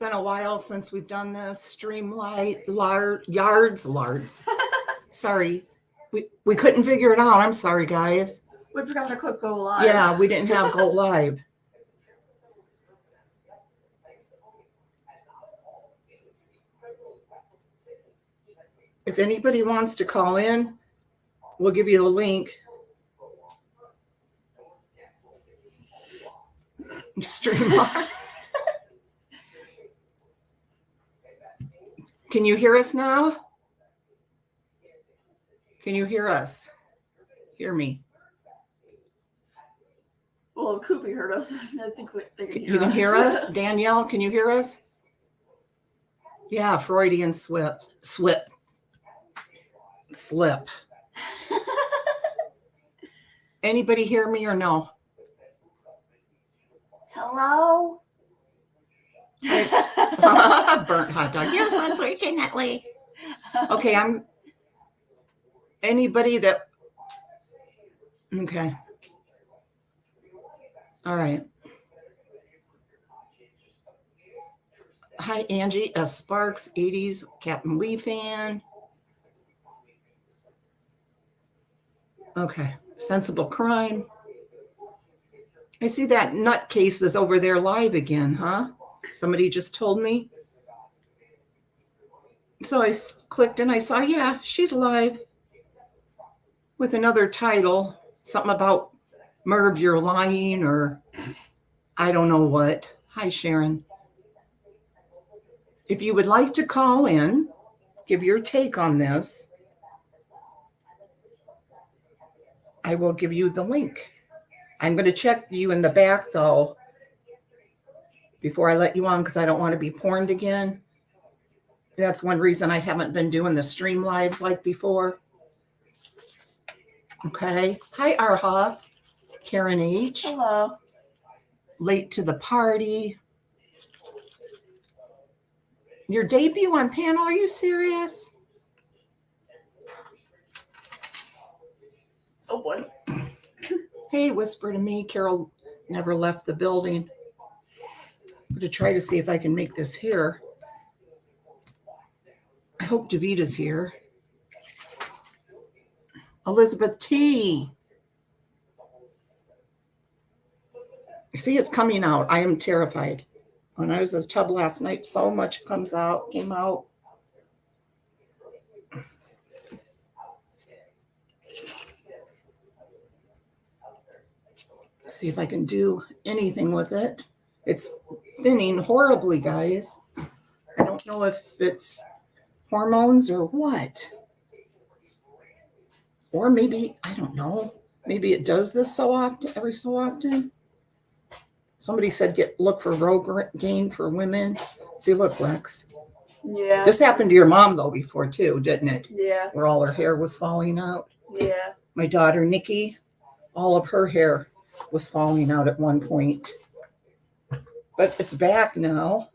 been a while since we've done this. Streamlight, yards. Sorry. We couldn't figure it out. I'm sorry, guys. We forgot to click go live. Yeah, we didn't have go live. If anybody wants to call in, we'll give you the link. Streamlight. Can you hear us now? Can you hear us? Hear me? Well, Koopy heard us. I think they can hear us. You can hear us? Danielle, can you hear us? Yeah, Freudian slip. Anybody hear me or no? Hello? Burnt hot dog. Yes, unfortunately. Okay, anybody that, okay. All right. Hi, Angie S. Sparks, 80s, Captain Lee fan. Okay, Sensible Crime. I see that nutcase is over there live again, huh? Somebody just told me. So I clicked and I saw, yeah, she's live with another title, something about Merv, you're lying, or I don't know what. Hi, Sharon. If you would like to call in, give your take on this, I will give you the link. I'm going to check you in the back, though, before I let you on, because I don't want to be porned again. That's one reason I haven't been doing the stream lives like before. Okay. Hi, Arha. Karen H. Hello. Late to the party. Your debut on panel, are you serious? Oh, boy. Hey, whisper to me. Carol never left the building. I'm going to try to see if I can make this here. I hope Davita's here. Elizabeth T. See, it's coming out. I am terrified. When I was in the tub last night, so much came out. See if I can do anything with it. It's thinning horribly, guys. I don't know if it's hormones or what. Or maybe, I don't know. Maybe it does this every so often. Somebody said look for Rogaine for women. See, look, Lex. Yeah. This happened to your mom, though, before, too, didn't it? Yeah. Where all her hair was falling out. Yeah. My daughter, Nikki, all of her hair was falling out at one point. But it's back now.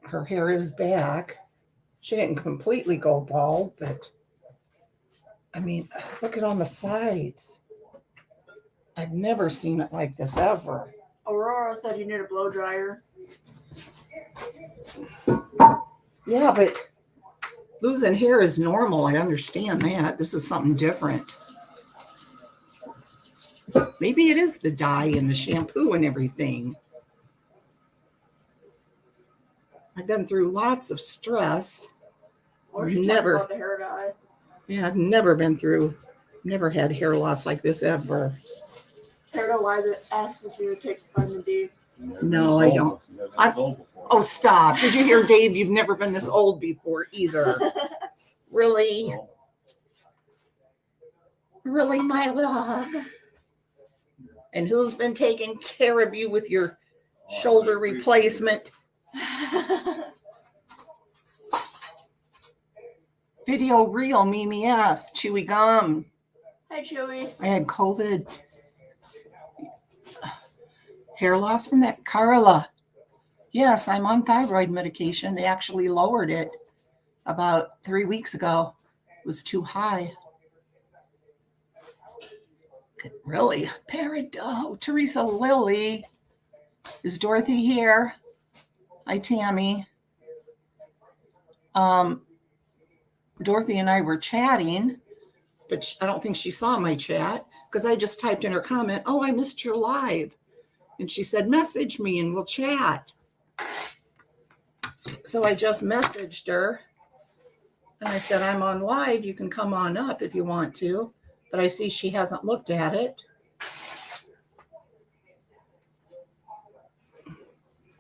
Her hair is back. She didn't completely go bald, but I mean, look at on the sides. I've never seen it like this ever. Aurora said you need a blow dryer. Yeah, but losing hair is normal. I understand that. This is something different. Maybe it is the dye and the shampoo and everything. I've been through lots of stress. Or she talked about the hair dye. Yeah, I've never had hair loss like this ever. Hair dye why they asked if you would take vitamin D. No, I don't. Oh, stop. Did you hear, Dave? You've never been this old before either. Really? Really, my love? And who's been taking care of you with your shoulder replacement? Video real, Mimi F. Chewy gum. Hi, Chewy. I had COVID. Hair loss from that. Carla. Yes, I'm on thyroid medication. They actually lowered it about 3 weeks ago. It was too high. Really? Teresa Lily. Is Dorothy here? Hi, Tammy. Dorothy and I were chatting, but I don't think she saw my chat because I just typed in her comment, "Oh, I missed your live." And she said, "Message me and we'll chat." So I just messaged her and I said, "I'm on live. You can come on up if you want to." But I see she hasn't looked at it.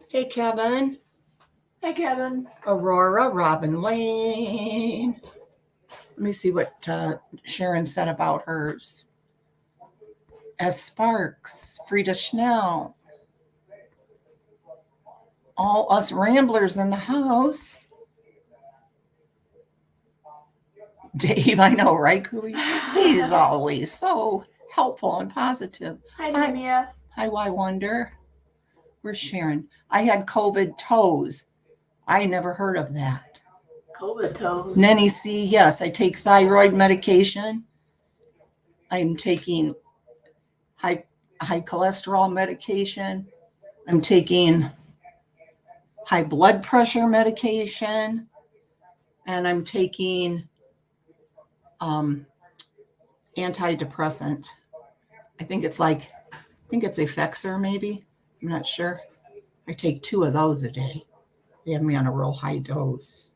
Hey, Kevin. Hey, Kevin. Aurora, Robin Lane. Let me see what Sharon said about hers. S. Sparks, Frida Schnell. All us ramblers in the house. Dave, I know, right, Cooey? He's always so helpful and positive. Hi, Namia. Hi, Why Wonder. Where's Sharon? I had COVID toes. I never heard of that. COVID toes. Nenny C, yes, I take thyroid medication. I'm taking high cholesterol medication. I'm taking high blood pressure medication. And I'm taking antidepressant. I think it's Effexor maybe. I'm not sure. I take 2 of those a day. They have me on a real high dose.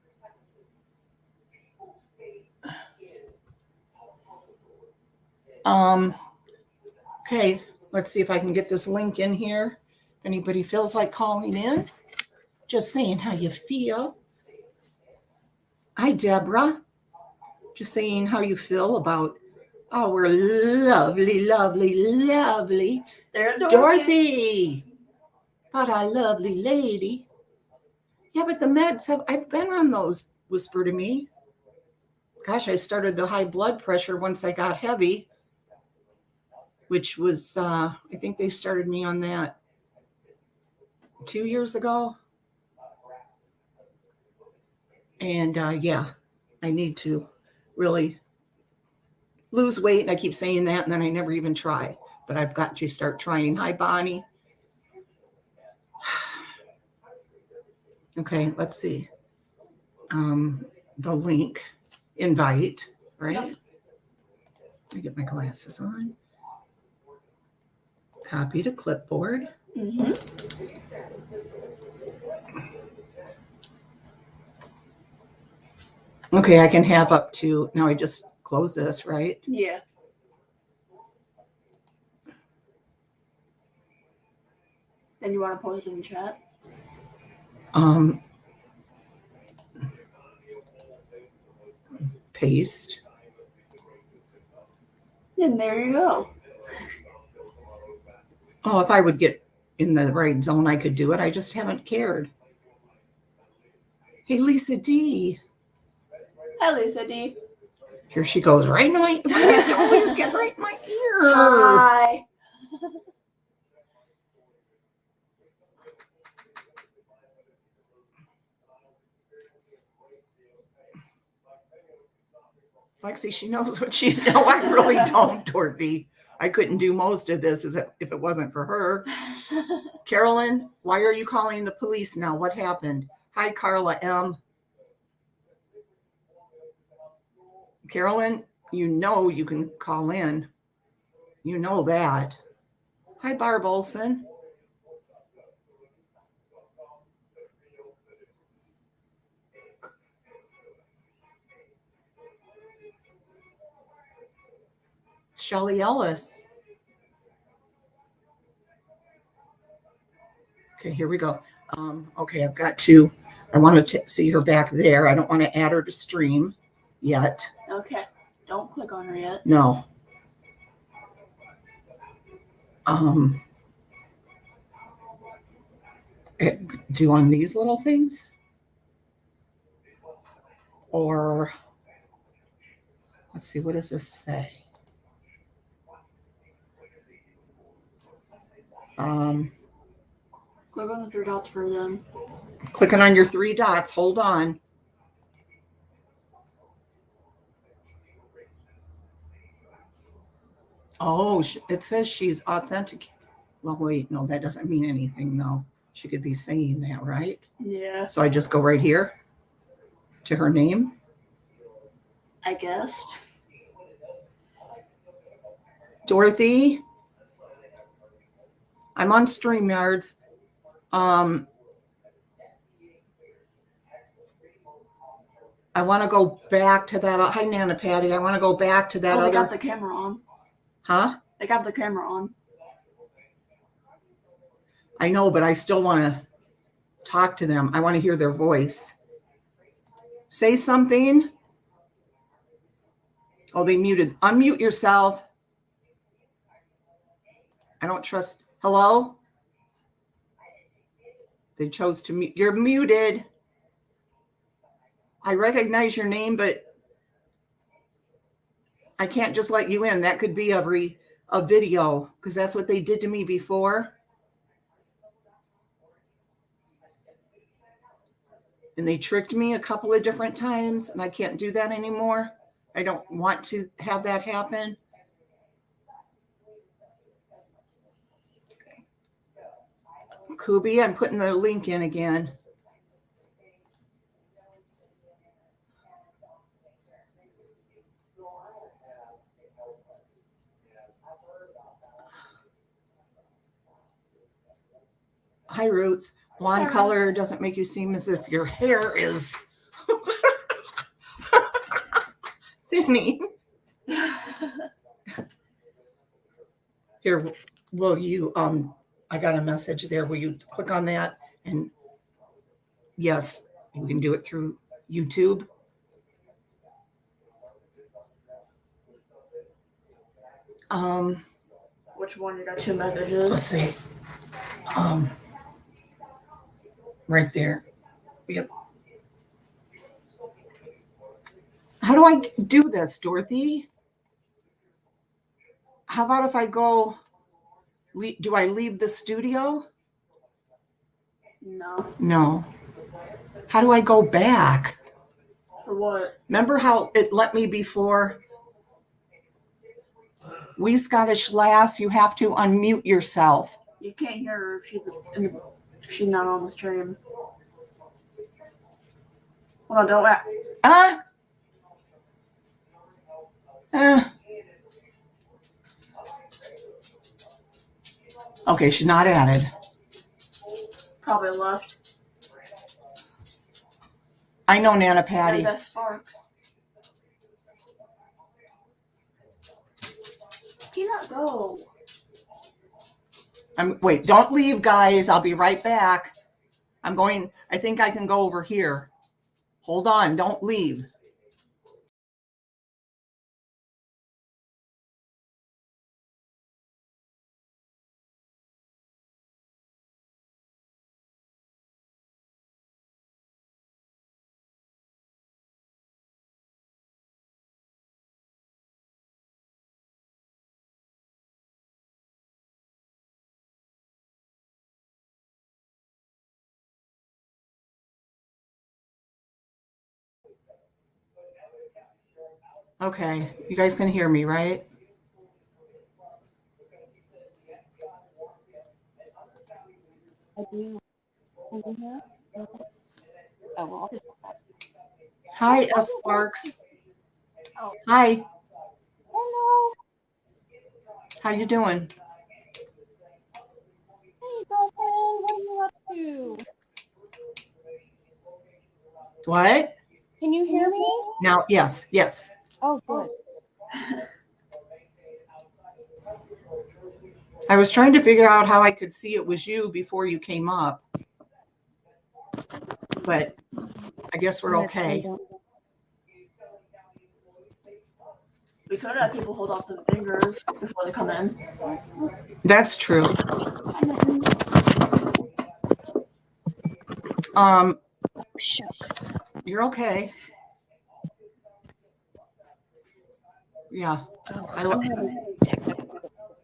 Okay, let's see if I can get this link in here. If anybody feels like calling in, just saying how you feel. Hi, Deborah. Just saying how you feel about our lovely, lovely, lovely There's Dorothy. What a lovely lady. Yeah, but the meds I've been on those, whisper to me. Gosh, I started the high blood pressure once I got heavy, which was, I think they started me on that 2 years ago. And yeah, I need to really lose weight. And I keep saying that, and then I never even try. But I've got to start trying. Hi, Bonnie. Okay, let's see. The link, invite, right? Yep. Let me get my glasses on. Copy to clipboard. Mm-hmm. Okay, I can have up to, now I just close this, right? Yeah. Then you want to post it in the chat? Paste. And there you go. Oh, if I would get in the right zone, I could do it. I just haven't cared. Hey, Lisa D. Hi, Lisa D. Here she goes, right in my, you always get right in my ear. Hi. Lexi, she knows what she, no, I really don't, Dorothy. I couldn't do most of this if it wasn't for her. Carolyn, why are you calling the police now? What happened? Hi, Carla M. Carolyn, you know you can call in. You know that. Hi, Barb Olson. Shelly Ellis. Okay, here we go. Okay, I want to see her back there. I don't want to add her to stream yet. Okay. Don't click on her yet. No. Do on these little things? Or, let's see, what does this say? Click on the 3 dots for them. Clicking on your 3 dots. Hold on. Oh, it says she's authentic. Well, wait, no, that doesn't mean anything, though. She could be saying that, right? Yeah, So I just go right here to her name. I guess. Dorothy, I'm on StreamYards. I want to go back to that. Hi, Nana Patty. I want to go back to that Oh, other. they got the camera on. Huh? They got the camera on. I know, but I still want to talk to them. I want to hear their voice. Say something. Oh, they muted. Unmute yourself. I don't trust. Hello? They chose to mute. You're muted. I recognize your name, but I can't just let you in. That could be a video, because that's what they did to me before. And they tricked me a couple of different times, and I can't do that anymore. I don't want to have that happen. Kubi, I'm putting the link in again. Hi, Roots. Blonde color doesn't make you seem as if your hair is thinning. Here, will you, I got a message there. Will you click on that? And yes, you can do it through YouTube. Which one? You got two messages. Let's see. Right there. Yep. How do I do this, Dorothy? How about if I go, do I leave the studio? No. No. How do I go back? For what? Remember how it let me before? We Scottish Lass, you have to unmute yourself. You can't hear her if she's not on the stream. Hold on, don't act. Okay, she's not added. Probably left. I know, Nana Patty. There's that Sparks. Can you not go? Wait, don't leave, guys. I'll be right back. I think I can go over here. Hold on, don't leave. Okay, you guys can hear me, right? I do. Can you hear? Okay. Oh, well, I'll just Hi, S. Sparks. Oh. Hi. Hello. How you doing? Hey, girlfriend. What are you up to? What? Can you hear me? Now, yes. Oh, good. I was trying to figure out how I could see it was you before you came up. But I guess we're okay. We could have people hold off the fingers before they come in. That's true. Shucks. You're okay. Yeah.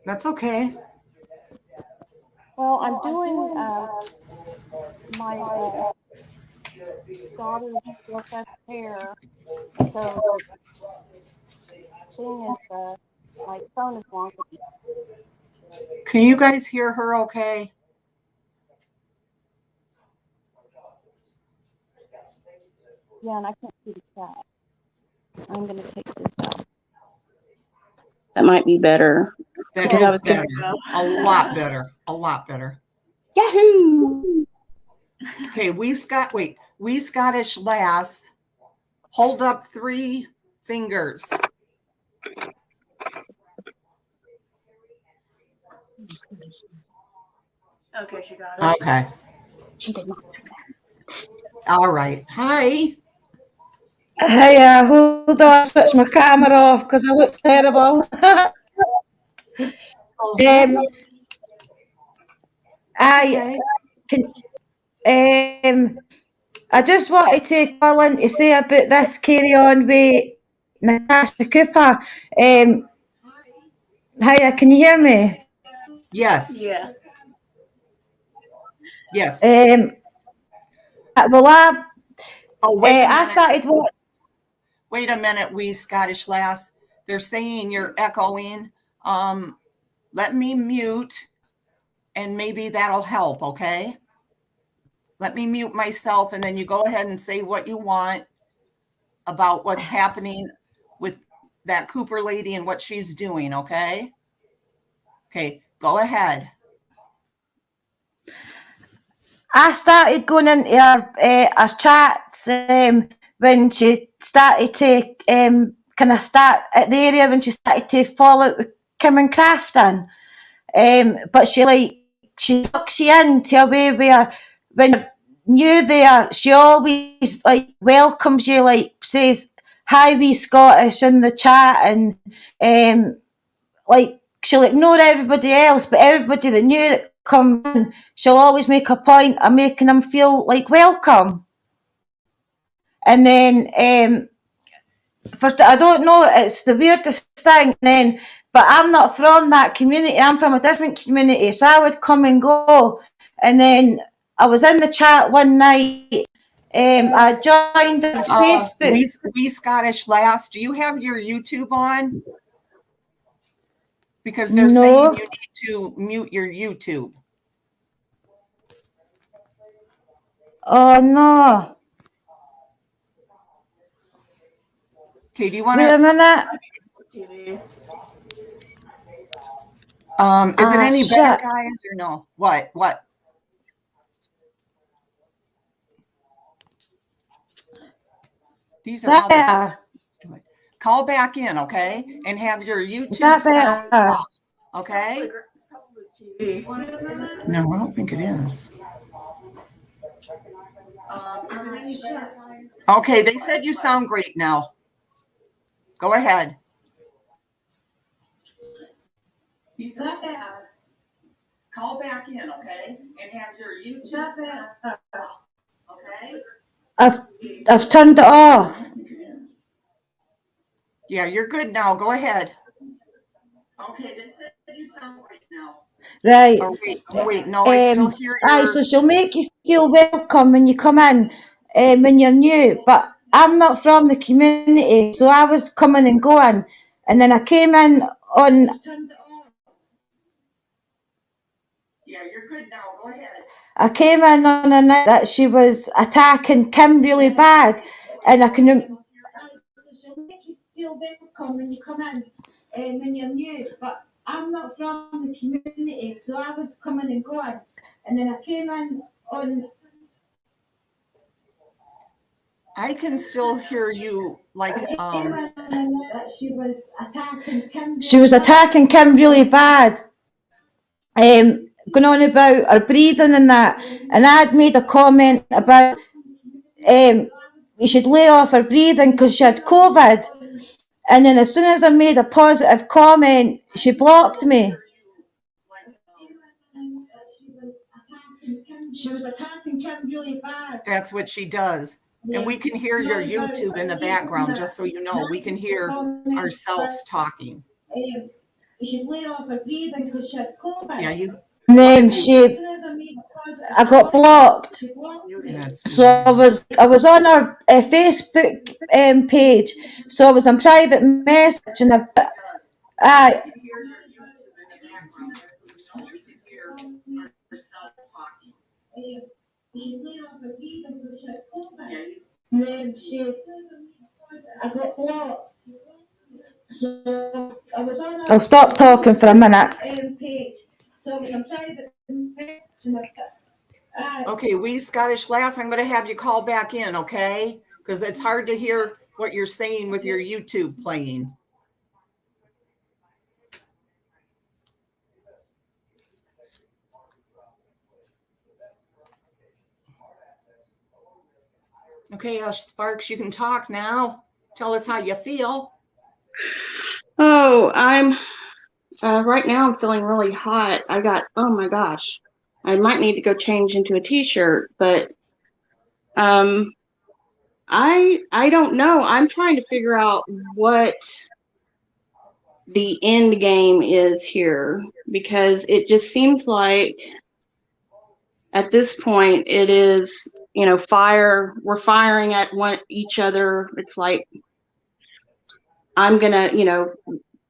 That's okay. Well, I'm doing my daughter's BFF hair. So the thing is My phone is wonky. Can you guys hear her okay? Yeah, and I can't see the chat. I'm gonna take this out. That might be better. That Because I is was better. gonna- A lot better. A lot better. Yahoo! Okay, we Scottish lass, hold up 3 fingers. Okay, she got it. Okay. She did not. All right. Hi. Hey, hold on, switch my camera off because I look terrible. Oh, I can, I just wanted to call in to say about this carry on with Natasha Cooper. Hiya, can you hear me? yes. Yeah. Yes. Well, Wait a I minute. started watching. Wait a minute, we Scottish lass. They're saying you're echoing. Let me mute and maybe that'll help, okay? Let me mute myself and then you go ahead and say what you want about what's happening with that Cooper lady and what she's doing, okay? Okay, go ahead. I started going into our chats when she started to kind of start at the area when she started to fall out with Kim and Crafton. But she sucks you into a way where when you're new there, she always like welcomes you, like says hi wee Scottish in the chat, and like she'll ignore everybody else, but everybody that knew that come in, she'll always make a point of making them feel like welcome. And then I don't know, it's the weirdest thing then, but I'm not from that community, I'm from a different community, so I would come and go. And then I was in the chat one night, I joined on Facebook. We Scottish lass, do you have your YouTube on? Because they're saying you need to mute your YouTube. Oh no. Okay, do you want Wait a to? minute. TV. Is it any better, shit. guys, or no? What? These are all Better? Call back in, okay? And have your Is YouTube that sound better? off, okay? Probably TV. No, I don't think it is. Okay, they said you sound great now. Go ahead. Is that better? Call back in, okay? And have your YouTube sound off, okay? I've turned it off. Yeah, you're good now. Go ahead. Okay, they said you sound great now. Right. Oh, wait, no, I still hear Aye, your... so she'll make you feel welcome when you come in, when you're new. But I'm not from the community, so I was coming and going, and then I came in on. Yeah, you're good now. Go ahead. I came in on a night that she was attacking Kim really bad, and I can. She'll make you feel welcome when you come in, when you're new. But I'm not from the community, so I was coming and going, and then I came in on. I can still hear you like She was attacking Kim really bad. Going on about her breathing and that, and I'd made a comment about we should lay off her breathing because she had COVID, and then as soon as I made a positive comment, she blocked me. She was attacking Kim really bad. That's what she does. And we can hear your YouTube in the background, just so you know. We can hear ourselves talking. You should lay off her breathing because she had COVID. Yeah, you. And then I got blocked. So I was on her Facebook page. So I was on private message, and Aye. Then I got blocked. So I was on I'll stop talking for a minute. Page. So when I'm private messaging, Okay, we Scottish Glass, I'm going to have you call back in, okay? Because it's hard to hear what you're saying with your YouTube playing. Okay, Sparks, you can talk now. Tell us how you feel. Oh, I'm right now I'm feeling really hot. Oh my gosh, I might need to go change into a t-shirt, but I don't know. I'm trying to figure out what the end game is here, because it just seems like at this point it is, we're firing at each other. It's like I'm gonna,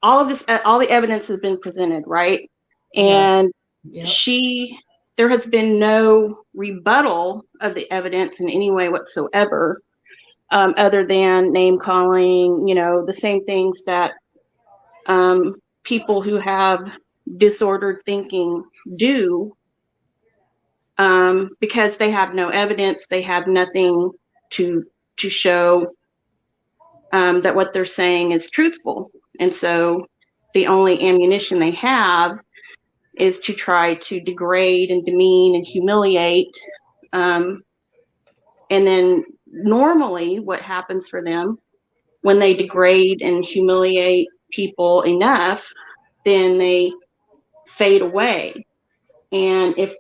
all the evidence has been presented, right? And Yes. Yep. there has been no rebuttal of the evidence in any way whatsoever, other than name calling, the same things that people who have disordered thinking do, because they have no evidence, they have nothing to show that what they're saying is truthful. And so the only ammunition they have is to try to degrade and demean and humiliate. And then normally what happens for them when they degrade and humiliate people enough, then they fade away. And if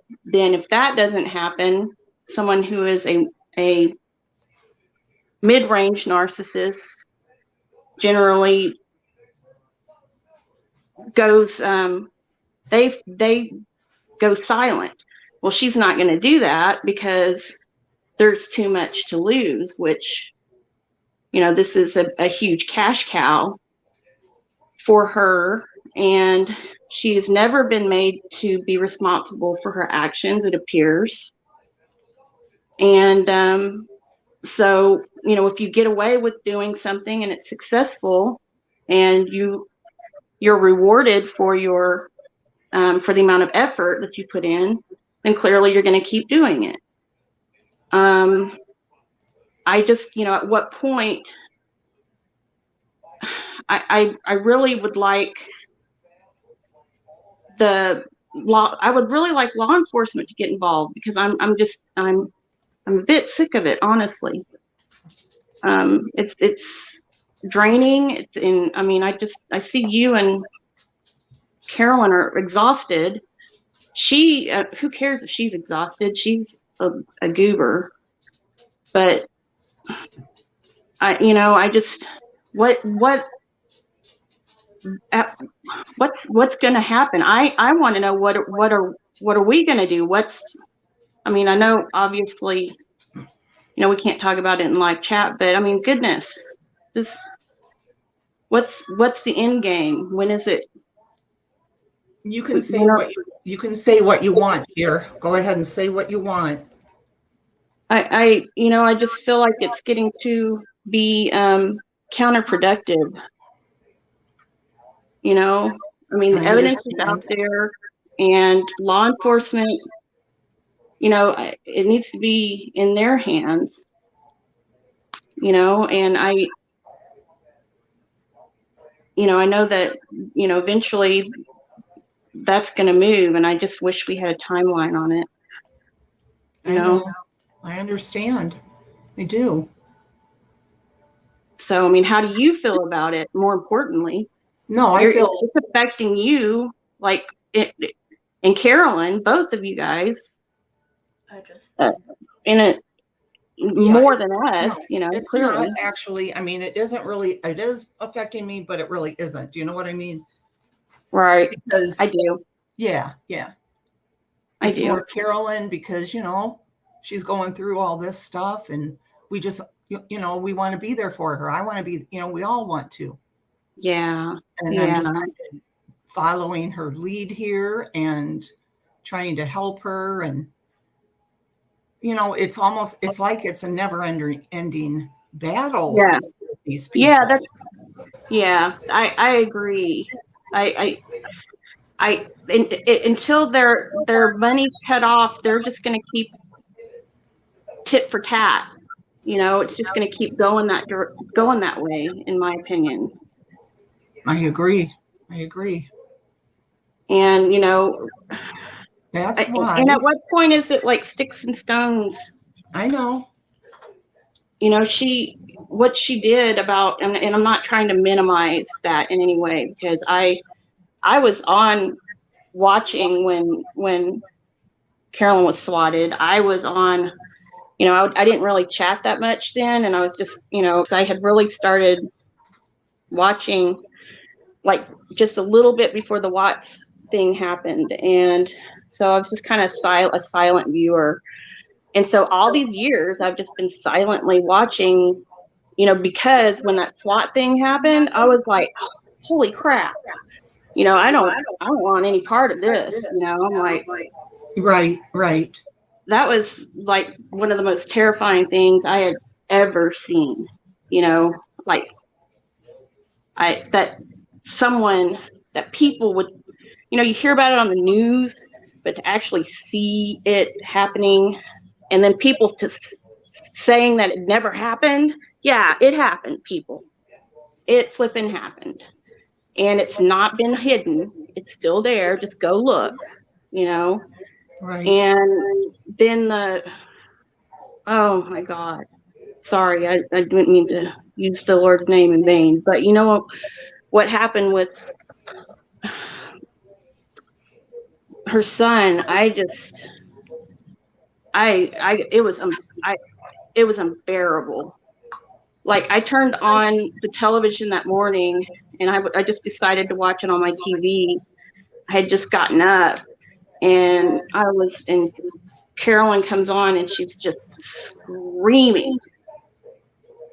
that doesn't happen, someone who is a mid-range narcissist generally goes, they go silent. Well, she's not going to do that because there's too much to lose, which, this is a huge cash cow for her. And she has never been made to be responsible for her actions, it appears. And so, if you get away with doing something and it's successful and you're rewarded for for the amount of effort that you put in, then clearly you're going to keep doing it. I just, at what point, I really would like I would really like law enforcement to get involved, because I'm a bit sick of it, honestly. It's draining. I see you and Carolyn are exhausted. Who cares if she's exhausted? She's a goober. But what's going to happen? I want to know what are we going to do? I know obviously, we can't talk about it in live chat, but goodness, what's the end game? When is it? You can say you can say what you want here. Go ahead and say what you want. I just feel like it's getting to be counterproductive. The evidence is out there, and law enforcement, it needs to be in their hands, and I know that, eventually that's going to move, and I just wish we had a timeline on it. I know. I understand. I do. So, how do you feel about it? More importantly, it's affecting you, like and Carolyn, both of you guys, more than us. It's clearly. not actually. It isn't really. It is affecting me, but it really isn't. Do you know what I mean? Right. Because I do. Yeah. It's I do. more Carolyn because she's going through all this stuff, and we just we want to be there for her. I want to be. We all want to. Yeah. And I'm Yeah. just kind of following her lead here and trying to help her. And, you know, it's like it's a never ending battle Yeah. with these people. Yeah. I agree. Until their money's cut off, they're just going to keep tit for tat. You know, it's just going to keep going that way, in my opinion. I agree. And, you know, That's why. and at what point is it like sticks and stones? I know. You know, what she did about, and I'm not trying to minimize that in any way, because I was on watching when Carolyn was swatted. I was on, you know, I didn't really chat that much then, and I was just, you know, because I had really started watching like just a little bit before the Watts thing happened, and so I was just kind of a silent viewer. And so all these years I've just been silently watching, you know, because when that SWAT thing happened, I was like, holy crap, you know, I don't want any part of this, you know. I'm like, right. That was like one of the most terrifying things I had ever seen, you know, like that people would, you know, you hear about it on the news, but to actually see it happening, and then people just saying that it never happened. Yeah, it happened, people. It flipping happened. And it's not been hidden. It's still there. Just go look, you know. Right. And then oh my God. Sorry, I didn't mean to use the Lord's name in vain. But you know what happened with her son? It was unbearable. Like, I turned on the television that morning, and I just decided to watch it on my TV. I had just gotten up, and Carolyn comes on, and she's just screaming.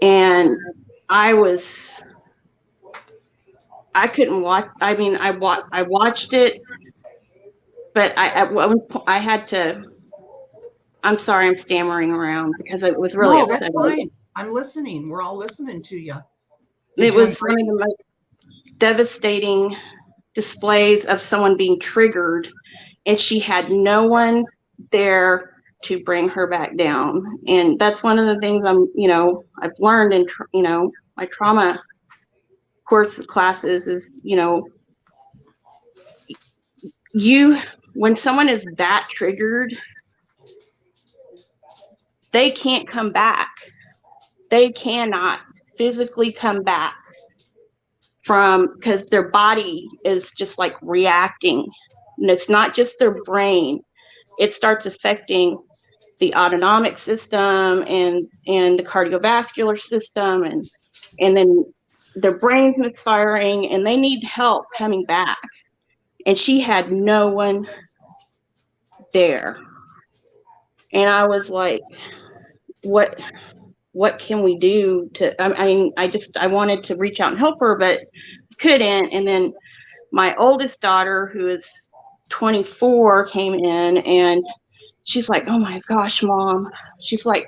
And I couldn't watch. I mean, I watched it, but I had to. I'm sorry, I'm stammering around because it was really upsetting. That's fine. I'm listening. We're all listening to you. It was one of the most devastating displays of someone being triggered, and she had no one there to bring her back down. And that's one of the things I've learned in my trauma classes is, when someone is that triggered, they can't come back. They cannot physically come back because their body is just like reacting. And it's not just their brain. It starts affecting the autonomic system and the cardiovascular system, and then their brain's misfiring, and they need help coming back. And she had no one there. And I was like, what can we do I wanted to reach out and help her, but couldn't. And then my oldest daughter, who is 24, came in, and she's like, oh my gosh, Mom. She's like,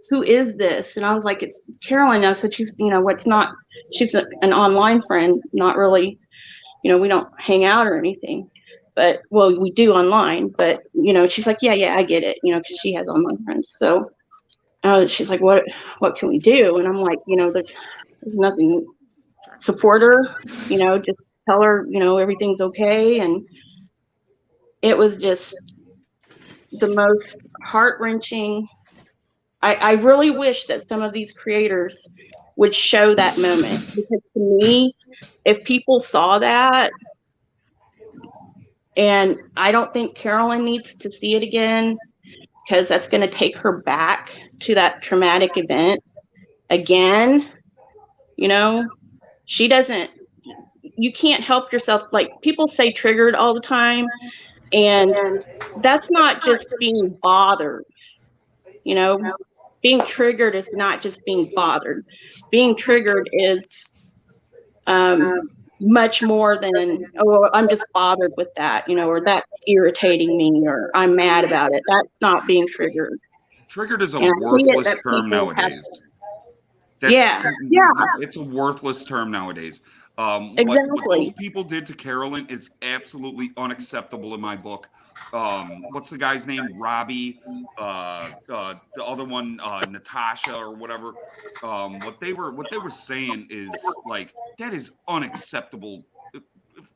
who is this? And I was like, it's Carolyn. I said, she's an online friend, not really, we don't hang out or anything, but we do online, but she's like, yeah, I get it, because she has online friends. So she's like, what can we do? And I'm like, there's nothing. Support her, just tell her, everything's okay. And it was just the most heart-wrenching. I really wish that some of these creators would show that moment, because to me, if people saw that, and I don't think Carolyn needs to see it again, because that's going to take her back to that traumatic event again. You can't help yourself. Like, people say triggered all the time, and that's not just being bothered. Being triggered is not just being bothered. Being triggered is much more than, oh, I'm just bothered with that, or that's irritating me, or I'm mad about it. That's not being triggered. Triggered is a And I hate it worthless that term people have, nowadays. That's yeah, it's a worthless term nowadays. What those exactly. people did to Carolyn is absolutely unacceptable in my book. What's the guy's name? Robbie, the other one, Natasha or whatever. What they were saying is like that is unacceptable.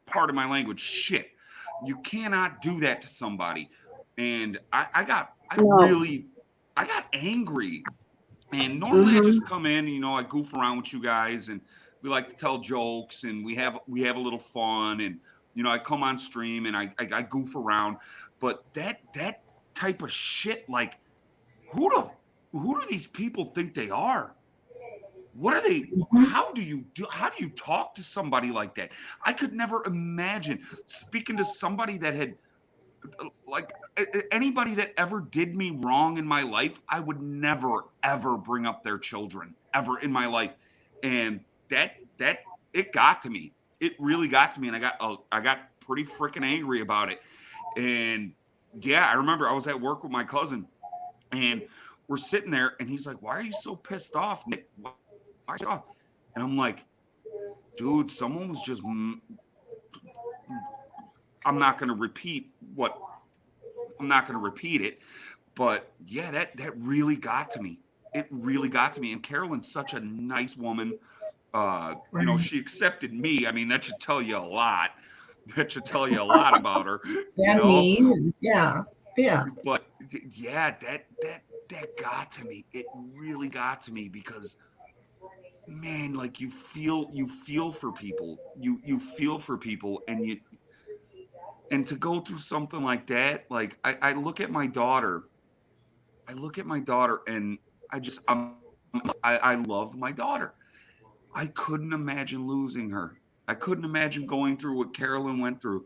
Part of my language, shit. You cannot do that to somebody. And I got No. angry. And normally I Mm-hmm. just come in, I goof around with you guys, and we like to tell jokes, and we have a little fun, and I come on stream and I goof around. But that type of shit, like who do these people think they are? What are they? How do you talk to somebody like that? I could never imagine speaking to somebody that had like anybody that ever did me wrong in my life. I would never ever bring up their children ever in my life. And that it got to me. It really got to me, and I got pretty freaking angry about it. And yeah, I remember I was at work with my cousin, and we're sitting there, and he's like, "Why are you so pissed off, Nick? Why are you pissed off?" And I'm like, "Dude, someone was just." I'm not going to repeat what. I'm not going to repeat it, but yeah, that really got to me. It really got to me. And Carolyn's such a nice woman. She accepted me. I mean, that should tell you a lot. That should tell you a lot about her. And me. Yeah. Yeah. But yeah, that got to me. It really got to me because man, like you feel for people. You feel for people, and to go through something like that, like I look at my daughter. I look at my daughter, and I love my daughter. I couldn't imagine losing her. I couldn't imagine going through what Carolyn went through.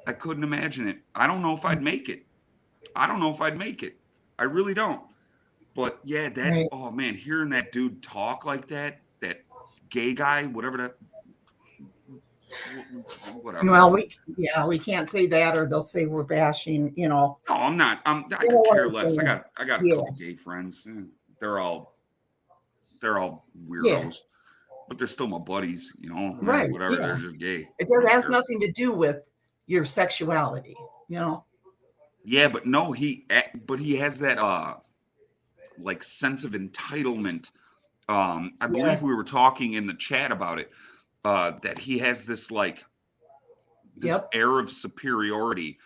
I couldn't imagine it. I don't know if I'd make it. I don't know if I'd make it. I really don't. But yeah, Right. oh man, hearing that dude talk like that gay guy, whatever that, whatever. Well, we can't say that, or they'll say we're bashing. No, I'm not. I You know could what care I'm less. saying? I got a Yeah. couple gay friends. They're all weirdos, Yeah. but they're still my buddies. Right. Whatever. Yeah. They're just gay. It has Sure. nothing to do with your sexuality. Yeah, but no, he has that like sense of entitlement. I believe Yes. we were talking in the chat about it. That he has this this Yep. air of superiority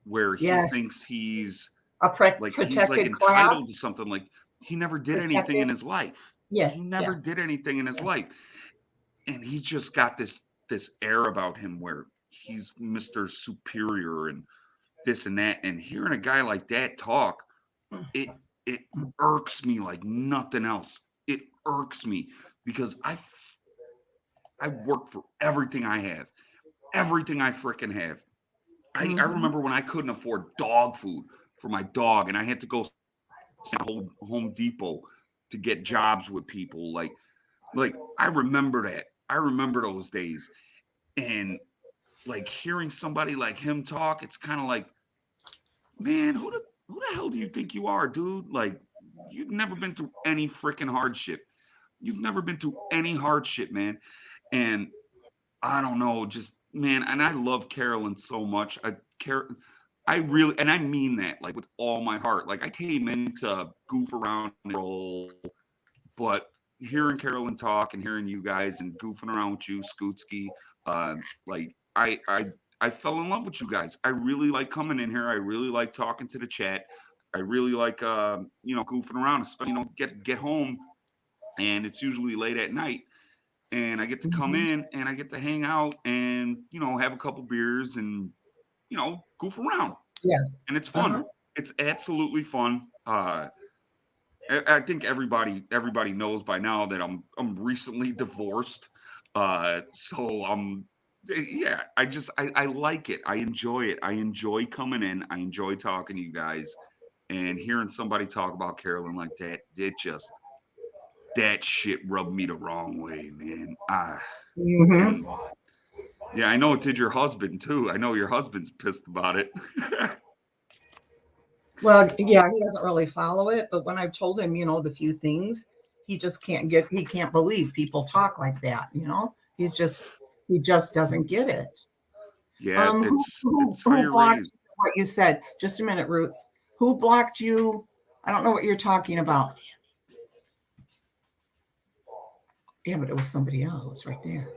where he Yes. thinks he's A like protected entitled class. to something. Like he never did anything Protected. in his life. Yeah. He never did anything in his life, and he's just got this air about him where he's Mr. Superior and this and that. And hearing a guy like that talk, it irks me like nothing else. It irks me because I work for everything I have, everything I freaking have. I remember when I couldn't afford dog food for my dog, and I had to go to Home Depot to get jobs with people. Like I remember that. I remember those days, and like hearing somebody like him talk, it's kind of like, man, who the hell do you think you are, dude? Like you've never been through any freaking hardship. You've never been through any hardship, man. And I don't know, just man, and I love Carolyn so much. I really, and I mean that like with all my heart. Like I came in to goof around and roll, but hearing Carolyn talk and hearing you guys and goofing around with you, Scootsky, like I fell in love with you guys. I really like coming in here. I really like talking to the chat. I really like goofing around, especially get home, and it's usually late at night, and I get to come in and I get to hang out and have a couple beers and goof around. Yeah. And it's fun. It's absolutely fun. I think everybody knows by now that I'm recently divorced. So yeah, I like it. I enjoy it. I enjoy coming in. I enjoy talking to you guys and hearing somebody talk about Carolyn like that. that shit rubbed me the wrong way, man. Mhm. Yeah, I know it did your husband too. I know your husband's pissed about it. Well, yeah, he doesn't really follow it, but when I've told him, the few things, he can't believe people talk like that, he just doesn't get it. Yeah, Who, it's how who you're blocked raised. what you said? Just a minute, Roots. Who blocked you? I don't know what you're talking about. Yeah, but it was somebody else right there.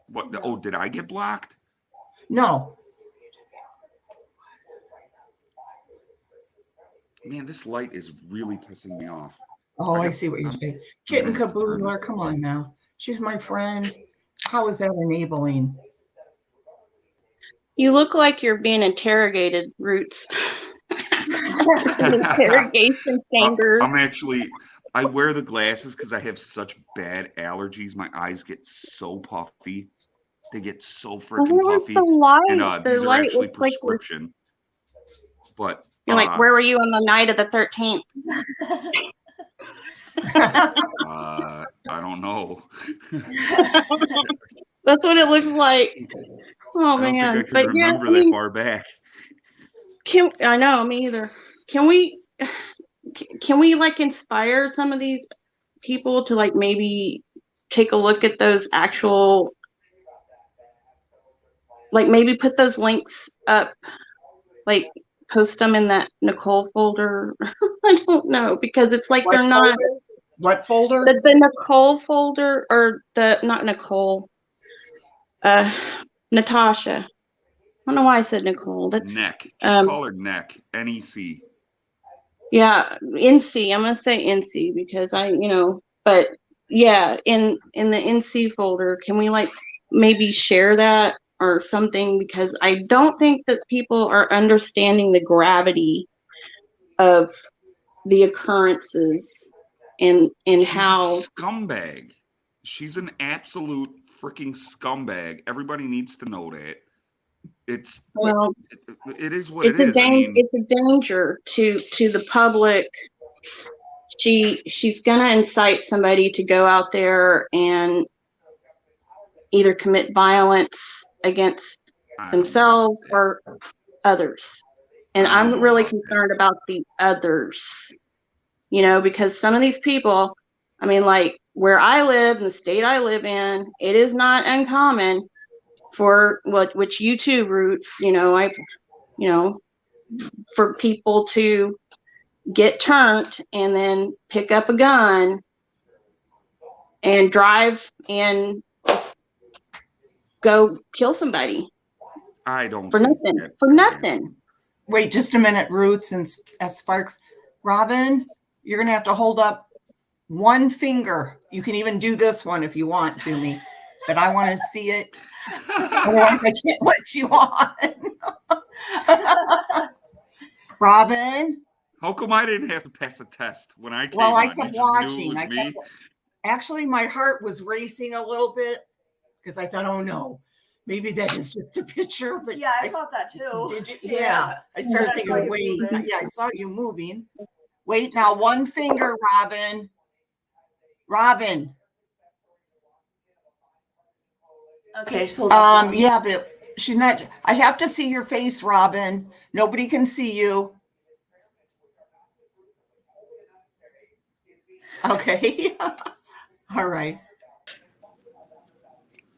What? Oh, did I get blocked? No. Man, this light is really pissing me off. Oh, I see what you're saying. Kitten Caboodler, come on now. She's my friend. How is that enabling? You look like you're being interrogated, Roots. Interrogation chambers. I wear the glasses because I have such bad allergies. My eyes get so puffy. They get so freaking puffy. The light. And The these are light actually looks like prescription. But you're like, where were you on the night of the 13th? I don't know. That's what it looks like. Oh I don't man. think I can remember that far back. I know, me either. Can we like inspire some of these people to like maybe take a look at those actual, like maybe put those links up, like post them in that Nicole folder? I don't know, because it's like they're not. What folder? The Nicole folder, or not Nicole, Natasha. I don't know why I said Nicole. That's Neck. Just call her Neck. NEC. Yeah, NC. I'm gonna say NC because but yeah, in the NC folder, can we like maybe share that or something? Because I don't think that people are understanding the gravity of the occurrences and She's how a scumbag. She's an absolute freaking scumbag. Everybody needs to know that. well, It is what it is. It's a danger to the public. She's gonna incite somebody to go out there and either commit violence against themselves or others. And I'm really concerned about the others, because some of these people, I mean, like where I live in the state I live in, it is not uncommon for which you too, Roots, for people to get turned and then pick up a gun and drive and just go kill somebody. I don't for nothing. For nothing. Wait just a minute, Roots and Sparks. Robin, you're gonna have to hold up one finger. You can even do this one if you want to me, but I want to see it. Otherwise, I can't let you on. Robin. How come I didn't have to pass a test when I came Well, I on? kept You watching. just knew it was me? Actually, my heart was racing a little bit because I thought, oh no, maybe that is just a picture. But yeah, I thought that too. Did you? Yeah. I started thinking, wait, yeah, I saw you moving. Wait, now one finger, Robin. Robin. Okay, so yeah, but she's not. I have to see your face, Robin. Nobody can see you. Okay. All right.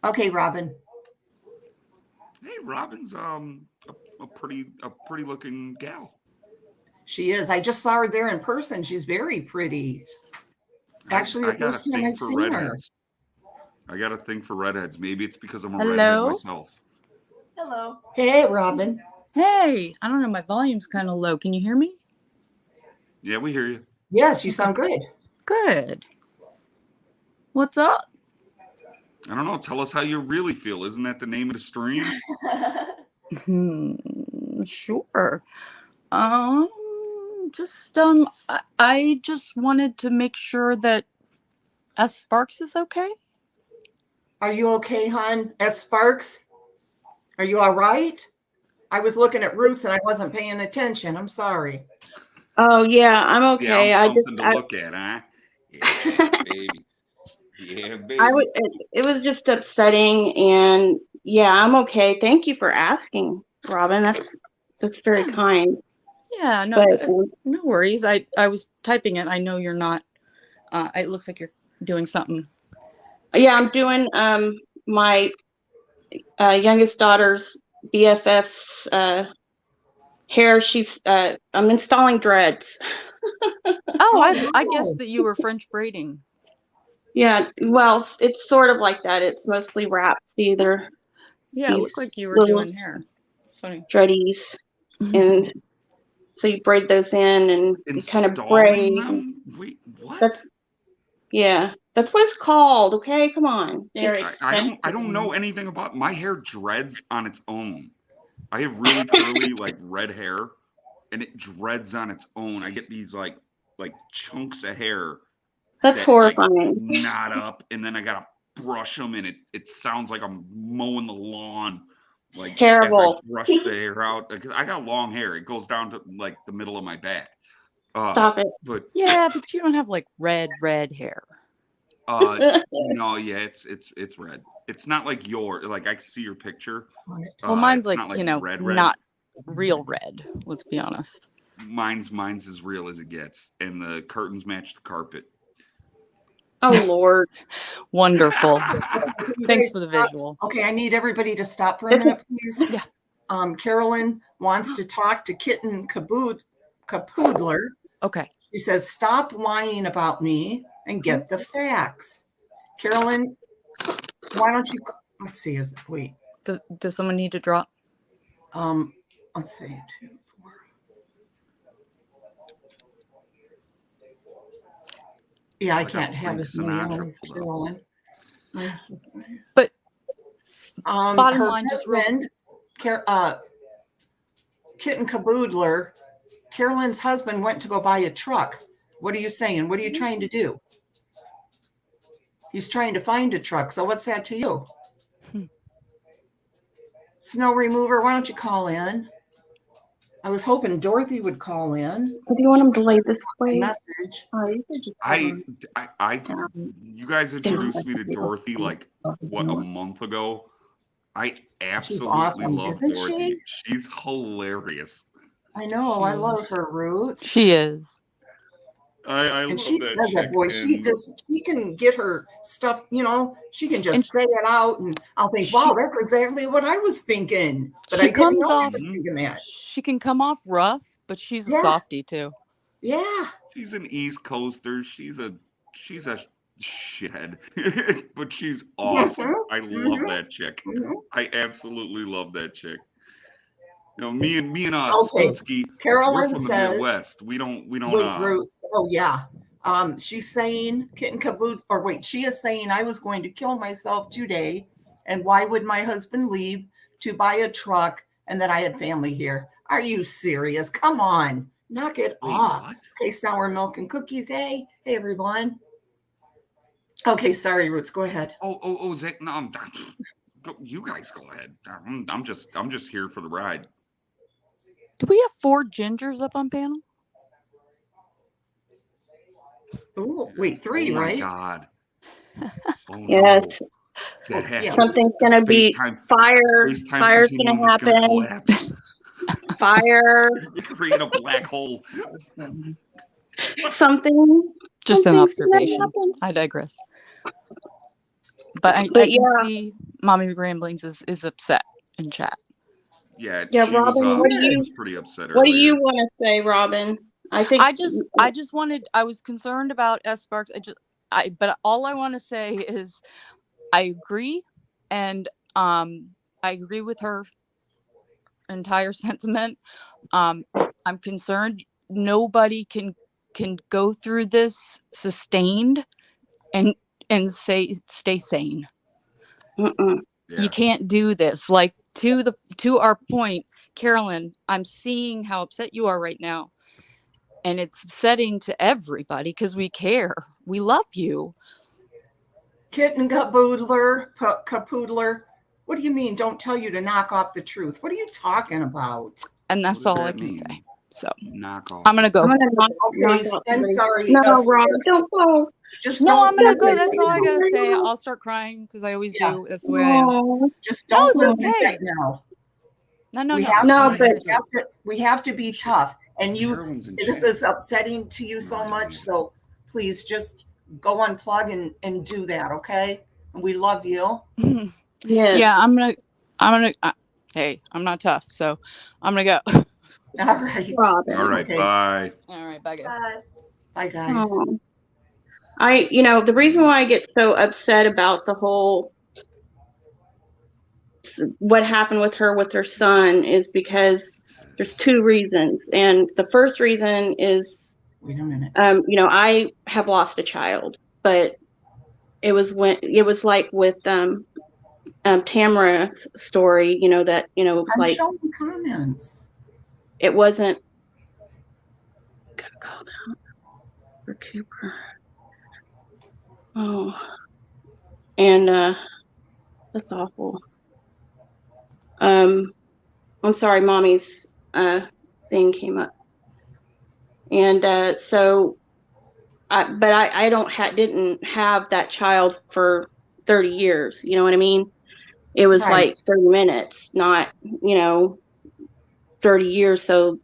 Okay, Robin. Hey, Robin's a pretty looking gal. She is. I just saw her there in person. She's very pretty. Actually, the first time I've seen her. I got a thing for redheads. Maybe it's because I'm a Hello? redhead myself. Hello. Hey, Robin. Hey, I don't know. My volume's kind of low. Can you hear me? Yeah, we hear you. Yes, you sound good. Good. What's up? I don't know. Tell us how you really feel. Isn't that the name of the stream? Sure. I just wanted to make sure that S Sparks is okay. Are you okay, hon? S Sparks? Are you all right? I was looking at Roots and I wasn't paying attention. I'm sorry. Oh yeah, I'm okay. Yeah, something to look at, huh? Yeah, baby. Yeah, baby. I would. It was just upsetting, and yeah, I'm okay. Thank you for asking, Robin. That's very Yeah. kind. Yeah, no, But no worries. I was typing it. I know you're not. It looks like you're doing something. yeah, I'm doing my youngest daughter's BFF's hair. I'm installing dreads. Oh, I guessed that you were French braiding. Yeah, well, it's sort of like that. It's mostly wraps. Either Yeah, it these looked like you were little doing hair. It's funny. dreadies, and so you braid those in, and you kind of Installing braid. them? Wait, what? That's what it's called. Okay, come on. I don't know anything about my hair dreads on its own. I have really curly like red hair, and it dreads on its own. I get these like chunks of hair That's that horrifying. knot up, and then I gotta brush them, and it sounds like I'm mowing the lawn. Like Terrible. as I brush the hair out, because I got long hair. It goes down to like the middle of my back. Stop it. But Yeah, but you don't have like red hair. no, yeah, it's red. It's not like like I can see your picture. Well, mine's it's like, not you know, red. not real red. Let's be honest. Mine's as real as it gets, and the curtains match the carpet. Oh Lord. Wonderful. You Thanks guys for the stop. visual. Okay, I need everybody to stop for a minute, please. Yeah. Carolyn wants to talk to Kitten Capoodler. Okay. She says, stop lying about me and get the facts. Carolyn, why don't you, let's see, wait. Does someone need to drop? Let's see, 2, 4. Yeah, I can't have as many on as Carolyn. But bottom line, just husband, Kitten Caboodler, Carolyn's husband went to go buy a truck. What are you saying? What are you trying to do? He's trying to find a truck. So what's that to you? Snow remover, why don't you call in? I was hoping Dorothy would call in. Do you want him to lay this way? Message. You guys introduced me to Dorothy like what, a month ago. I absolutely awesome, love isn't Dorothy. she? She's hilarious. I know. I love her roots. She is. I And love she that says it, boy. chick, She can get her stuff, you know, she can just say it out, and I'll think, wow, that's exactly what I was thinking. But I didn't know I was thinking that. She can come off rough, but she's a softie too. Yeah. She's an East Coaster. She's a shithead, but she's awesome. I love that chick. I absolutely love that chick. You know, me and Spinsky, Carolyn we're from says, the Midwest. We don't wait, roots. Oh yeah. She's saying Kitten Caboodle, or wait, she is saying I was going to kill myself today, and why would my husband leave to buy a truck and that I had family here? Are you serious? Come on, knock it off. What? Okay, sour milk and cookies. Hey everyone. Okay, sorry, Roots. Go ahead. Oh, Zach, no, you guys go ahead. I'm just here for the ride. Do we have 4 gingers up on panel? Oh, wait, 3, right? Oh my God. Oh, yes. No. That has Something's gonna be fire. Fire's gonna happen. Fire. Create a black hole. Something. Just an observation. I digress. But I can see Mommy Ramblings is upset in chat. Yeah, Robin, was pretty upset. What do you want to say, Robin? I was concerned about S Sparks. But all I want to say is I agree, and I agree with her entire sentiment. I'm concerned nobody can go through this sustained and stay sane. Yeah. You can't do this. Like to our point, Carolyn, I'm seeing how upset you are right now. And it's upsetting to everybody because we care. We love you. Kitten Capoodler. What do you mean? Don't tell you to knock off the truth. What are you talking about? And that's all I can say. So Knock off. I'm gonna go. I'm gonna knock Okay, out I'm somebody. sorry. No, Sparks. Rob, don't go. Just No, don't I'm gonna listen. go. That's all I gotta say. I'll start crying because I always Yeah. do. That's the way I am. Oh, Just No, don't it's listen okay. right now. No. We I'm have, No, gonna but- go through. we have to be tough. And Carolyn's in this chat. is upsetting to you so much. So please just go unplug and do that. Okay. And we love you. yes. Yeah, I'm gonna. Hey, I'm not tough, so I'm gonna go. All right. Robin. All right, Okay. bye. All right, bye guys. Bye, guys. Oh. The reason why I get so upset about the whole what happened with her son is because there's two reasons. And the first reason is, Wait a minute. I have lost a child, but it was like with Tamara's story, that, it's I'm like, showing comments. it wasn't gotta call down for Cooper. Oh, and that's awful. I'm sorry, mommy's thing came up, and so I didn't have that child for 30 years. You know what I mean? It was Right. like 30 minutes, not 30 years. So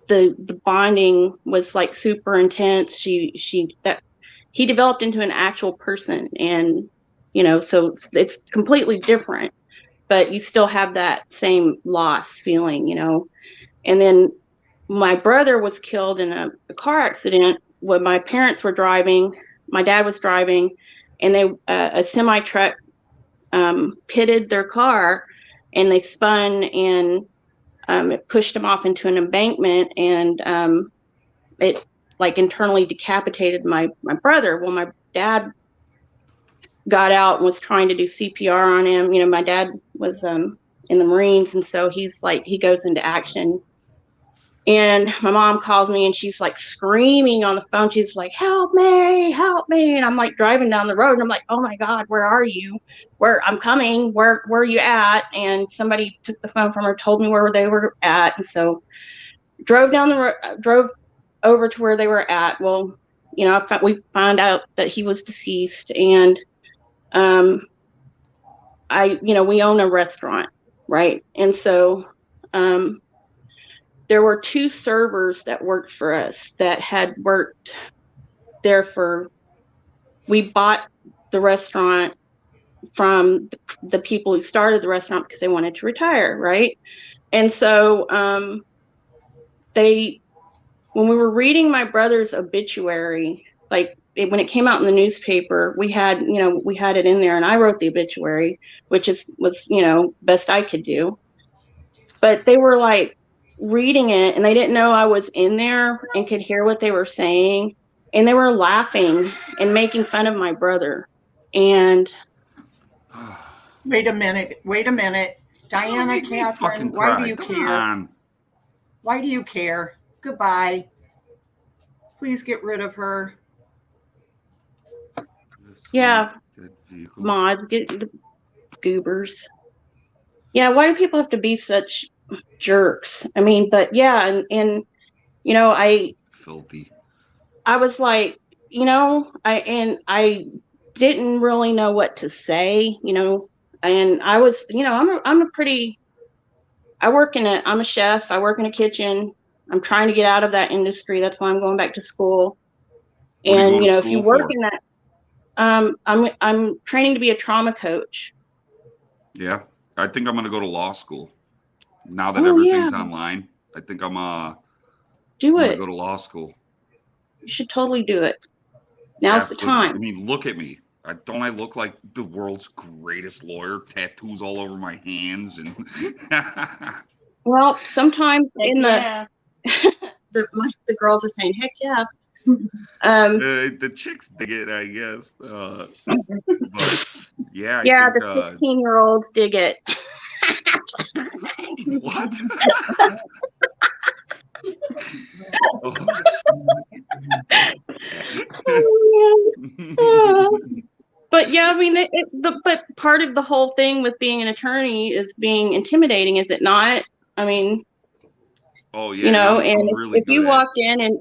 the bonding was like super intense. He developed into an actual person, and so it's completely different, but you still have that same loss feeling, and then my brother was killed in a car accident when my parents were driving. My dad was driving, and a semi truck pitted their car, and they spun, and it pushed him off into an embankment, and it like internally decapitated my brother. Well, my dad got out and was trying to do CPR on him. My dad was in the Marines, and so he goes into action. And my mom calls me, and she's like screaming on the phone. She's like, help me. And I'm like driving down the road, and I'm like, oh my God, where are you? I'm coming. Where are you at? And somebody took the phone from her, told me where they were at. And so drove down the road, drove over to where they were at. Well, we found out that he was deceased, and we own a restaurant, right? And so there were two servers that worked for us that had worked there we bought the restaurant from the people who started the restaurant because they wanted to retire, right? And so when we were reading my brother's obituary, when it came out in the newspaper, we had it in there, and I wrote the obituary, which was best I could do. But they were like reading it, and they didn't know I was in there and could hear what they were saying, and they were laughing and making fun of my brother. And Wait a minute. Diana, Make me Catherine, fucking why cry. do you Come care? on. Why do you care? Goodbye. Please get rid of her. yeah, mods, get the goobers. Yeah, why do people have to be such jerks? I mean, but yeah, and Filthy. I was like, I didn't really know what to say, and I was, I'm a chef. I work in a kitchen. I'm trying to get out of that industry. That's why I'm going back to school. What are you And, going to if you school work for? in that, I'm training to be a trauma coach. Yeah, I think I'm going to go to law school. Now that Oh, everything's yeah. online, I think I'm Do going to it. go to law school. You should totally do it. Now's the Absolutely. time. I mean, look at me. Don't I look like the world's greatest lawyer? Tattoos all over my hands, and Well, sometimes the girls are saying, heck yeah. the chicks dig it, I guess. But yeah, yeah, I think the 16-year-olds dig it. what? But yeah, I mean, but part of the whole thing with being an attorney is being intimidating, is it not? I mean, Oh yeah, You and know, I'm and really if you good at. walked in and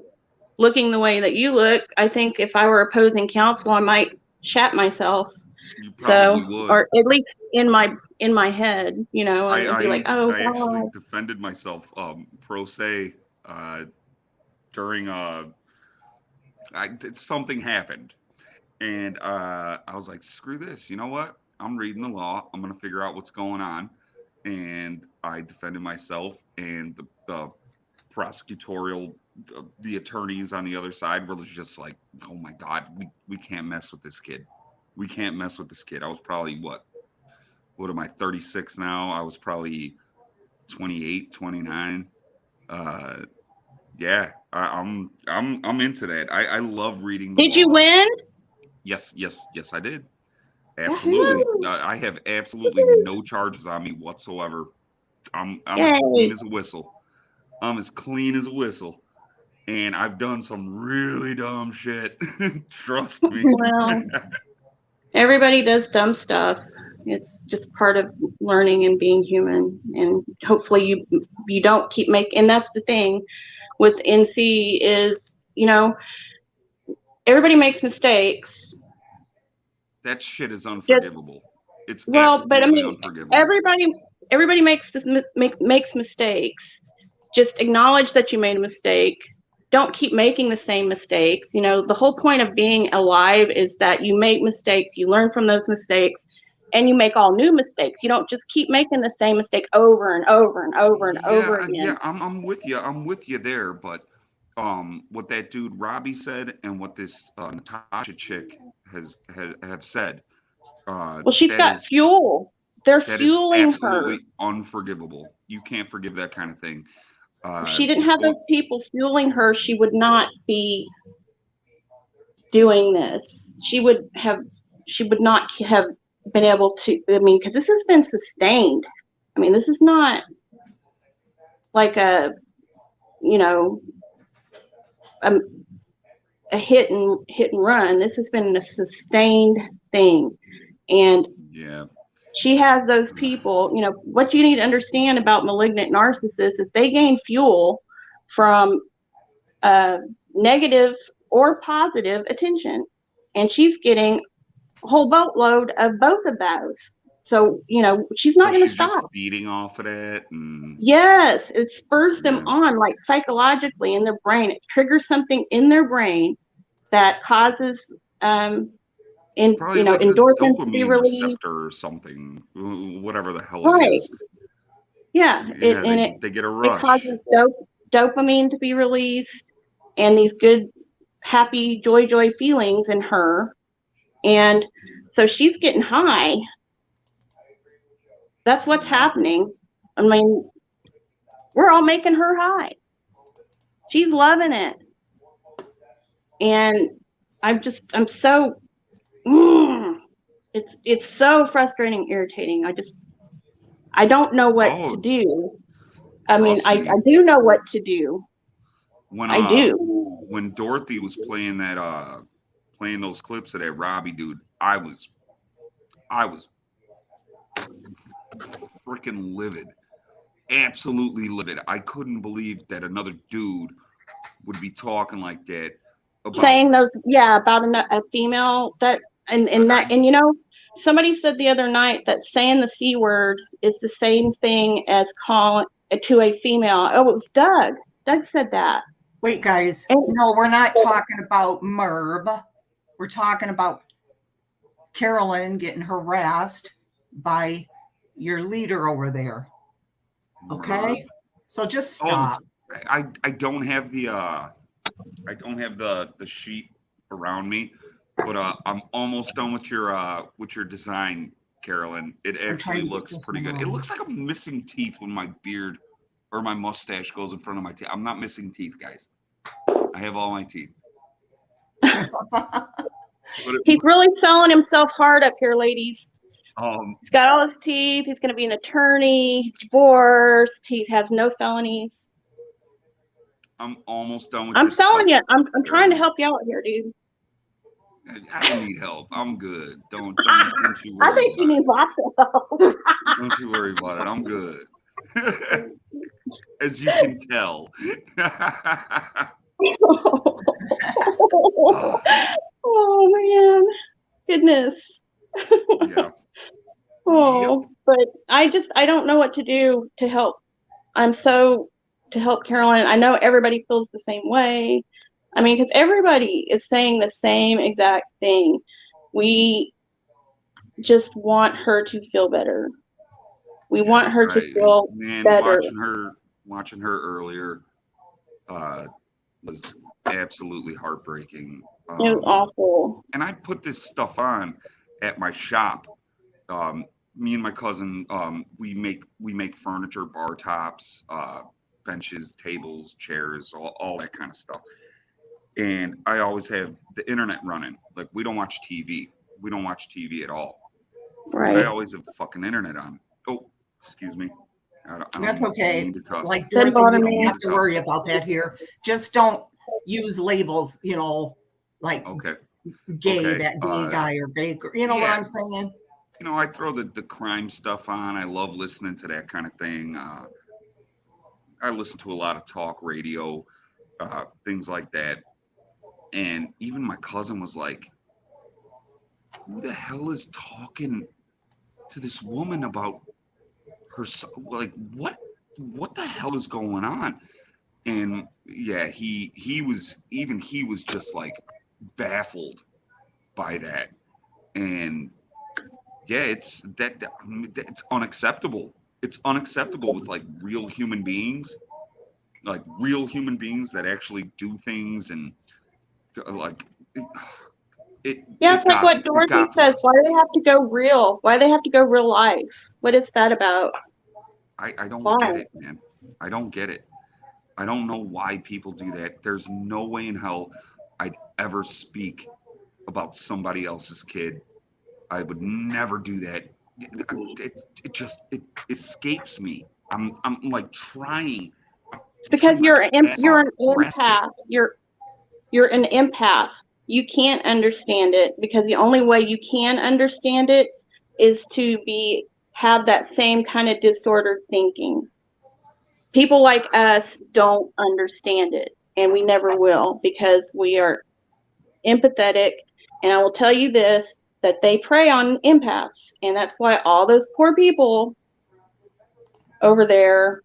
looking the way that you look, I think if I were opposing counsel, I might shat myself. You probably So, would. or at least in my head, you know, I and be like, I, oh I actually God. defended myself pro se during something happened, and I was like, screw this. You know what? I'm reading the law. I'm gonna figure out what's going on, and I defended myself, and the prosecutorial the attorneys on the other side were just like, oh my god, we can't mess with this kid. We can't mess with this kid. I was probably what am I, 36 now? I was probably 28, 29. uh yeah, I'm into that. I love reading the Did you law. win? Yes, I did. Absolutely. Yahoo! I have absolutely no charges on me whatsoever. I'm as clean Yay! as a whistle. I'm as clean as a whistle. And I've done some really dumb shit. Trust me. Well, everybody does dumb stuff. It's just part of learning and being human. And hopefully you don't keep making. And that's the thing with NC is, you know, everybody makes mistakes. That shit is Just unforgivable. It's well, but I absolutely mean, unforgivable. everybody makes mistakes. Just acknowledge that you made a mistake. Don't keep making the same mistakes. You know, the whole point of being alive is that you make mistakes, you learn from those mistakes, and you make all new mistakes. You don't just keep making the same mistake over and over and over and Yeah, over again. I'm with you. I'm with you there. But what that dude Robbie said and what this Natasha chick have said, Well, she's that got is fuel. They're that is fueling her. absolutely unforgivable. You can't forgive that kind of thing. If she didn't have Go, those people fueling her, she would not be doing this. She would not have been able to, I mean, because this has been sustained. I mean, this is not like you know, a, a hit and run. This has been a sustained thing. And yeah, she has those people, you know, what you need to understand about malignant narcissists is they gain fuel from negative or positive attention. And she's getting a whole boatload of both of those. So, you know, she's so not going to she's just stop. feeding off of that, and Yes, it spurs them yeah, on like psychologically in their brain. It triggers something in their brain that causes it's probably like the endorphins to be dopamine released. receptor or something, whatever the hell it Right. is. Yeah. Yeah, they get a It rush. causes dopamine to be released and these good, happy, joy feelings in her. And so she's getting high. That's what's happening. I mean, we're all making her high. She's loving it. And I'm so, it's so frustrating, irritating. I don't know what to Oh, do. I mean, trust I me. do know what to do. When I do. when Dorothy was playing that playing those clips of that Robbie dude, I was freaking livid. Absolutely livid. I couldn't believe that another dude would be talking like that about Saying those, yeah, about a female that, I and you know, somebody said the other night that saying the C word is the same thing as calling to a female. Oh, it was Doug. Doug said that. Wait, guys. And No, we're not talking about Merb. We're talking about Carolyn getting harassed by your leader over there. Okay? So just stop. I don't have the the sheet around me, but I'm almost done with your design, Carolyn. It I'm trying actually to get looks this pretty one good. It on. looks like I'm missing teeth when my beard or my mustache goes in front of my teeth. I'm not missing teeth, guys. I have all my teeth. But he's really selling himself hard up here, ladies. um, He's got all his teeth. He's going to be an attorney. He's divorced. He has no felonies. I'm almost done with I'm your stuff. telling you, I'm trying to Carolyn. help you out here, dude. I don't need help. I'm good. Don't you I worry think you about it. need lots of help. Don't you worry about it. I'm good. As you can tell. Oh man, goodness. Yeah. Oh, but I don't know what to do to help. To help Carolyn. I know everybody feels the same way. I mean, because everybody is saying the same exact thing. We just want her to feel better. We want her to feel Man, better. watching her earlier was absolutely heartbreaking. It was awful. And I put this stuff on at my shop. Me and my cousin, we make furniture, bar tops, benches, tables, chairs, all that kind of stuff. And I always have the internet running. Like, we don't watch TV. We don't watch TV at all. Right. But I always have fucking internet on. Oh, excuse me. I don't That's mean okay. to cuss. Like Good Dorothy, you morning. don't have to worry about that here. Just don't use labels, like Okay. gay, Okay, that gay guy or gay girl. You know what yeah. I'm saying? I throw the crime stuff on. I love listening to that kind of thing. I listen to a lot of talk radio, things like that. And even my cousin was like, who the hell is talking to this woman about her son? Like, what the hell is going on? And yeah, he was just like baffled by that. And yeah, it's unacceptable. It's unacceptable with like real human beings that actually do things, and like Yeah, it's like what Dorothy says. Why do they have to go real? Why do they have to go real life? What is that about? I don't Why? get it, man. I don't get it. I don't know why people do that. There's no way in hell I'd ever speak about somebody else's kid. I would never do that. It just escapes me. I'm like trying. It's because you're an grasp it. empath. You're an empath. You can't understand it because the only way you can understand it is to have that same kind of disordered thinking. People like us don't understand it, and we never will, because we are empathetic. And I will tell you this, that they prey on empaths, and that's why all those poor people over there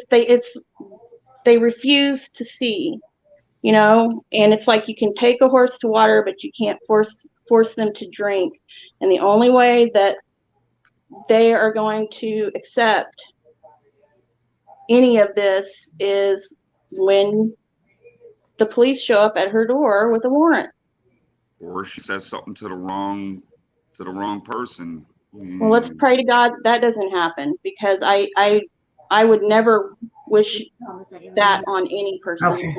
they refuse to see, and it's like you can take a horse to water, but you can't force them to drink. And the only way that they are going to accept any of this is when the police show up at her door with a warrant. Or she says something to the wrong person. Well, let's pray to God that doesn't happen, because I would never wish that on any person. Okay.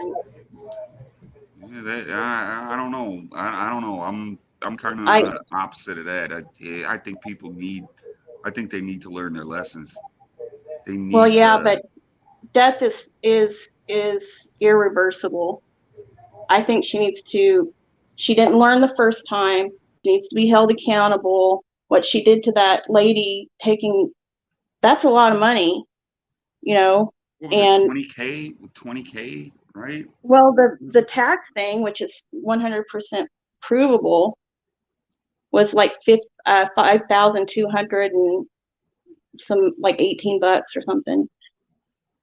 Yeah, I don't know. I don't know. I'm kind of opposite of that. I think they need to learn their lessons. They need. Well, yeah, but death is irreversible. I think she didn't learn the first time. She needs to be held accountable. What she did to that lady, that's a lot of money, What was and it, 20K, right? well, the tax thing, which is 100% provable, was like 5,200 and some, like $18 or something.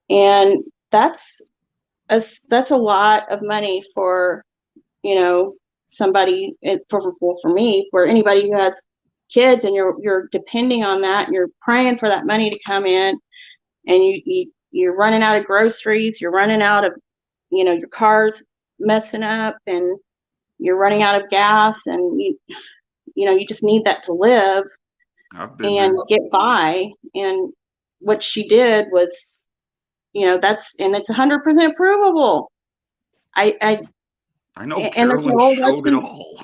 And that's a lot of money for, somebody, for me, for anybody who has kids, and you're depending on that, and you're praying for that money to come in, and you're running out of groceries, you're running out of, your car's messing up, and you're running out of gas, and you just need that to live and get by. And what she did was, it's 100% provable. I know Carolyn showed it all.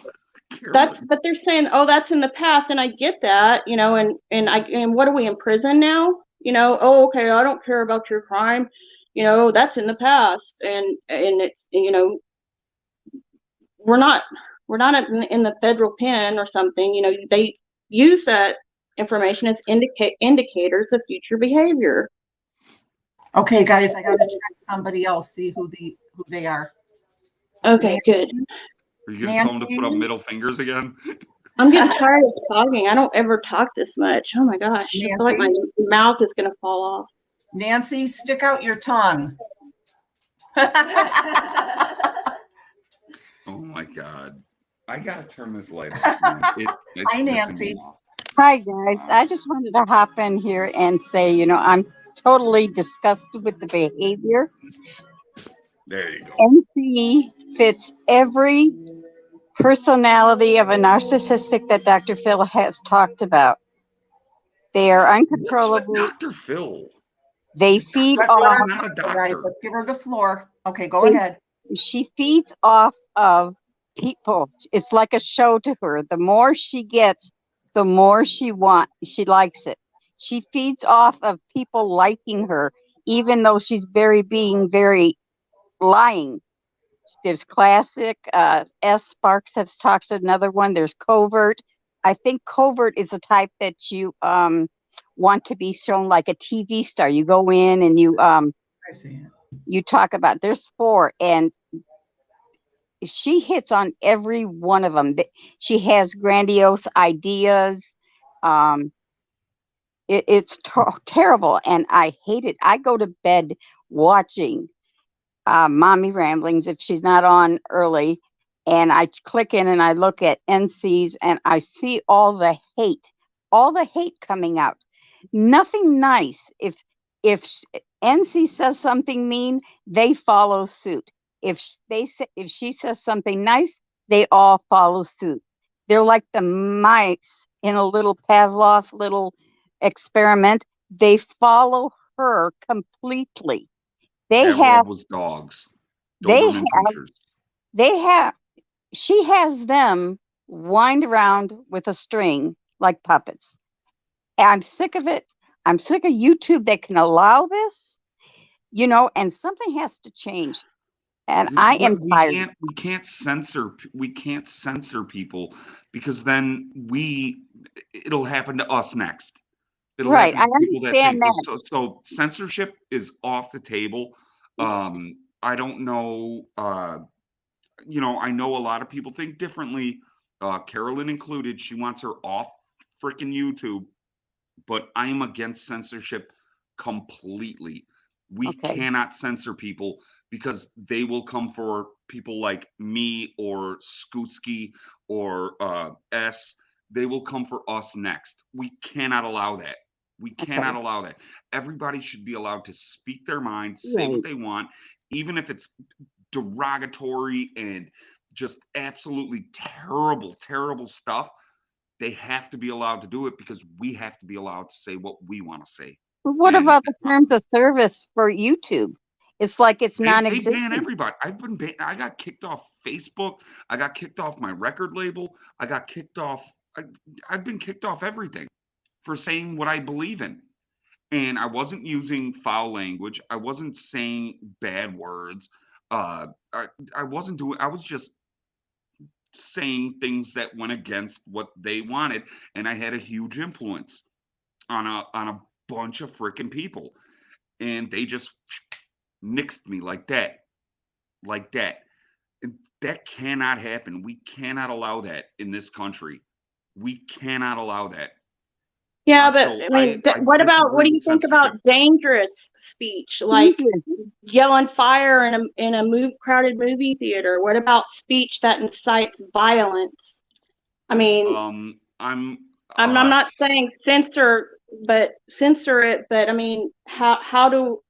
But they're saying, oh, that's in the past, and I get that, and what are we, in prison now? Oh, okay, I don't care about your crime, that's in the past, and it's, we're not in the federal pen or something. They use that information as indicators of future behavior. Okay, guys, I gotta check somebody else, see who they are. Okay, good. Are you gonna tell them to put up Nancy? middle fingers again? I'm getting tired of talking. I don't ever talk this much. Oh my gosh. I feel like my Nancy? mouth is going to fall off. Nancy, stick out your tongue. Oh my God. I gotta turn this light off, man. It's Hi, pissing me Nancy. off. Hi, guys. I just wanted to hop in here and say, I'm totally disgusted with the behavior. There you go. NC fits every personality of a narcissistic that Dr. Phil has talked about. They are What's with uncontrollable. Dr. Phil? They feed Let's let off. her Not a talk, guys. doctor. Let's give her the floor. Okay, go ahead. She feeds off of people. It's like a show to her. The more she gets, the more she likes it. She feeds off of people liking her, even though she's being very lying. There's classic. S. Sparks has talked to another one. There's covert. I think covert is a type that you want to be shown like a TV star. You go in and I see it. you talk about. There's 4, and she hits on every one of them. She has grandiose ideas. It's terrible, and I hate it. I go to bed watching Mommy Ramblings if she's not on early, and I click in and I look at NC's and I see all the hate coming out. Nothing nice. If NC says something mean, they follow suit. If she says something nice, they all follow suit. They're like the mice in a little Pavlov little experiment. They follow her completely. Pavlov was dogs. Doberman pinschers. She has them wind around with a string like puppets. I'm sick of it. I'm sick of YouTube that can allow this, and something has to change. And I am tired. We can't censor people, because then it'll happen to us next. It'll Right. happen I to people that understand think that. so censorship is off the table. I don't know. I know a lot of people think differently. Carolyn included. She wants her off freaking YouTube, but I am against censorship completely. We Okay. cannot censor people, because they will come for people like me or Skootsky or S. They will come for us next. We cannot allow that. We cannot Okay. allow that. Everybody should be allowed to speak their mind, say Right. what they want, even if it's derogatory and just absolutely terrible, terrible stuff. They have to be allowed to do it, because we have to be allowed to say what we want to say. What And about the terms of service for YouTube? It's like it's they ban non-existent. everybody. I've been banned. I got kicked off Facebook. I got kicked off my record label. I got kicked off. I've been kicked off everything for saying what I believe in. And I wasn't using foul language. I wasn't saying bad words. I wasn't doing. I was just saying things that went against what they wanted, and I had a huge influence on a bunch of freaking people, and they just nixed me like that. And that cannot happen. We cannot allow that in this country. We cannot allow that. Yeah, but So I mean, I what disagree do you with think censorship. about dangerous speech, like yelling fire in a crowded movie theater? What about speech that incites violence? I mean, I'm I'm not saying censor it, but I mean, how do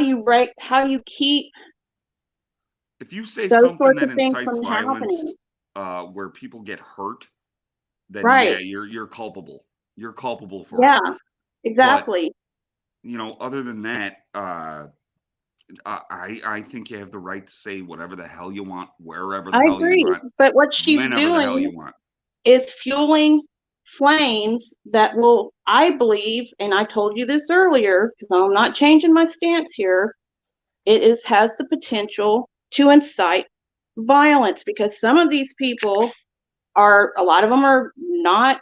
you keep if you say those something sorts that of things incites from violence, happening? where people get hurt, then Right. yeah, you're culpable. You're culpable for Yeah, it. exactly. But, other than that, I think you have the right to say whatever the hell you want, wherever the I hell agree. you want, But what she's whenever the hell you doing want. is fueling flames that will, I believe, and I told you this earlier, because I'm not changing my stance here, has the potential to incite violence, because some of these people a lot of them are not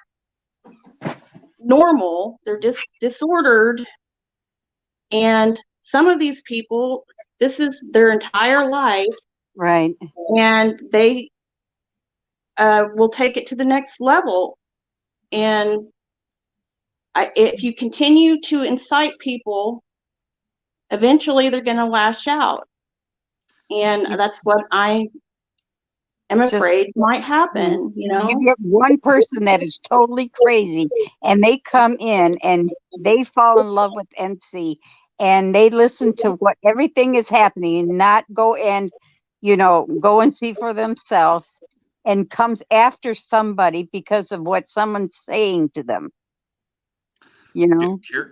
normal. They're disordered. And some of these people, this is their entire life, Right. and they will take it to the next level. And if you continue to incite people, eventually they're going to lash out. And that's what I am Just- afraid might happen, you know? You get one person that is totally crazy and they come in and they fall in love with MC and they listen to what everything is happening and not go and, go and see for themselves, and comes after somebody because of what someone's saying to them.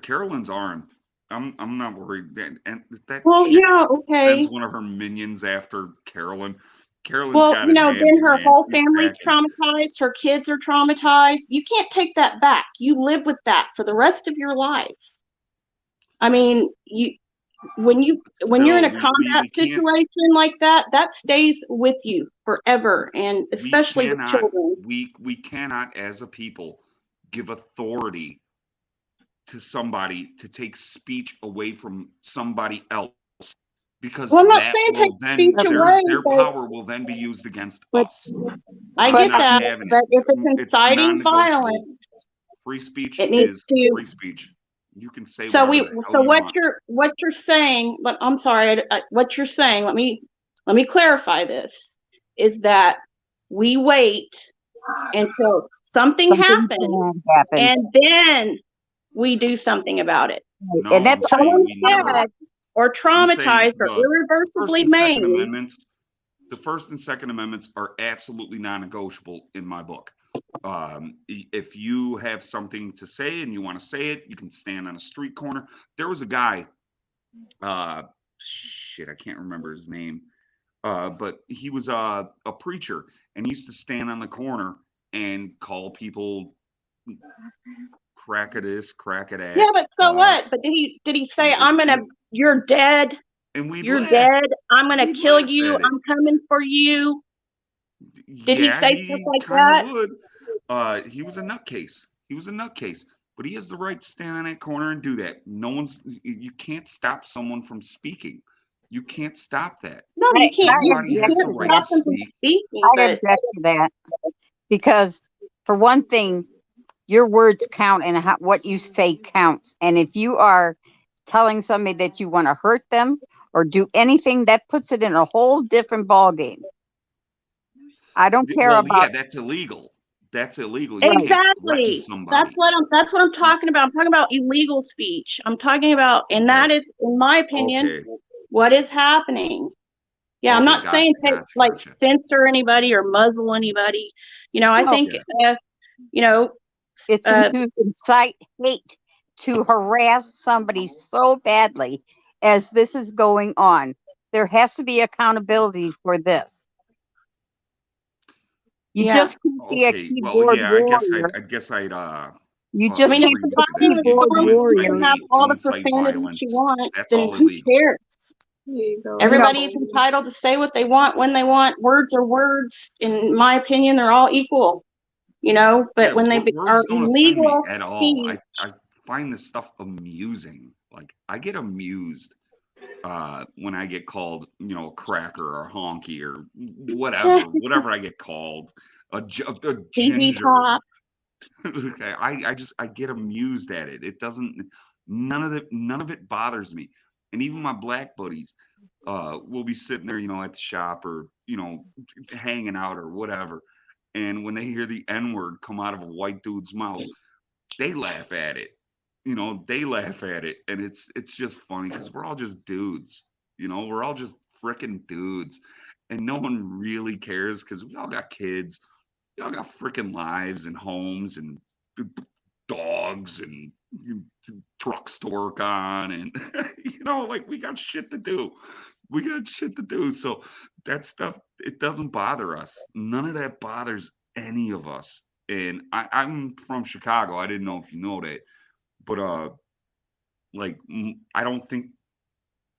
Carolyn's armed. I'm not worried. And that Well, chick yeah, okay. sends one of her minions after Carolyn. Carolyn's Well, got then her whole She's family's packing. traumatized. Her kids are traumatized. You can't take that back. You live with that for the rest of your life. I mean, when you're in a combat we can't- situation like that, that stays with you forever, and especially with children. We cannot, as a people, give authority to somebody to take speech away from somebody else, because Well, I'm not that saying will take then speech away, their but power will then be used against us. I I'm get not that. having But it. if it's It's inciting non-negotiable. violence, Free speech it needs is to. free speech. You can say So whatever the hell so you want. what you're saying, but I'm sorry, what you're saying, let me clarify this, is that we wait until something happens and then we do something about it. No, And I'm that's saying Someone's we never. dead or I'm saying traumatized or the First irreversibly and Second maimed. Amendments. The First and Second Amendments are absolutely non-negotiable in my book. If you have something to say and you want to say it, you can stand on a street corner. There was a guy, I can't remember his name, but he was a preacher, and he used to stand on the corner and call people crack at this, crack at that. Yeah, but so what? But did he say, you're dead? And we'd You're laugh. dead. I'm gonna We'd kill laugh you. at it. I'm coming for you. Did he say stuff like kind that? of would. He was a nutcase. But he has the right to stand on that corner and do that. You can't stop someone from speaking. You can't stop that. No, you can't. Everybody You has the can't right stop to them from speak. speaking. I But object to that because, for one thing, your words count and what you say counts. And if you are telling somebody that you want to hurt them or do anything, that puts it in a whole different ballgame. I don't care about. Yeah, that's illegal. That's illegal. You can't threaten exactly. somebody. That's what I'm talking about. I'm talking about illegal speech. I'm talking about, and that is, in my opinion, what is happening. Yeah, I'm not saying censor anybody or muzzle anybody. I think it's to incite hate, to harass somebody so badly as this is going on. There has to be accountability for this. You just can't be a keyboard warrior. I guess I'd you just can't be a keyboard warrior. Have all the profanity you want, then who cares? Everybody's entitled to say what they want when they want. Words are words. In my opinion, they're all equal. But when they are illegal at all. I find this stuff amusing. Like, I get amused when I get called, a cracker or a honky or whatever I get called, a ginger. I get amused at it. It doesn't. None of it bothers me. And even my black buddies will be sitting there, at the shop or hanging out or whatever. And when they hear the N-word come out of a white dude's mouth, they laugh at it. They laugh at it, and it's just funny because we're all just dudes. We're all just freaking dudes, and no one really cares because we all got kids. We all got freaking lives and homes and dogs and trucks to work on, and we got shit to do. So that stuff, it doesn't bother us. None of that bothers any of us. And I'm from Chicago. I didn't know if you know that, but I don't think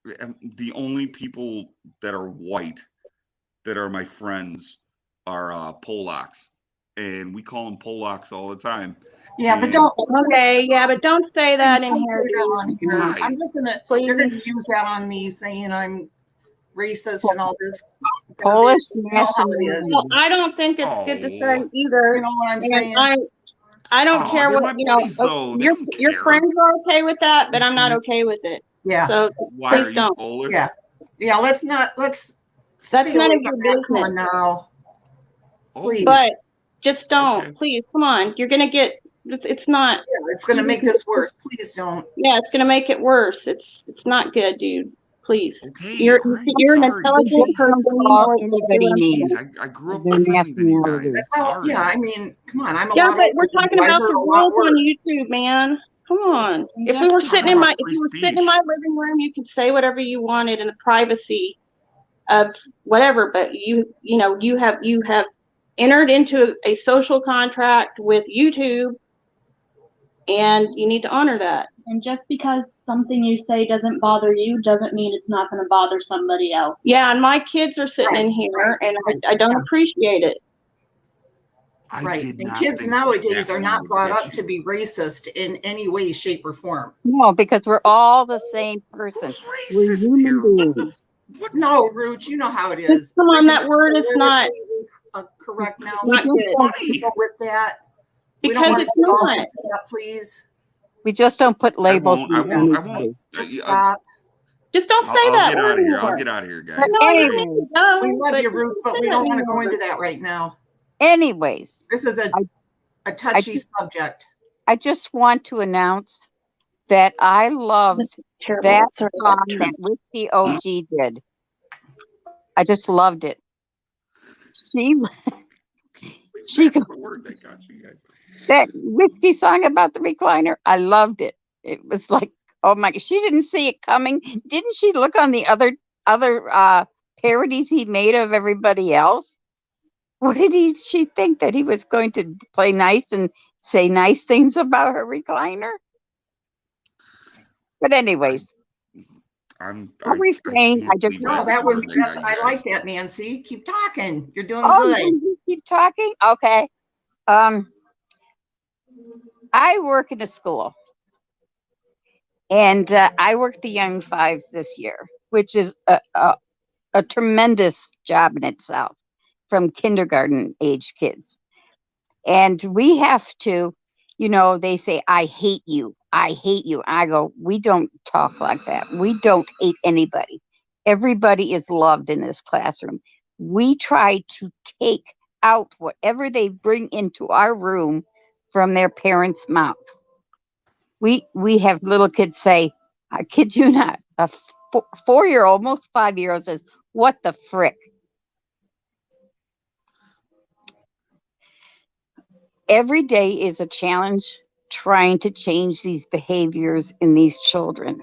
the only people that are white that are my friends are Polacks, and we call them Polacks all the time. Yeah, but don't. Okay, yeah, but don't say that in Don't here, say that dude. on here. Right. I'm just gonna. They're gonna Please. use that on me, saying I'm racist and all this. Polish You know how it is. Well, I don't think it's good to say either. You know what I'm And saying? I don't Oh, care they're what, my buddies, though. They your don't your care. friends are okay with that, but I'm not okay with it. Yeah. So Why are please you don't. Polish? Yeah. Yeah. Let's That's stay none away of your from that. Come on business. now. Oh, Please. But just don't. Okay. Please, come on. You're gonna get. It's not. Yeah, it's gonna make this worse. Please don't. Yeah, it's gonna make it worse. It's not good, dude. Please. Okay, You're all right, you're an sorry. intelligent person. You know call exactly what I'm anybody saying. names. Jeez, I grew up Their differently than you nationality. guys. That's how. Sorry. Yeah. I mean, come on. I'm a Yeah, lot but older we're than talking you. I about heard the a lot rules on worse. YouTube, man. Come on. If Yeah, we were come sitting on. in my Free if you were sitting in speech. my living room, you could say whatever you wanted in the privacy of whatever, but you have entered into a social contract with YouTube, and you need to honor that. And just because something you say doesn't bother you doesn't mean it's not going to bother somebody else. Yeah, and my kids are sitting Right, in here, right, and right. I don't Yeah. appreciate it. I Right. did And not kids think nowadays that are one not would brought get up to be racist in any way, shape, or form. No, because we're all the same person. Who's We're racist human here? What the- beings. What? No, Ruth, you know how it is. Come on, We can that word be is not correct now. not So good. Funny. go with that. We don't Because want it's to fall not. into that, please. We just don't put I labels won't. I on won't. I anybody. won't. Just I'll, stop. Just don't say I'll that get word out of here. I'll anymore. get out of here, guys. But No, I All don't right. think you go. We love but you, Ruth, don't but say we that don't want to go anymore. into that right now. Anyways, This is a touchy subject. I just want to announce that I loved Terrible. that Sorry, song that Whiskey OG did. I just loved it. She That's the word that got you guys. that Whiskey song about the recliner. I loved it. It was like, oh my! She didn't see it coming. Didn't she look on the other parodies he made of everybody else? What did she think that he was going to play nice and say nice things about her recliner? But anyways, I'll refrain. can't I just believe No, that's the word that got you I guys. like that, Nancy. Keep talking. You're doing Oh, good. you keep talking? Okay. I work in a school, and I work the young fives this year, which is a tremendous job in itself, from kindergarten age kids. And we have to, they say, I hate you. I hate you. I go, we don't talk like that. We don't hate anybody. Everybody is loved in this classroom. We try to take out whatever they bring into our room from their parents' mouths. We have little kids say, I kid you not, a 4-year-old, almost 5-year-old says, what the frick? Every day is a challenge trying to change these behaviors in these children.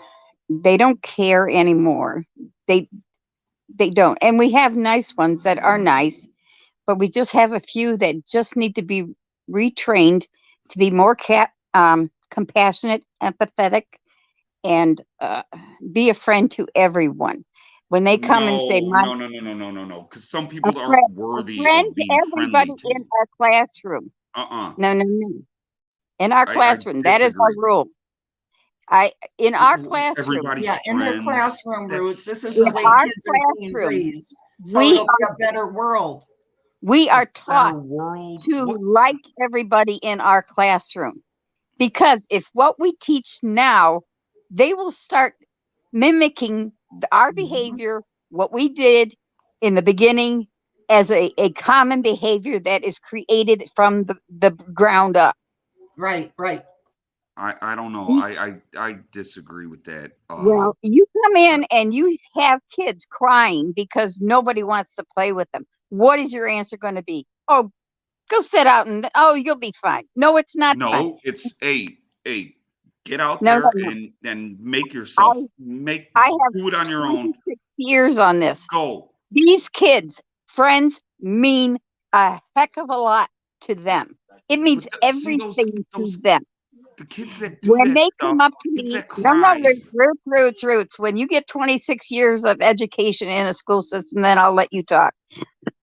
They don't care anymore. They don't. And we have nice ones that are nice, but we just have a few that just need to be retrained to be more compassionate, empathetic, and be a friend to everyone. When they come and say, no. Because some people a aren't worthy friend of to being everybody friendly to in our classroom. No. In our classroom, that is our disagree. rule. In our classroom, Everybody's Yeah, in her friends. classroom, Ruth. That's This is in the way our kids are being classroom, raised. So we it'll be a better world. we are taught better world. to What? like everybody in our classroom, because if what we teach now, they will start mimicking our behavior, what we did in the beginning, as a common behavior that is created from the ground up. Right. I don't know. I disagree with that. Well, you come in and you have kids crying because nobody wants to play with them. What is your answer going to be? Oh, go sit out and you'll be fine. No, it's not fine. No, it's a get out No, there no. and then make yourself I have do it on your own. 26 years on this. Go. These kids, friends, mean a heck of a lot to them. It means See, everything to them. The kids that do When that they stuff, come up to kids me, that cry. Roots. When you get 26 years of education in a school system, then I'll let you talk.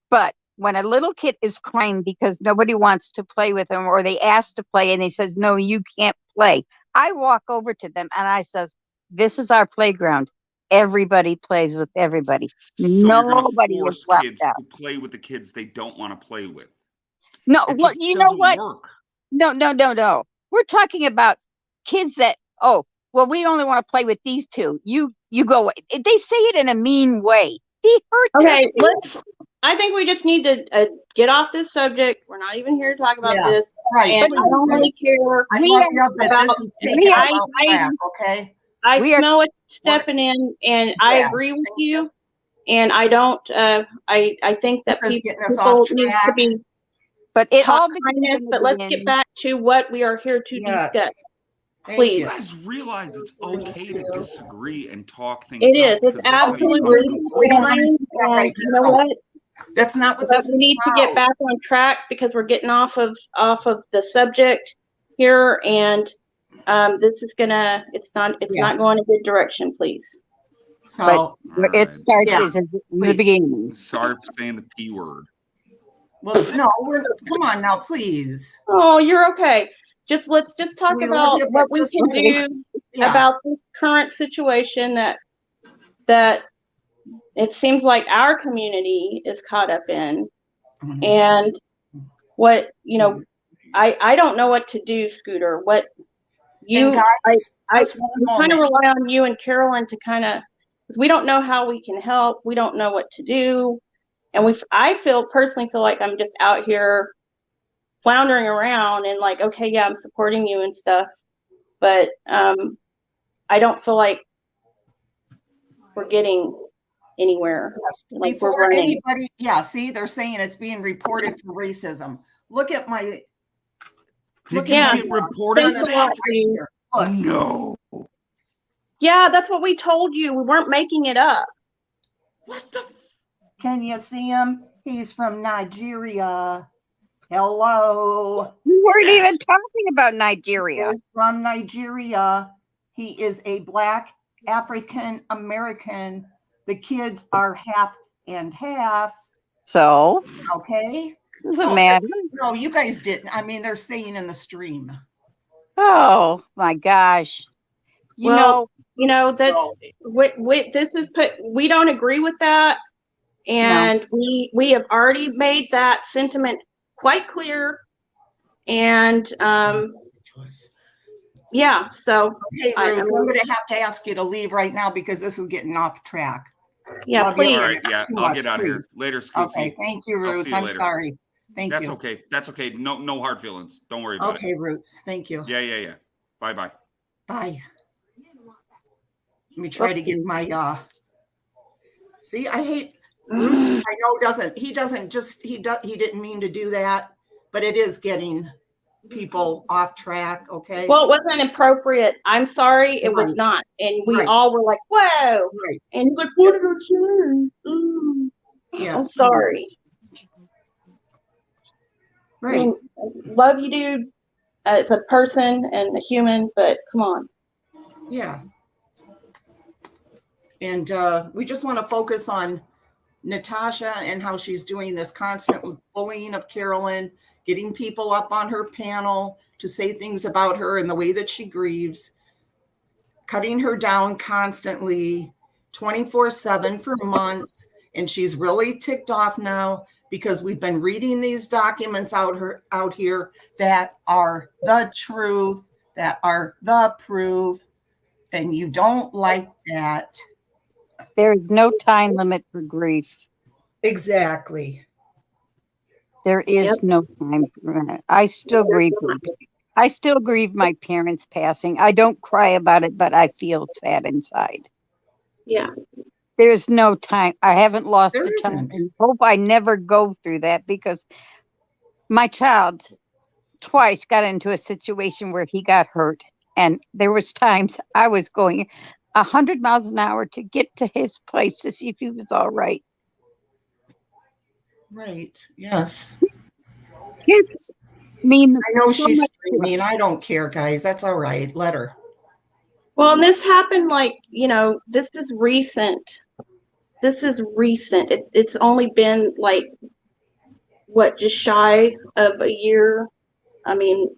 But when a little kid is crying because nobody wants to play with them, or they ask to play and they says, no, you can't play. I walk over to them and I says, this is our playground. Everybody plays with everybody. So you're going to Nobody is force left kids out. to play with the kids they don't want to play with. No, It look, just you know doesn't what? work. No. We're talking about kids that, oh, well, we only want to play with these two. You go away. They say it in a mean way. They hurt their Okay, feelings. I think we just need to get off this subject. We're not even here to talk about Yeah, this. right. And But I don't really care. I we love are you, but about- this is taking we us are- off track, okay? I We are- smell it stepping in, and I Yeah, agree with thank you. And I don't. I think that This is people getting us off need to track. be But it taught all begins kindness. in the But let's get beginning. back to what we are here to Yes. discuss. Thank Please. You guys realize it's okay to disagree and talk things It out, is. It's because that's how you absolutely come to We don't fine. want to do that And right you know now. what? That's not what But this we is need to get about. back on track because we're getting off of the subject here, and this is gonna. It's not going a good direction. Please. So, All It right. starts Yeah, in the please. beginning. Sorry for saying the P word. well, no, come on now, please. Oh, you're okay. Let's just talk We love about you, but what we just can no. do Yeah. about this current situation that it seems like our community is caught up in. And what, I don't know what to do, Scooter. What And guys, I just one kind of moment. rely on you and Carolyn to because we don't know how we can help. We don't know what to do. And I personally feel like I'm just out here floundering around and like, okay, yeah, I'm supporting you and stuff. But I don't feel like we're getting anywhere. Yes. Like we're Before running. anybody, yeah, see, they're saying it's being reported for racism. Look at my. Did Yeah. you get reported Thanks for a lot, that? Steve. Look, No. Yeah, that's what we told you. We weren't making it up. What the? can you see him? He's from Nigeria. Hello. We weren't even talking about Nigeria. Is from Nigeria. He is a Black African American. The kids are half and half. So, Okay. doesn't No, matter. No, you guys didn't. I mean, they're saying in the stream. Oh my gosh. Well, that's So- this is we don't agree with that. And we have already made that sentiment quite clear. And yeah, so Okay, I Ruth, I'm mean, going to have to ask you to leave right now because this is getting off track. yeah, Love you. please. All right, yeah, Too I'll much, get out of here. please. Later, Scootsy. Okay, thank you, I'll see Ruth. you I'm later. sorry. Thank That's you. okay. That's okay. No hard feelings. Don't worry about Okay, Roots. Thank you. it. Yeah. Bye. Bye. Let me try to get my see, I hate Roots. I know he didn't mean to do that, but it is getting people off track. Okay. Well, it wasn't appropriate. I'm sorry, it was not. And we Right. all were like, whoa. Right. And he's like, what did I say? Ooh. Yes. I'm sorry. Right. I mean, love you, dude. As a person and a human, but come on. Yeah. And we just want to focus on Natasha and how she's doing this constant bullying of Carolyn, getting people up on her panel to say things about her and the way that she grieves, cutting her down constantly 24/7 for months. And she's really ticked off now because we've been reading these documents out here that are the truth, that are the proof, and you don't like that. There is no time limit for grief. Exactly. There is no time limit. I still grieve. I still grieve my parents passing. I don't cry about it, but I feel sad inside. Yeah. There's no time. I haven't lost There the time. isn't. And hope I never go through that because my child twice got into a situation where he got hurt. And there was times I was going 100 miles an hour to get to his place to see if he was all right. Right. Yes. Kids mean I know so she's much to screaming. us. I don't care, guys. That's all right. Let her. Well, and this happened this is recent. It's only been like what, just shy of a year. I mean,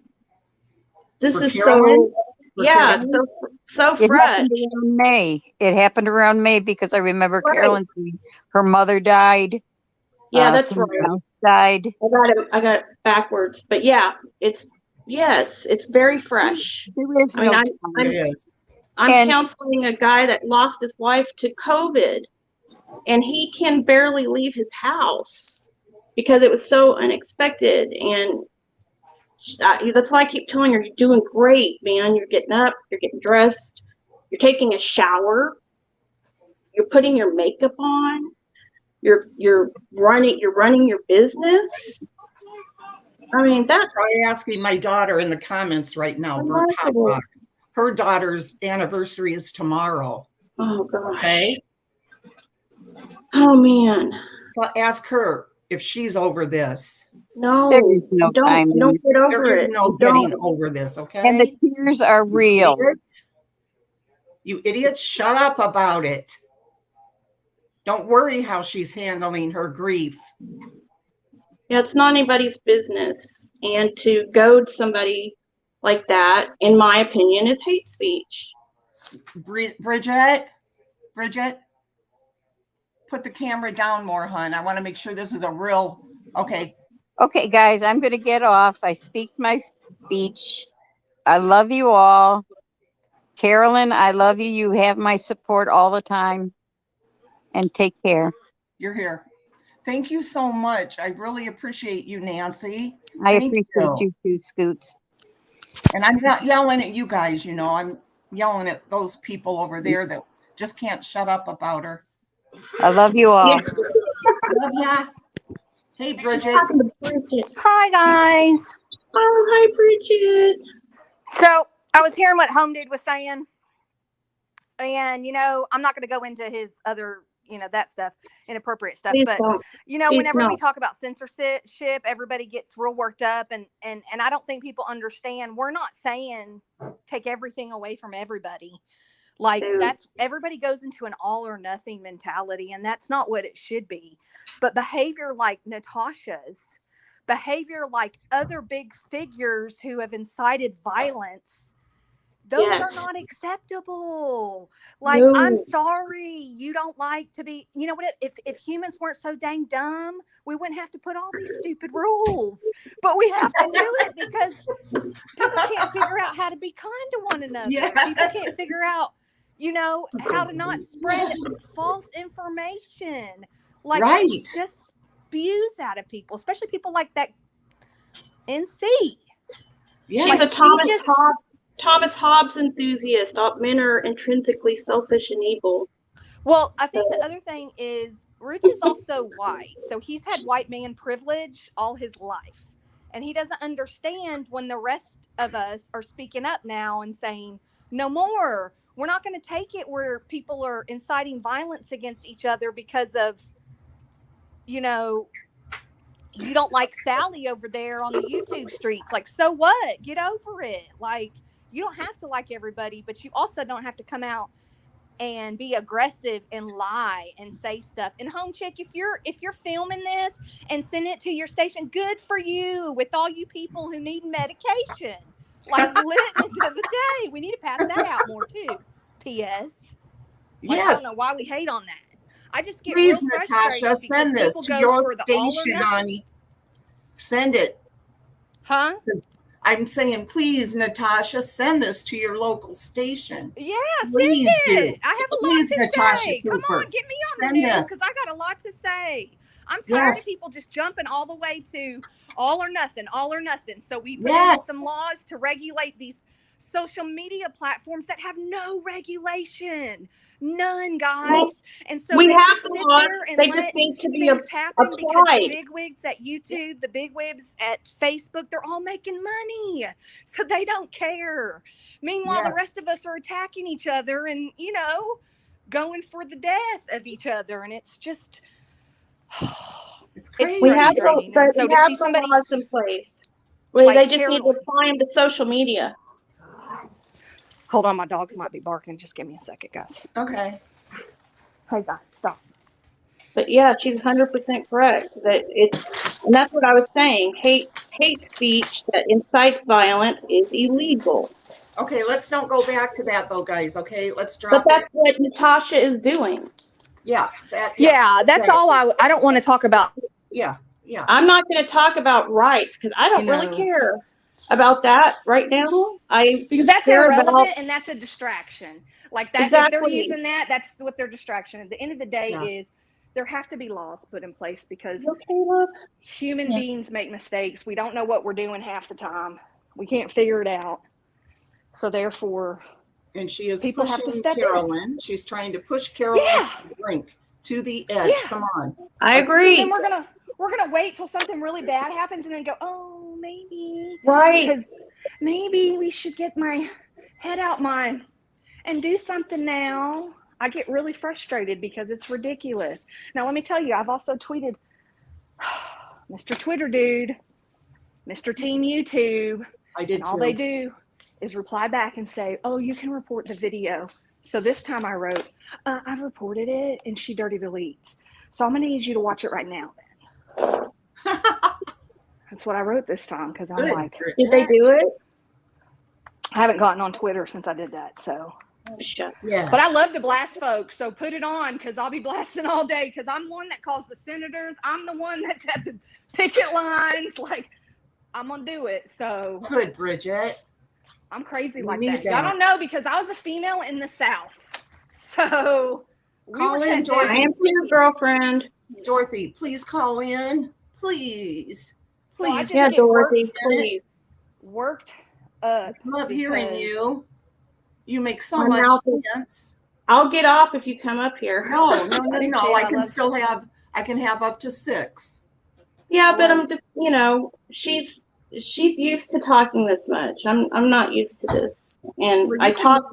this For is Carolyn? For yeah, Carolyn? so It fresh. happened around May. It happened around May because I remember Right. Carolyn, her mother died. Yeah, that's someone right. else died. I got it backwards, but yeah, it's very fresh. There is I mean, no It time. is. I'm And counseling a guy that lost his wife to COVID, and he can barely leave his house because it was so unexpected. And that's why I keep telling her, you're doing great, man. You're getting up, you're getting dressed, you're taking a shower, you're putting your makeup on, you're running your business. I mean, that's Try asking my daughter in the comments right now, Bert remarkable. Hotbach. Her daughter's anniversary is tomorrow. Oh gosh. Okay? Oh man. Well, ask her if she's over this. No, there is no time. you don't get over There is it. no You getting don't. over this, okay? And the tears are real. You idiots, shut up about it. Don't worry how she's handling her grief. Yeah, it's not anybody's business. And to goad somebody like that, in my opinion, is hate speech. Bridget, put the camera down more, hon. I want to make sure this is a real, okay. Okay, guys, I'm going to get off. I speak my speech. I love you all. Carolyn, I love you. You have my support all the time. And take care. You're here. Thank you so much. I really appreciate you, Nancy. I Thank appreciate you too, Scoots. And I'm not yelling at you guys, I'm yelling at those people over there that just can't shut up about her. I love you all. Love ya. Hey, Bridget. Hi, guys. Oh, hi, Bridget. So I was hearing what Home Dude was saying. And, I'm not going to go into his other, that stuff, inappropriate stuff. Please but, don't. Please whenever we don't. talk about censorship, everybody gets real worked up. And I don't think people understand. We're not saying take everything away from everybody. Like everybody goes into an all or nothing mentality, and that's not what it should be. But behavior like Natasha's, behavior like other big figures who have incited violence, those are not acceptable. Like, No. I'm sorry, you don't like to be, what, if humans weren't so dang dumb, we wouldn't have to put all these stupid rules. But we have to do it because people can't figure out how to be kind to one another. Yeah. People can't figure out, how to not spread false information. Like, Right. it just spews out of people, especially people like that NC. Yeah. She's a Thomas Hobbes enthusiast. All men are intrinsically selfish and evil. Well, I think the other thing is Roots is also white. So he's had white man privilege all his life. And he doesn't understand when the rest of us are speaking up now and saying, no more. We're not going to take it where people are inciting violence against each other because of, you don't like Sally over there on the YouTube streets. Like, so what? Get over it. Like, you don't have to like everybody, but you also don't have to come out and be aggressive and lie and say stuff. And Home Chick, if you're filming this and send it to your station, good for you, with all you people who need medication. Like, lit into the day. We need to pass that out more too. P.S. Like, I don't know why we hate on that. I just get Please, real Natasha, frustrated send because this people to go your for the all or station, nothing. honey. Send it. Huh? I'm saying, please, Natasha, send this to your local station. Yeah, Please send do. it. I have a Please, lot to Natasha say. Cooper. Come on, get me on Send the news this. because I got a lot to say. I'm tired Yes. of people just jumping all the way to all or nothing, all or nothing. So we put in Yes. some laws to regulate these social media platforms that have no regulation. None, guys. Well, and so we they have just the sit laws. there and They let just need to be things happen because applied. the bigwigs at YouTube, the bigwigs at Facebook, they're all making money. So they don't care. Meanwhile, Yes. the rest of us are attacking each other and, going for the death of each other. And it's just, It's crazy. We have frustrating. the, And so we to have see the somebody laws in place. Well, like they just need to Carolyn. apply them to social media. Hold on, my dogs might be barking. Just give me a second, guys. Okay. Hey, guys, stop. But yeah, she's 100% correct that And that's what I was saying. Hate speech that incites violence is illegal. Okay, let's don't go back to that though, guys. Okay, let's But drop that's it. what Natasha is doing. Yeah, that. Yes, Yeah, that's right. all I don't want to talk about. Yeah, yeah. I'm not going to talk about rights because I don't really care about that right now. Because that's care irrelevant about, and that's a distraction. Like that, if they're exactly. using that, that's what their distraction. At the end of the day, Yeah. is there have to be laws put in place because Okay, look. human beings make mistakes. We don't know what we're doing half the time. We can't figure it out. So therefore, And she is people have to pushing step in. Carolyn. She's trying to push Carolyn Yeah. to the brink, to the edge. Yeah. Come on. I Let's- agree. Then we're gonna wait till something really bad happens and then go, oh, maybe Right. because maybe we should get my head out and do something now. I get really frustrated because it's ridiculous. Now, let me tell you, I've also tweeted, Mr. Twitter dude, Mr. Team YouTube. I did and all too. they do is reply back and say, oh, you can report the video. So this time I wrote, I've reported it and she dirty deletes. So I'm going to need you to watch it right now then. That's what I wrote this time because I'm Good. like, Did they do it? I haven't gotten on Twitter since I did that. So, Yeah. but I love to blast folks. So put it on because I'll be blasting all day because I'm one that calls the senators. I'm the one that's at the picket lines. Like, I'm going to do it. So Good, Bridget. I'm crazy We like need that. that. I don't know because I was a female in the South. So Call in, I Dorothy. am your girlfriend. Dorothy, please call in. Please. Well, I Please. just Yeah, get Dorothy, please. worked up. Love hearing because- you. You make so I'm much out. sense. I'll get off if you come up here. No. I do too. I I can love still have, I can have up to 6. Yeah, but I'm just, she's used to talking this much. I'm not used to this. And Well, I you can- talk.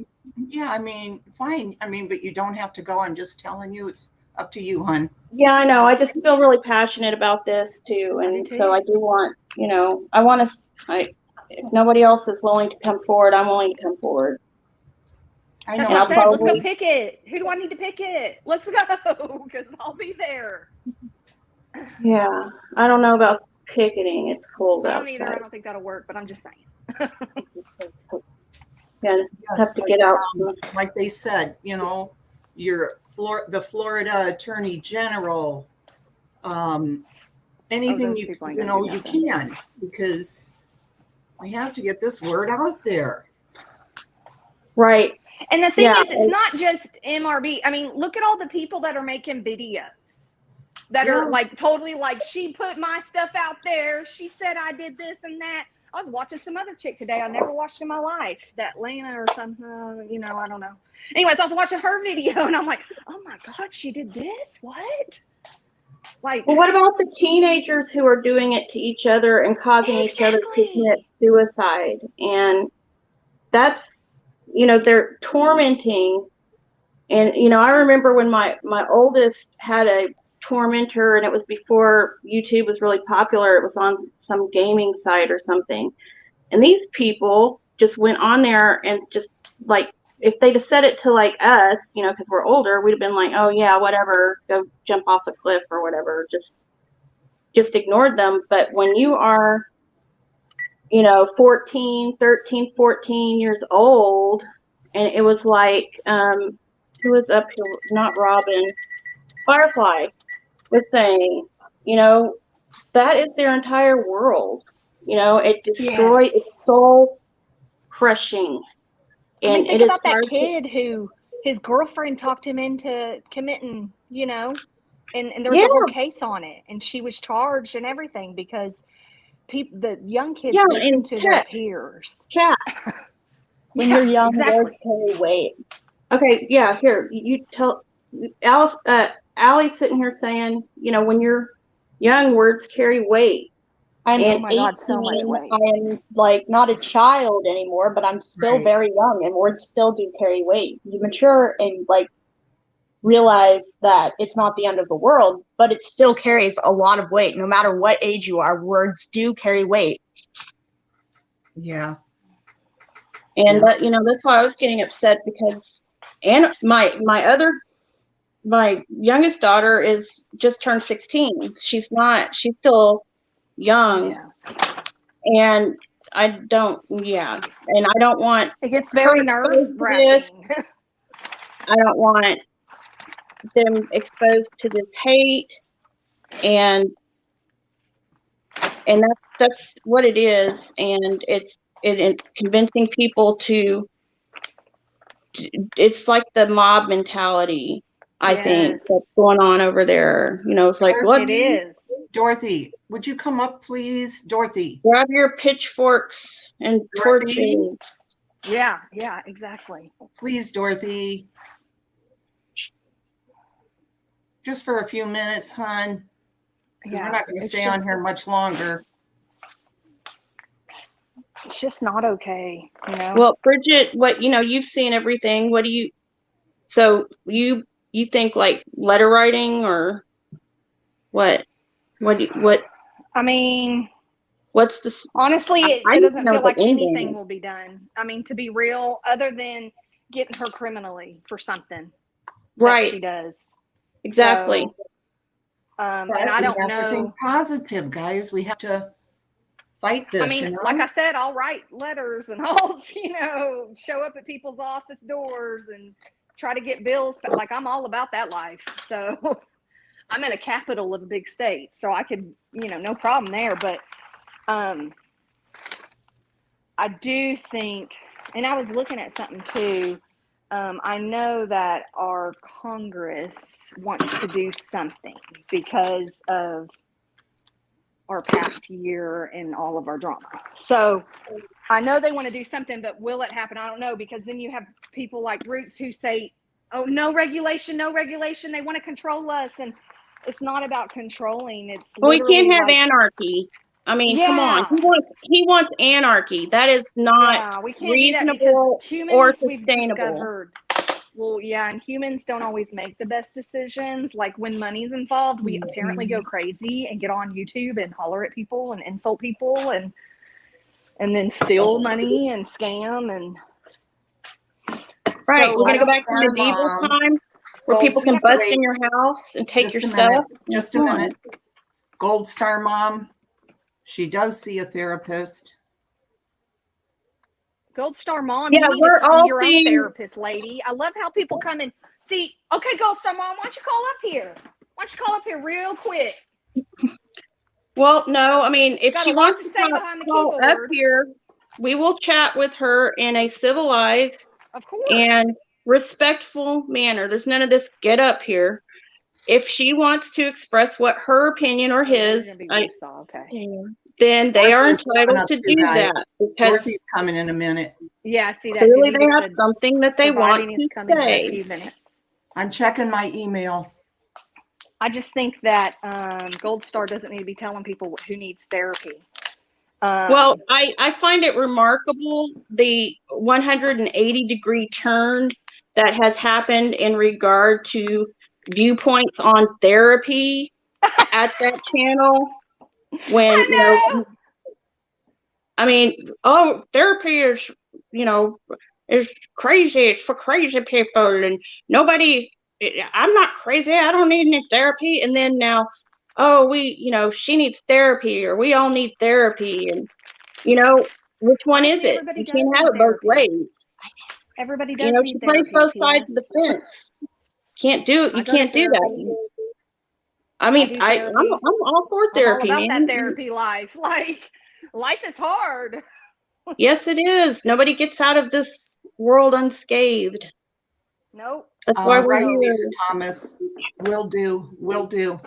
Yeah, I mean, fine. I mean, but you don't have to go. I'm just telling you, it's up to you, hon. Yeah, I know. I just feel really passionate about this too, and too. so I do want, I want to. If nobody else is willing to come forward, I'm willing to come forward. I That's know. what I said. Let's go probably- pick it. Who do I need to pick it? Let's go because I'll be there. Yeah, I don't know about picketing. It's cold I don't either. I outside. don't think that'll work, but I'm just saying. Yeah, Yes, have to get out. like they said, the Florida Attorney General, anything those you people ain't gonna do you nothing. can, because we have to get this word out there. Right. And the thing Yeah. is, it's not just MRB. I mean, look at all the people that are making videos that are Yes. like totally like, she put my stuff out there. She said I did this and that. I was watching some other chick today I never watched in my life, that Lana or something, I don't know. Anyways, I was watching her video and I'm like, oh my God, she did this? What? Like, Well, what about the teenagers who are doing it to each other and causing each other to Exactly. commit suicide? And that's, they're tormenting. And, I remember when my oldest had a tormentor, and it was before YouTube was really popular. It was on some gaming site or something. And these people just went on there and just like, if they'd have said it to like us, because we're older, we'd have been like, oh yeah, whatever, go jump off a cliff or whatever. Just ignored them. But when you are, 13, 14 years old, and it was like, who was up here? Not Robin, Firefly was saying, that is their entire world. It destroys, it's soul crushing. I mean, And think it is about that hard to- kid who his girlfriend talked him into committing, and there was Yeah. a whole case on it, and she was charged and everything because the young kids Yeah, listen and to their text. peers. chat. When Yeah, you're young, exactly. words carry weight. Okay, yeah, here, you tell Alice, Allie's sitting here saying, when you're young, words carry weight. I'm And- Oh my God, so much 18. weight. I am like not a child anymore, but I'm still Right. very young, and words still do carry weight. You mature and like realize that it's not the end of the world, but it still carries a lot of weight. No matter what age you are, words do carry weight. Yeah. And Yeah. that's why I was getting upset because, and my youngest daughter is just turned 16. She's still young. Yeah. And I don't want It gets her very exposed to this. nerve-wracking. I don't want them exposed to this hate, and that's what it is. And it's convincing people to. It's like the mob mentality, I think, Yes. that's going on over there. You know, it's like, Dorothy, look, It is. Dorothy, would you come up, please? Dorothy. grab your pitchforks and Dorothy? torches. Yeah, exactly. Please, Dorothy. Just for a few minutes, hon. 'Cause Yeah, we're not going to it's stay on just- here much longer. It's just not okay, you know. Well, Bridget, you've seen everything. What do you? So you think like letter writing or what? I mean, What's the? honestly, it I need to doesn't know feel the like ending. anything will be done. I mean, to be real, other than getting her criminally for something that Right. she does. Exactly. So, and But I we don't have to think know. positive, guys. We have to fight this. I mean, you know? like I said, I'll write letters and I'll, show up at people's office doors and try to get bills. But like, I'm all about that life. So I'm in a capital of a big state, so I could, no problem there. But I do think, and I was looking at something too. I know that our Congress wants to do something because of our past year and all of our drama. So I know they want to do something, but will it happen? I don't know, because then you have people like Roots who say, oh, no regulation. They want to control us. And it's not about controlling. It's Well, we can't have like, anarchy. I mean, come on. Yeah. He wants anarchy. That is not we can't do that because reasonable humans, or we've sustainable. discovered. Well, yeah, and humans don't always make the best decisions. Like when money's involved, we apparently go crazy and get on YouTube and holler at people and insult people and then steal money and scam and. Right, So, we're gonna go back to our medieval mom, time where Gold people can Star- bust in your house and take your Just a minute. stuff. Just a Come on. minute. Gold Star Mom, she does see a therapist. Gold Star Mom, Yeah, you need we're to see all your seeing- own therapist, lady. I love how people come and see. Okay, Gold Star Mom, why don't you call up here? Why don't you call up here real quick? Well, no, I mean, if Got she a lot wants to to say call behind the up keyboard. here, we will chat with her in a civilized Of course. and respectful manner. There's none of this get up here. If she wants to express what her opinion or his, okay. then they are Dorothy's coming entitled up to too, do guys. that because Dorothy's coming in a minute. Yeah, I see that. clearly they Davida have said something that they want surviving to is coming in a say. few minutes. I'm checking my email. I just think that Gold Star doesn't need to be telling people who needs therapy. Well, I find it remarkable the 180-degree turn that has happened in regard to viewpoints on therapy at that channel. When I mean, therapy is is crazy. It's for crazy people, and nobody. I'm not crazy. I don't need any therapy. And then now, she needs therapy, or we all need therapy, and which one is it? everybody You does can't have need it both therapy. ways. Everybody does She need plays therapy. both sides P.S. of the fence. Can't do it. I You go to can't do that. therapy. I mean, do I'm therapy. all for I'm all therapy, about man. that therapy life. Like, life is hard. Yes, it is. Nobody gets out of this world unscathed. Nope. That's why All we're right, here. Lisa Thomas. Will do.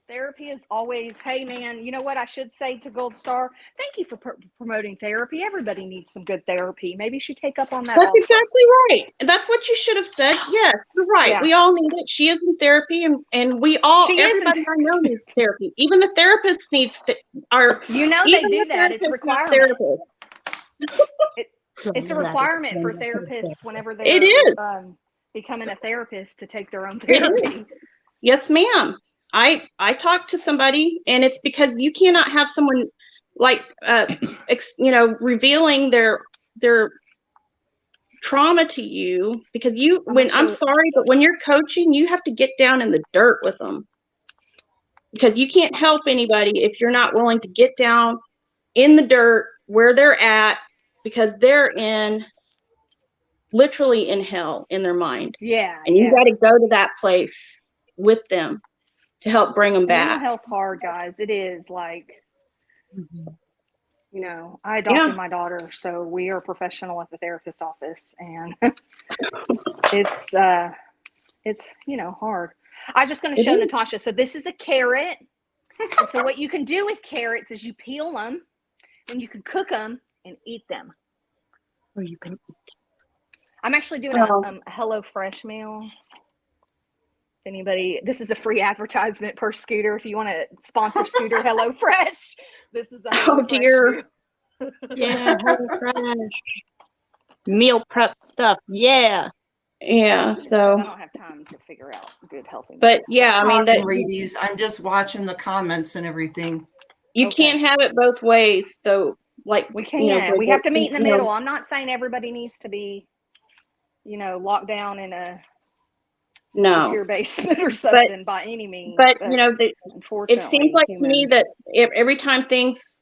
Therapy is always, hey man, you know what I should say to Gold Star? Thank you for promoting therapy. Everybody needs some good therapy. Maybe you should take up on that. That's offer. exactly right. That's what you should have said. Yes, you're right. Yeah. We all need it. She is in therapy, and we all, She is in everybody I know needs therapy. Even the therapist needs to. They even do the that. It's a therapist requirement. needs therapists. It's a requirement for therapists whenever they're It is. becoming a therapist to take their own It therapy. is. Yes, ma'am. I talked to somebody, and it's because you cannot have someone like revealing their trauma to you, because I'm sorry, but when you're coaching, you have to get down in the dirt with them. because you can't help anybody if you're not willing to get down in the dirt where they're at, because they're literally in hell in their mind. Yeah. And you got to go to that place with them to help bring them Mental back. health's hard, guys. It is like, Mhm. you know, I adopted my daughter, so we are professional at the therapist's office, and it's you know, hard. I was just going to show Natasha. So this is a carrot. And so what you can do with carrots is you peel them, and you can cook them and eat them. Or you can eat. I'm actually doing a HelloFresh meal. If anybody, this is a free advertisement per Scooter. If you want to sponsor Scooter HelloFresh, this is a HelloFresh dear. meal. Yeah, HelloFresh. Meal prep stuff. Yeah. Yeah, I so don't have time to figure out good healthy but meals. yeah, I mean, that ladies, I'm just watching the comments and everything. you can't have it both ways. So like We can't. you know, We have to meet in the you know, middle. I'm not saying everybody needs to be, you know, locked down in a secure basement or something by any means. But you know, unfortunately, it seems like to me that every time things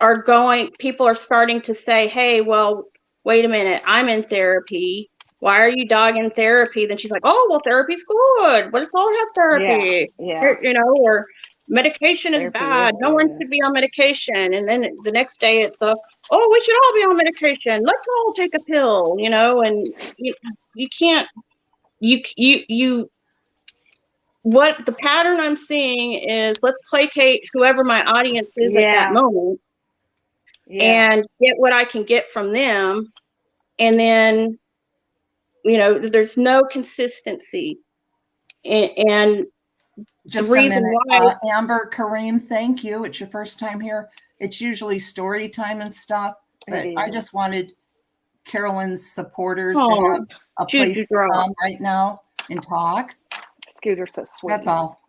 are going, people are starting to say, hey, well, wait a minute, I'm in therapy. Why are you dogging therapy? Then she's like, oh, well, therapy's good. Let's all have therapy. Yeah. You know, or medication is Therapy bad. is No one good. should be on medication. And then the next day it's oh, we should all be on medication. Let's all take a pill, you know, and you can't, what the pattern I'm seeing is, let's placate whoever my audience is at that moment and get what I can get from them. And then, you know, there's no consistency. And Just the a reason minute. why Amber Kareem, thank you. It's your first time here. It's usually story time and stuff, but I just wanted Carolyn's supporters to have a place to come right now and talk. Scooter's so sweet. That's all.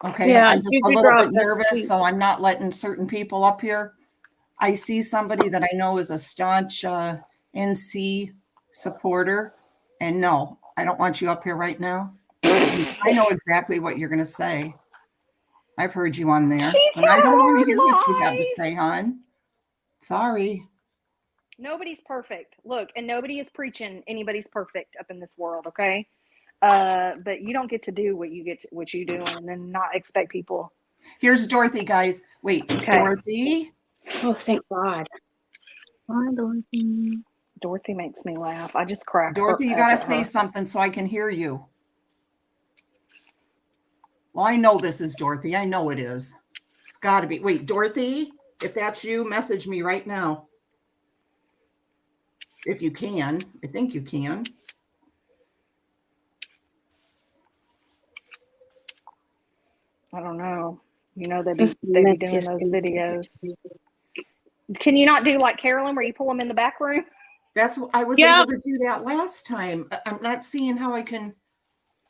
Okay, Yeah, I'm just a little bit nervous, so I'm not letting certain people up here. I see somebody that I know is a staunch NC supporter, and no, I don't want you up here right now. I know exactly what you're going to say. I've heard you on there, and I don't want to hear what you have to say, hon. Sorry. Nobody's perfect. Look, and nobody is preaching anybody's perfect up in this world, okay? But you don't get to do what you do and then not expect people. Here's Dorothy, guys. Wait, Dorothy. Oh, thank God. Hi, Dorothy. Dorothy makes me laugh. I just crack. Dorothy, you got to say something so I can hear you. Well, I know this is Dorothy. I know it is. It's got to be. Wait, Dorothy, if that's you, message me right now. If you can. I think you can. I don't know. You know, they be doing those videos. Can you not do like Carolyn where you pull them in the back room? That's what I was able to do that last time. I'm not seeing how I can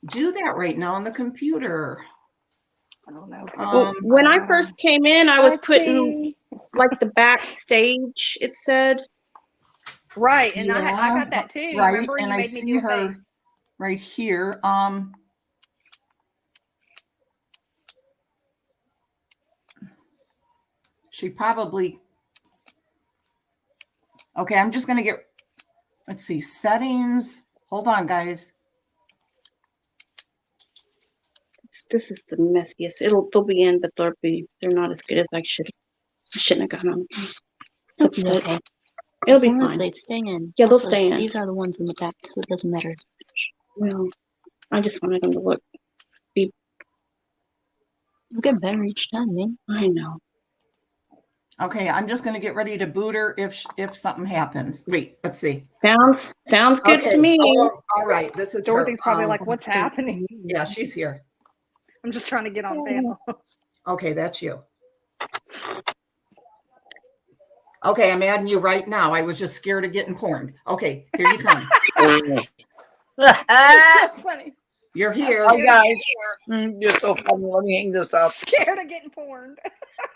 do that right now on the computer. I don't know. Well, when I first came in, I was putting like the backstage, it said. Right, and I got that too. Right, remember, and you I made me see do her face. right here. She probably. Okay, I'm just going to get, let's see, settings. Hold on, guys. This is the messiest. They'll be in, but they're not as good as I shouldn't have gone on. So Okay. It'll As be long as fine. they stay in. Yeah, they'll Also, stay in. These are the ones in the back, so it doesn't matter as much. Well, I just wanted them to look. You get better each time, man. I know. Okay, I'm just going to get ready to boot her if something happens. Wait, let's see. Sounds good to me. All right, this is Dorothy's her. probably like, "What's happening?" Yeah, she's here. I'm just trying to get on panel. Okay, that's you. Okay, I'm adding you right now. I was just scared of getting porn. Okay, here you come. That's funny. You're here. Hi guys. You're so funny. Let me hang this up. Scared of getting porn.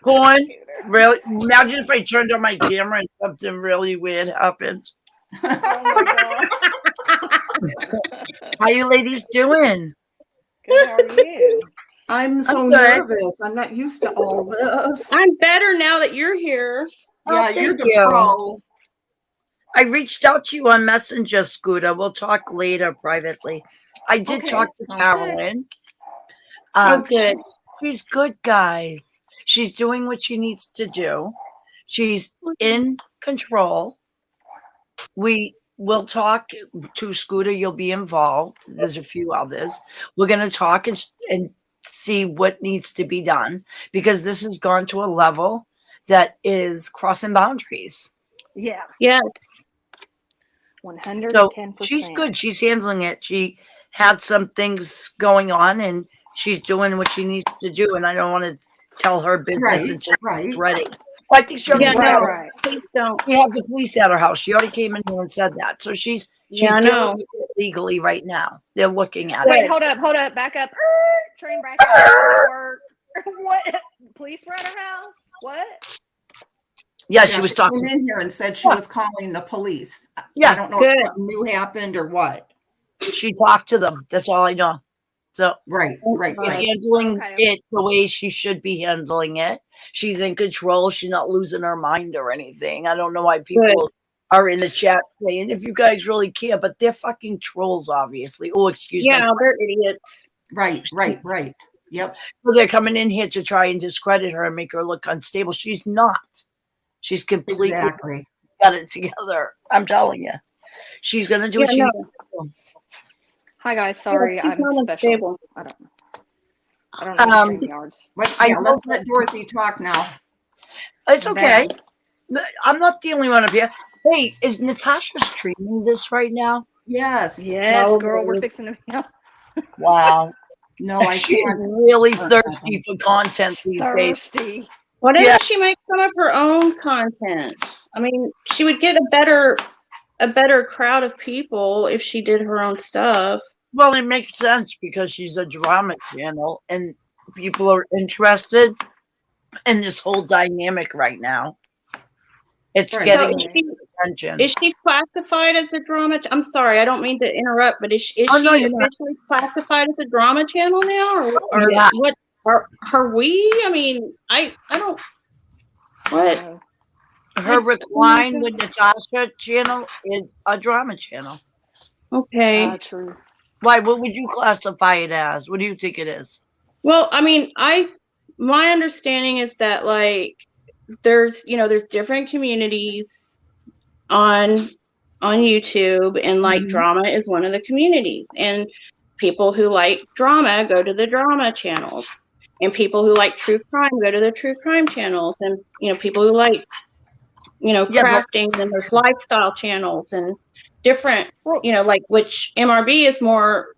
Porn? Really? Imagine if I turned on my camera and something really weird happened. Oh my God. How you ladies doing? Good, how are you? I'm so good. nervous. I'm not used to all this. I'm better now that you're here. Yeah, Oh, you're thank the you. pro. I reached out to you on Messenger, Scooter. We'll talk later privately. I did Okay, talk to sounds good. Carolyn. Oh, good. She's good, guys. She's doing what she needs to do. She's in control. We will talk to Scooter. You'll be involved. There's a few others. We're going to talk and see what needs to be done because this has gone to a level that is crossing boundaries. Yeah, Yes. 110%. So she's good. She's handling it. She had some things going on and she's doing what she needs to do. And I don't want to tell her business until it's ready. Well, I think she already Yeah, said no, Right. please don't. we have the police at her house. She already came in here and said that. So she's Yeah, I dealing know. with it legally right now. They're looking at Wait, it. hold up, back up. Train back up. Work. What? Police were at her house? What? Yeah, she was talking. Came in here and said she was calling the police. Yeah, I don't know good. if something new happened or what. She talked to them. That's all I know. So Right. she's handling it the way she should be handling it. She's in control. She's not losing her mind or anything. I don't know why people are in the chat saying, if you guys really care, but they're fucking trolls, obviously. Oh, excuse me. Yeah, they're idiots. Right. Yep. So they're coming in here to try and discredit her and make her look unstable. She's not. She's completely got it together. I'm telling you. She's going to do what she needs to do. Hi guys, sorry, she's I'm not special. I don't know yards. Let's let Dorothy talk now. It's okay. I'm not the only one up here. Hey, is Natasha streaming this right now? Yes. Yes, girl, we're fixing to. Wow. No, I She's can't. really thirsty for content these days. Thirsty. Why doesn't she make some of her own content? I mean, she would get a better crowd of people if she did her own stuff. Well, it makes sense because she's a drama channel and people are interested in this whole dynamic right now. It's getting attention. Is she classified as a drama? I'm sorry, I don't mean to interrupt, but is she officially classified as a drama channel now, or Yeah. what? Are we? I mean, I don't. What? Her Recline with Natasha channel is a drama channel. Okay. True. Why? What would you classify it as? What do you think it is? Well, I mean, my understanding is that like there's different communities on YouTube, and like drama is one of the communities, and people who like drama go to the drama channels, and people who like true crime go to the true crime channels, and people who like crafting, and there's lifestyle channels and different, like, which MRB is more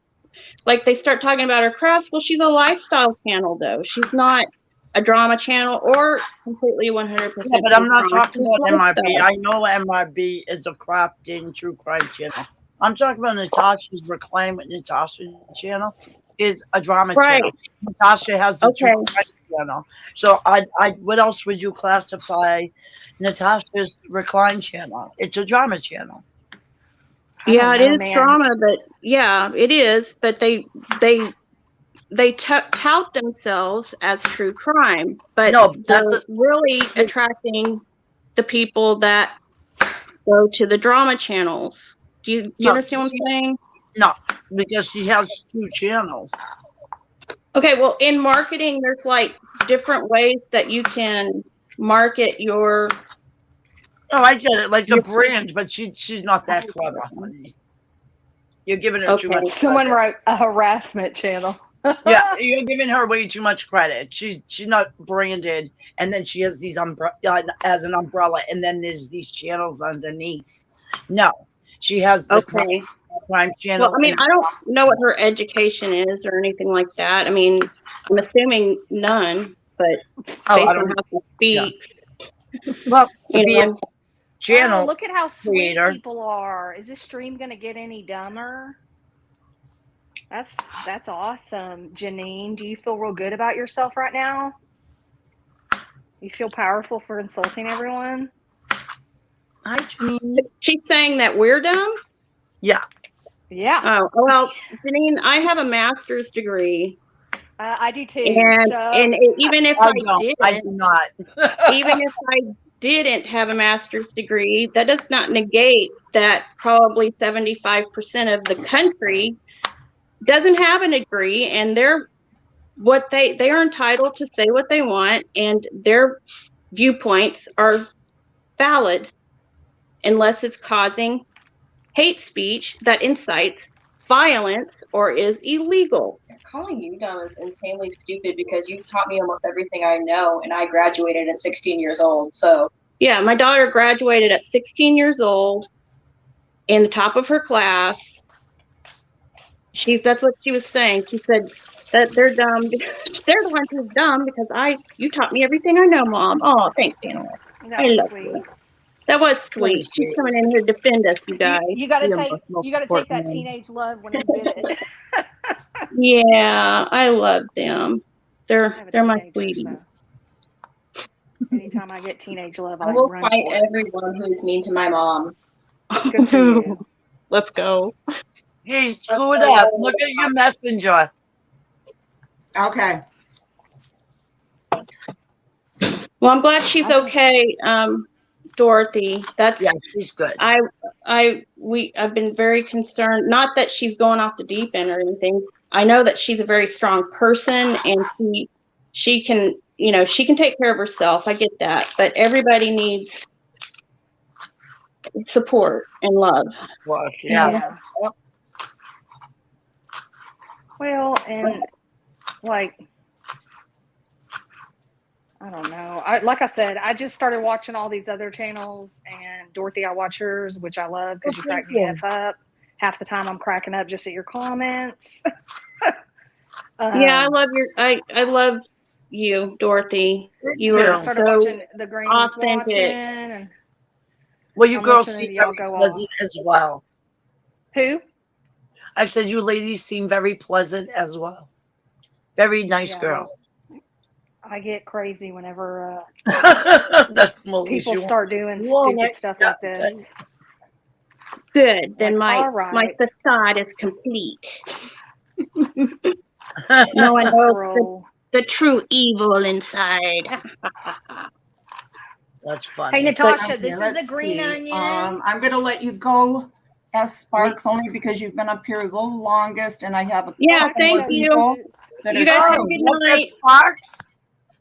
like, they start talking about her crafts. Well, she's a lifestyle channel though. She's not a drama channel or completely 100%. Yeah, but I'm not talking about MRB. I know MRB is a crafting true crime channel. I'm talking about Natasha's Reclaim with Natasha channel is a drama channel. Natasha has the true crime channel. So I what else would you classify Natasha's Recline channel? It's a drama channel. Yeah, it is drama, but yeah, it is. But they tout themselves as true crime, but they're really attracting the people that go to the drama channels. Do you understand what I'm saying? No, because she has 2 channels. Okay, well, in marketing, there's like different ways that you can market your. Oh, I get it, like the brand, but she's not that clever, honey. You're giving her too much credit. Someone wrote a harassment channel. Yeah, you're giving her way too much credit. She's not branded, and then she has these as an umbrella, and then there's these channels underneath. No, she has the crime channel. Well, I mean, I don't know what her education is or anything like that. I mean, I'm assuming none, but based on how she speaks. Yeah. Well, to be a channel. Oh, look at how sweet creator. people are. Is this stream gonna get any dumber? That's awesome. Janine, do you feel real good about yourself right now? You feel powerful for insulting everyone? Hi, Janine. She's saying that we're dumb? Yeah. Oh, well, Janine, I have a master's degree. I do too. And So even if I I don't. I do didn't, not. even if I didn't have a master's degree, that does not negate that probably 75% of the country doesn't have a degree, and they are entitled to say what they want, and their viewpoints are valid unless it's causing hate speech that incites violence or is illegal. Calling you dumb is insanely stupid because you've taught me almost everything I know, and I graduated at 16 years old. So Yeah, my daughter graduated at 16 years old in the top of her class. That's what she was saying. She said that they're dumb. They're the ones who's dumb because you taught me everything I know, Mom. Oh, thanks, Anna. that I was love sweet. you. That was sweet. She's coming in here to defend us, you guys. You got to We are take both most you got to take important that ones. teenage love when you get it. Yeah, I love them. I have a They're my teenager, sweeties. so anytime I get teenage love, I I will run fight for it. everyone who is mean to my mom. Good for you. Let's go. Hey, Scooter, look at your messenger. Okay. Well, I'm glad she's okay, Dorothy. Yeah, she's good. I've been very concerned. Not that she's going off the deep end or anything. I know that she's a very strong person, and she can take care of herself. I get that, but everybody needs support and love. Well, yeah. Yep. Well, and like, I don't know. Like I said, I just started watching all these other channels, and Dorothy, I watch yours, which I love because you crack me F up. Half the time I'm cracking up just at your comments. Yeah, I love you, Dorothy. You are started so watching the Greenies authentic. watching, and Well, you I'm girls listening seem to y'all very go pleasant off. as well. Who? I said you ladies seem very pleasant as well. Very nice girls. I get crazy whenever people start doing stupid stuff like this. Good. Then Like, my facade is complete. No one knows the true evil inside. That's funny. Hey, Natasha, Okay, this is a green onion. I'm going to let you go, S. Sparks, only because you've been up here the longest, and I have a couple thank more you. people that You are guys have a trying good to- night. Sparks?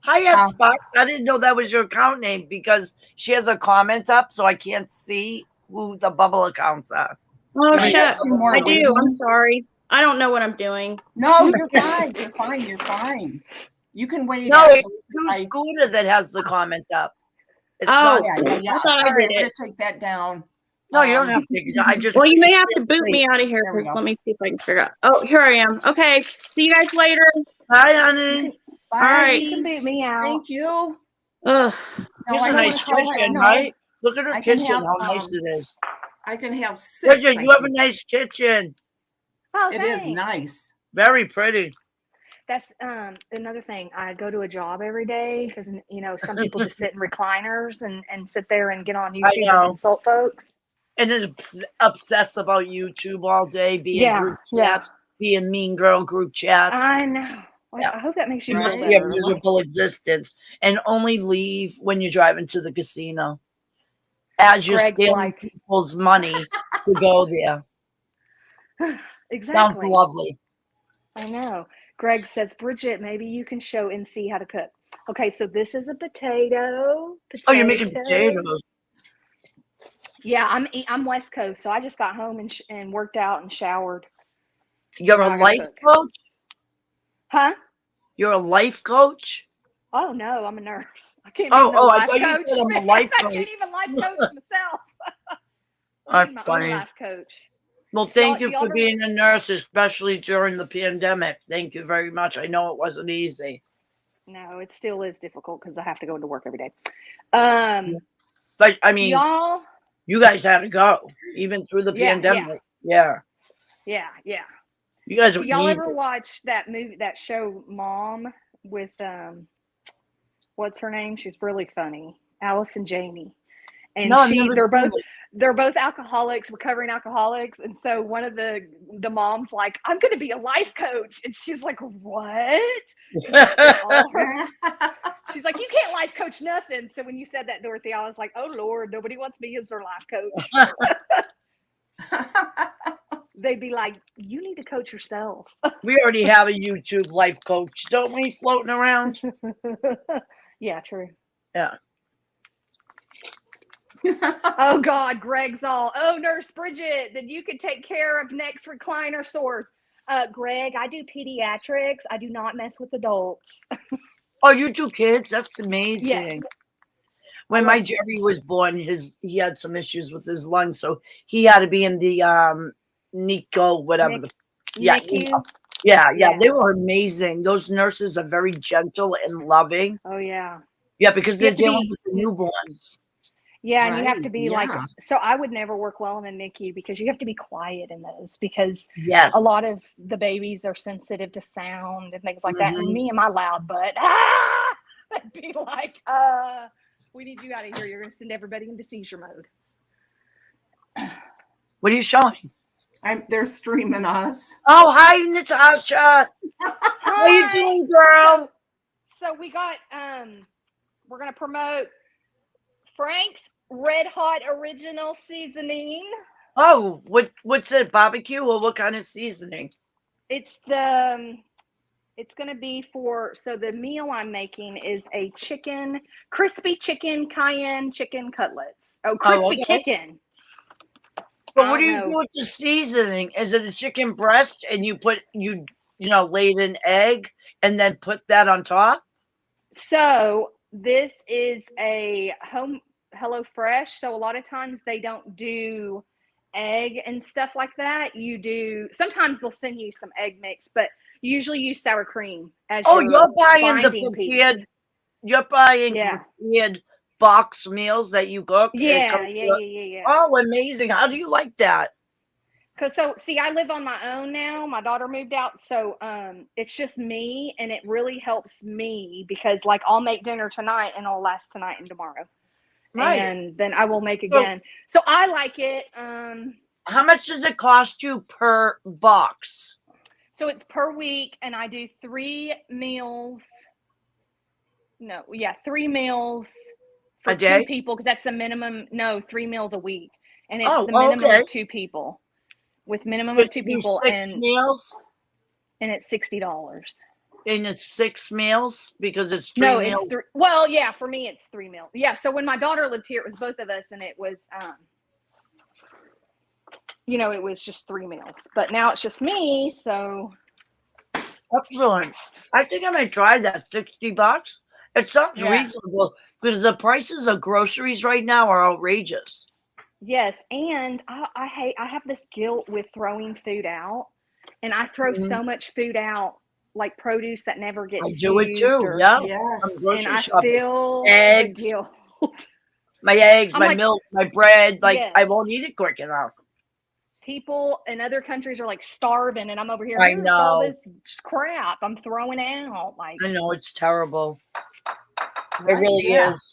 Hi, yes, Sparks. I didn't know that was your account name because she has a comment up, so I can't see who the bubble accounts are. Oh, Can I shut. get two more I do. reading? I'm sorry. I don't know what I'm doing. No, you're fine. You're fine. You're fine. You can wait. No, actually. it's Scooter that has the comment up. It's Oh, not yeah. I thought Sorry, I did I'm going it. to take that down. No, you don't have to take it down. I just Well, you may have to boot me out of here. There we go. Let me see if I can figure out. Oh, here I am. Okay. See you guys later. Bye, honey. Bye. All right. You can boot me out. Thank you. Ugh. Here's a nice kitchen, right? Look at her I can kitchen, have, how nice it is. I can have 6. Bridget, you have a nice kitchen. Oh, It is thanks. nice. Very pretty. That's another thing. I go to a job every day because some people just sit in recliners and sit there and get on YouTube and insult folks. And then obsess about YouTube all day, being group chats, being mean girl group chats. I know. Like, I hope that makes you You feel must be a better. miserable existence, and only leave when you drive into the casino, as you're Greg's stealing people's money to go there. Exactly. Sounds lovely. I know. Greg says, Bridget, maybe you can show NC how to cook. Okay, so this is a potato. Oh, you're making potatoes. Yeah, I'm West Coast, so I just got home and worked out and showered. You're a life coach? Huh? You're a life coach? Oh no, I'm a nurse. I can't. I life thought coach. you said I'm a life I coach. can't even life coach myself. I'm my funny. own life coach. Well, thank you y'all for ever- being a nurse, especially during the pandemic. Thank you very much. I know it wasn't easy. No, it still is difficult because I have to go to work every day. But I mean, y'all, you guys had to go even through the pandemic. Yeah. You guys would y'all need ever it. watch that movie, that show, Mom, with what's her name? She's really funny, Alice and Jamie. And No, I've never they're seen both it. they're both alcoholics, recovering alcoholics. And so one of the mom's like, I'm going to be a life coach. And she's like, what? She's like, you can't life coach nothing. So when you said that, Dorothy, I was like, oh Lord, nobody wants me as their life coach. They'd be like, you need to coach yourself. We already have a YouTube life coach, don't we, floating around? Yeah, true. Yeah. Oh God, Greg's all, oh, Nurse Bridget, then you can take care of next recliner sores. Greg, I do pediatrics. I do not mess with adults. Oh, you do kids? That's amazing. Yes. When my Jerry was born, he had some issues with his lungs, so he had to be in the Nico, whatever. NICU? Yeah, they were amazing. Those nurses are very gentle and loving. Oh yeah. Yeah, because they're dealing with the newborns. Yeah, and you have to Right, be yeah. like, so I would never work well in a NICU because you have to be quiet in those because Yes. a lot of the babies are sensitive to sound and things like that. And Mhm. me and my loud butt, I'd be like, we need you out of here. You're going to send everybody into seizure mode. What are you showing? They're streaming us. Oh, hi, Natasha. How you doing, girl? So we got, we're going to promote Frank's Red Hot Original Seasoning. Oh, what's it? Barbecue or what kind of seasoning? It's going to be so the meal I'm making is a crispy chicken, cayenne chicken cutlets. Oh, crispy okay. chicken. But what do you do with the seasoning? Is it a chicken breast and you laid an egg and then put that on top? So this is a home HelloFresh. So a lot of times they don't do egg and stuff like that. Sometimes they'll send you some egg mix, but you usually use sour cream as you're buying the binding prepared. piece. You're buying prepared box meals that you cook. Yeah. Oh, amazing! How do you like that? I live on my own now. My daughter moved out, so it's just me, and it really helps me because, like, I'll make dinner tonight, and it'll last tonight and tomorrow, Right. and then I will make again. So I like it. How much does it cost you per box? So it's per week, and I do 3 meals. 3 meals for a day? 2 people because that's the minimum. No, 3 meals a week, and it's Oh, the minimum okay. of 2 people. With minimum of 2 people, 6 meals, and it's $60. and it's 6 meals because it's 3 No, meals. it's 3. Well, yeah, for me it's 3 meals. Yeah, so when my daughter lived here, it was both of us, and it was, it was just 3 meals. But now it's just me, so. Excellent. I think I might try that. $60. It sounds reasonable because the prices of groceries right now are outrageous. Yes, and I have this guilt with throwing food out, and I throw so much food out, like produce that never gets I do it used. too. Yeah. Yes. And I feel eggs, the guilt. my eggs, I'm my like, milk, my bread. Like yes. I won't eat it quick enough. People in other countries are like starving, and I'm over here. I Here's all know. this crap I'm throwing out. Like, I know it's terrible. Right, It really yeah. is.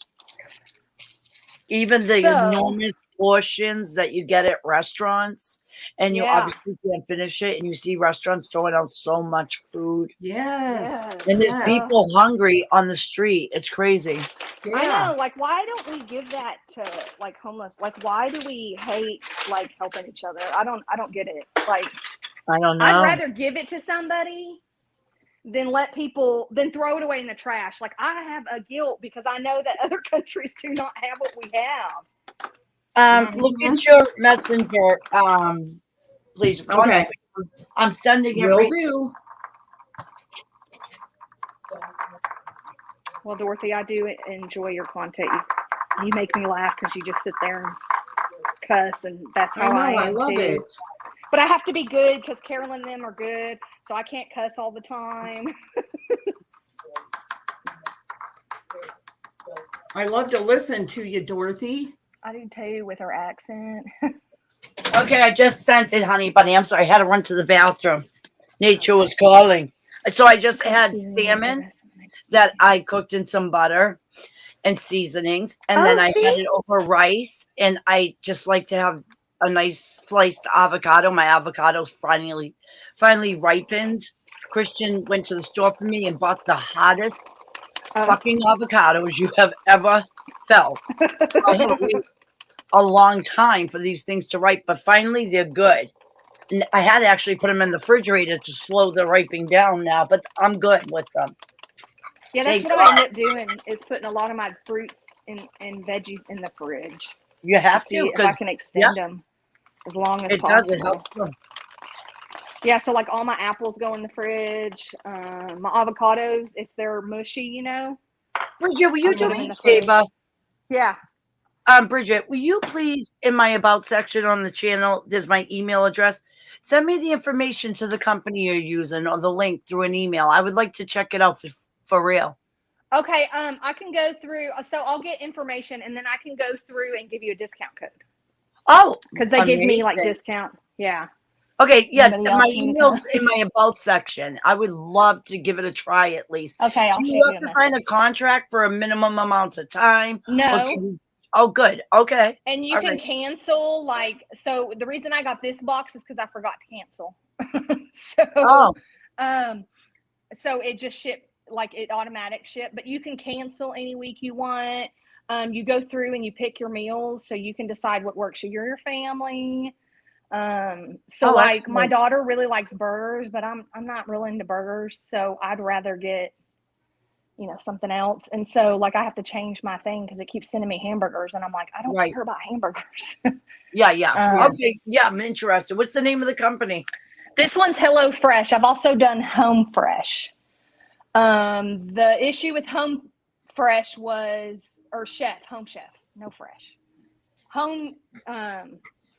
Even the enormous portions that you get at restaurants, and you obviously can't finish it, and you see restaurants throwing out so much food. Yes. And there's people hungry on the street. It's crazy. I know. Like, why don't we give that to like homeless? Like, why do we hate like helping each other? I don't get it. Like, I don't know. I'd rather give it to somebody than throw it away in the trash. Like, I have a guilt because I know that other countries do not have what we have. Look at your messenger, please. Okay. I'm sending it. Will do. Well, Dorothy, I do enjoy your content. You make me laugh because you just sit there and cuss, and that's how I am. I love too. it. But I have to be good because Carolyn and them are good, so I can't cuss all the time. I love to listen to you, Dorothy. I do too, with her accent. Okay, I just sent it, honey bunny. I'm sorry, I had to run to the bathroom. Nature was calling. So I just had salmon that I cooked in some butter, and seasonings. And then I had it over rice. And I just like to have a nice sliced avocado. My avocado's finally ripened. Christian went to the store for me and bought the hottest fucking avocados you have ever felt. I had to wait a long time for these things to ripe, but finally they're good. And I had to actually put them in the refrigerator to slow the ripening down now, but I'm good with them. Yeah, that's Thank what I God. end up doing is putting a lot of my fruits and veggies in the fridge. You have see to, if I 'cause, can yeah, extend them as long as it does. It possible. helps them. Yeah, so like all my apples go in the fridge. My avocados, if they're mushy, you know, Bridget, will you I do put 'em me in a the fridge. favor? Yeah. Bridget, will you please, in my about section on the channel, there's my email address. Send me the information to the company you're using or the link through an email. I would like to check it out for real. Okay. I can go through. So I'll get information, and then I can go through and give you a discount code. Oh, because they give me like amazing. discount. Yeah. Okay, yeah, Anybody my else need to email's in my about section. I would love to give it a try at least. Okay, I'll Do shoot you you have a to sign a message. contract for a minimum amount of time? Or No. can you, oh, good. Okay. And you All can right. cancel, like, so the reason I got this box is because I forgot to cancel. So, Oh, so it just shipped, like it automatic ship, but you can cancel any week you want. You go through and you pick your meals, so you can decide what works for your family. So Oh, like my excellent. daughter really likes burgers, but I'm not really into burgers, so I'd rather get, you know, something else. And so like I have to change my thing because it keeps sending me hamburgers, and I'm like, I don't Right. care about hamburgers. Yeah. Okay. Yeah, I'm interested. What's the name of the company? This one's Hello Fresh. I've also done Home Fresh. The issue with Home Fresh was, or Home Chef, no Fresh. Home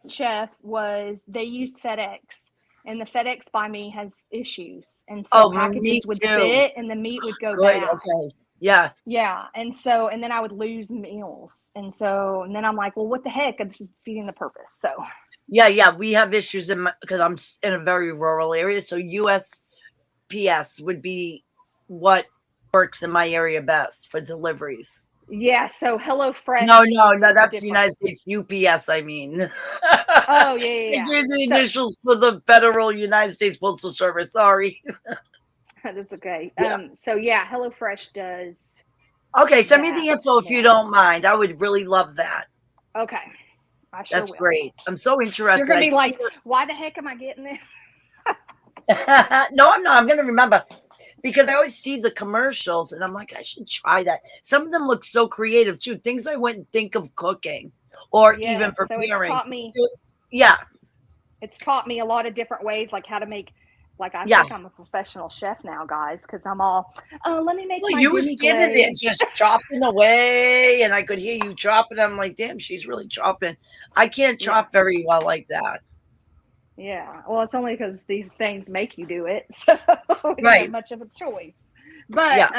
Chef was, they use FedEx, and the FedEx by me has issues, and so packages would sit and the meat would go Good. bad. Okay. Yeah. Yeah, and then I would lose meals, and then I'm like, well, what the heck? I'm just feeding the purpose. So Yeah. We have issues because I'm in a very rural area, so USPS would be what works in my area best for deliveries. yeah, so Hello Fresh. No, that's different. the United States UPS. I mean. Oh yeah. I gave the initials for the Federal United States Postal Service. Sorry. That's okay. Yeah. So yeah, HelloFresh does. Okay, send me the info if you don't mind. I would really love that. Okay. I sure That's will. great. I'm so interested. You're gonna be like, why the heck am I getting this? No, I'm not. I'm gonna remember because I always see the commercials and I'm like, I should try that. Some of them look so creative too. Things I wouldn't think of cooking or even preparing. So it's taught me. Yeah. It's taught me a lot of different ways, like how to make. Like I think I'm a professional chef now, guys, because I'm all, oh, let me make my. You were standing there just chopping away, and I could hear you chopping. I'm like, damn, she's really chopping. I can't chop very well like that. Yeah, well, it's only because these things make you do it, so you don't have much of a choice. But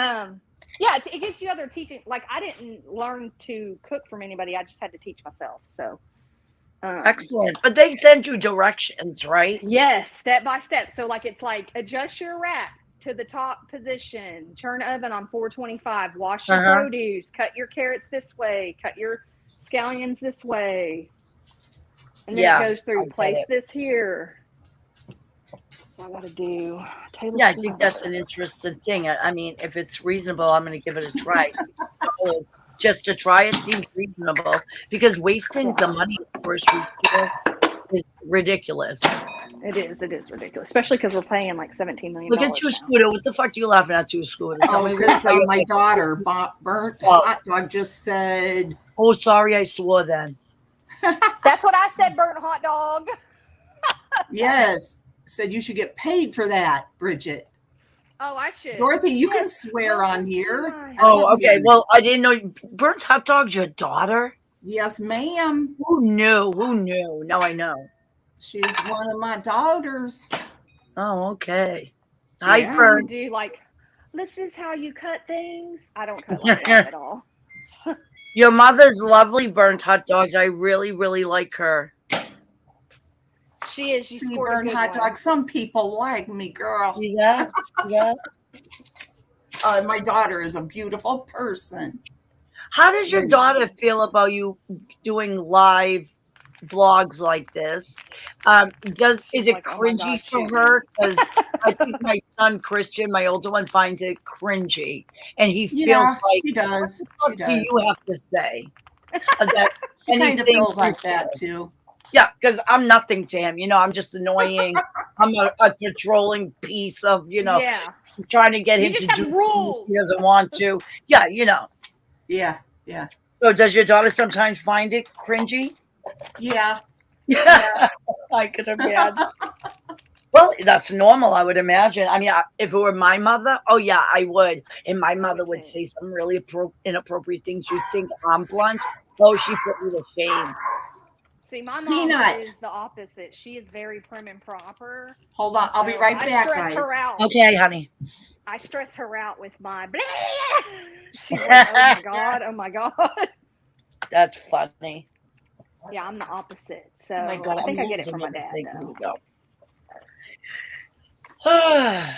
it gives you other teaching. Like I didn't learn to cook from anybody; I just had to teach myself. So. Excellent. But they send you directions, right? Yes, step by step. So like it's like adjust your wrap to the top position, turn oven on 425, wash your produce, cut your carrots this way, cut your scallions this way. And then it goes through, place this here. So I gotta do table. Yeah, I think that's an interesting thing. I mean, if it's reasonable, I'm gonna give it a try. Just to try it seems reasonable because wasting the money at the grocery store is ridiculous. It is ridiculous, especially because we're paying like $17 million. Look at you, Scooter. What the fuck are you laughing at, you, Scooter? Oh, because my daughter burnt hot dog just said. Oh, sorry, I swore then. That's what I said, burnt hot dog. Yes, said you should get paid for that, Bridget. Oh, I should. Dorothy, you can swear on here. Oh, okay. Well, I didn't know. Burnt hot dog's your daughter? Yes, ma'am. Who knew? Now I know. She's one of my daughters. Oh, okay. Hi, Burnt. Do like, this is how you cut things. I don't cut like that at all. Your mother's lovely, burnt hot dogs. I really, really like her. She is. She burnt hot dogs. Some people like me, girl. Yeah. My daughter is a beautiful person. How does your daughter feel about you doing live vlogs like this? Is it like, "Oh my cringy God, for shoot her? Because I think my son Christian, my older one, finds it cringy, and he feels Yeah, like, she "What does. the She fuck do does. you have to say?" That She kind of anything feels like that too. Yeah, because I'm nothing to him. I'm just annoying. I'm a controlling piece of, Yeah. trying to get You him to just do have things he rules. doesn't want to. Yeah, Yeah, yeah, So does your daughter sometimes find it cringy? yeah, Yeah, I could imagine. Well, that's normal, I would imagine. I mean, if it were my mother, oh yeah, I would. And my mother would say some really inappropriate things. You'd think I'm blunt. Oh, she put me to shame. See, my mom Peanut. is the opposite. She is very prim and proper. Hold on, I'll be So right I back, stress her guys. out. Okay, honey. I stress her out with my blah. She's like, "Oh my God, oh my God." That's funny. Yeah, I'm the opposite. So Oh my God, I think I'm I get it losing from my dad, everything. though. Here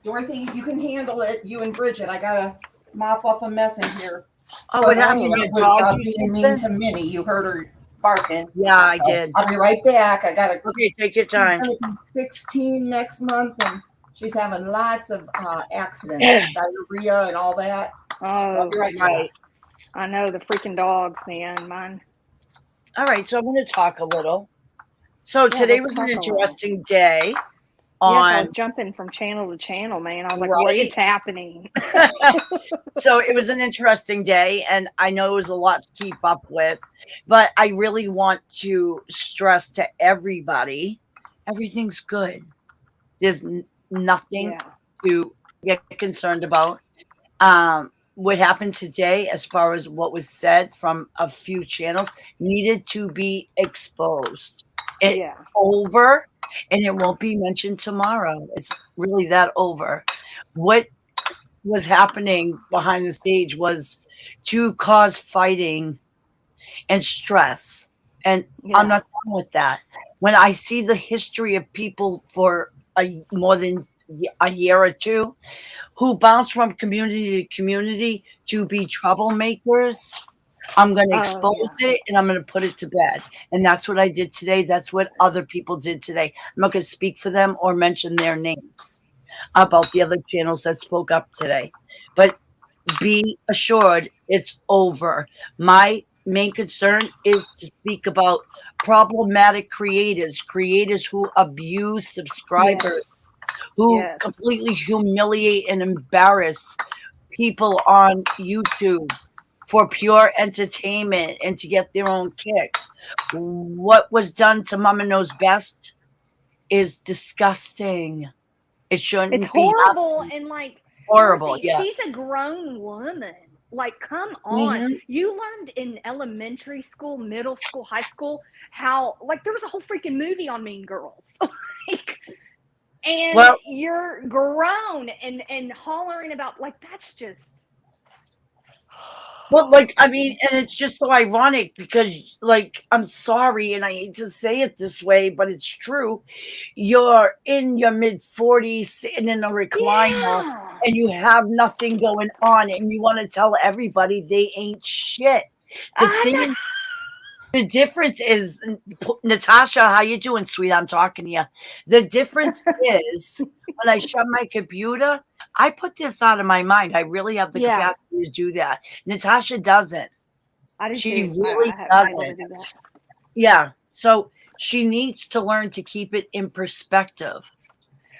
Dorothy, you can handle it. You and Bridget. I gotta mop up a mess in here. Oh, what happened? Peanut Your was dog do being mean something? to Minnie. You heard her barking. Yeah, I So did. I'll be right back. I gotta. Okay, take your time. She's gonna be 16 next month, and she's having lots of accidents, diarrhea, and all that. So I'll Oh, be right Right. I know the freaking dogs, man. Mine. All right, so I'm going to talk a little. So Yeah, today let's was an talk a little. interesting day. Yes, I On was jumping from channel to channel, man. I was like, "What is happening?" So it was an interesting day, and I know it was a lot to keep up with, but I really want to stress to everybody, everything's good. There's nothing Yeah. to get concerned about. What happened today, as far as what was said from a few channels, needed to be exposed. It's Yeah. over, and it won't be mentioned tomorrow. It's really that over. What was happening behind the stage was to cause fighting and stress. And I'm Yeah. not done with that. When I see the history of people for more than a year or two who bounce from community to community to be troublemakers, I'm going to Oh, expose it and I'm going to put it to bed. And that's what I did today. That's what other people did today. I'm not going to speak for them or mention their names about the other channels that spoke up today. But be assured it's over. My main concern is to speak about problematic creators who abuse subscribers, who Yes. completely humiliate and embarrass people on YouTube for pure entertainment and to get their own kicks. What was done to Mama Knows Best is disgusting. It shouldn't It's be horrible, happening. and like Horrible, Dorothy, yeah. she's a grown woman. Like, come on. Mhm. You learned in elementary school, middle school, high school how like there was a whole freaking movie on Mean Girls. Like, and Well- you're grown and hollering about like that's just Well, like, I mean, and it's just so ironic because, like, I'm sorry, and I hate to say it this way, but it's true. You're in your mid 40s, sitting in a recliner, Yeah. and you have nothing going on, and you want to tell everybody they ain't shit. The difference is, Natasha, how you doing, sweet? I'm talking to you. The difference is when I shut my computer, I put this out of my mind. I really have the Yeah. capacity to do that. Natasha doesn't. I do She too. really I haven't been able to doesn't. do that. Yeah. So she needs to learn to keep it in perspective.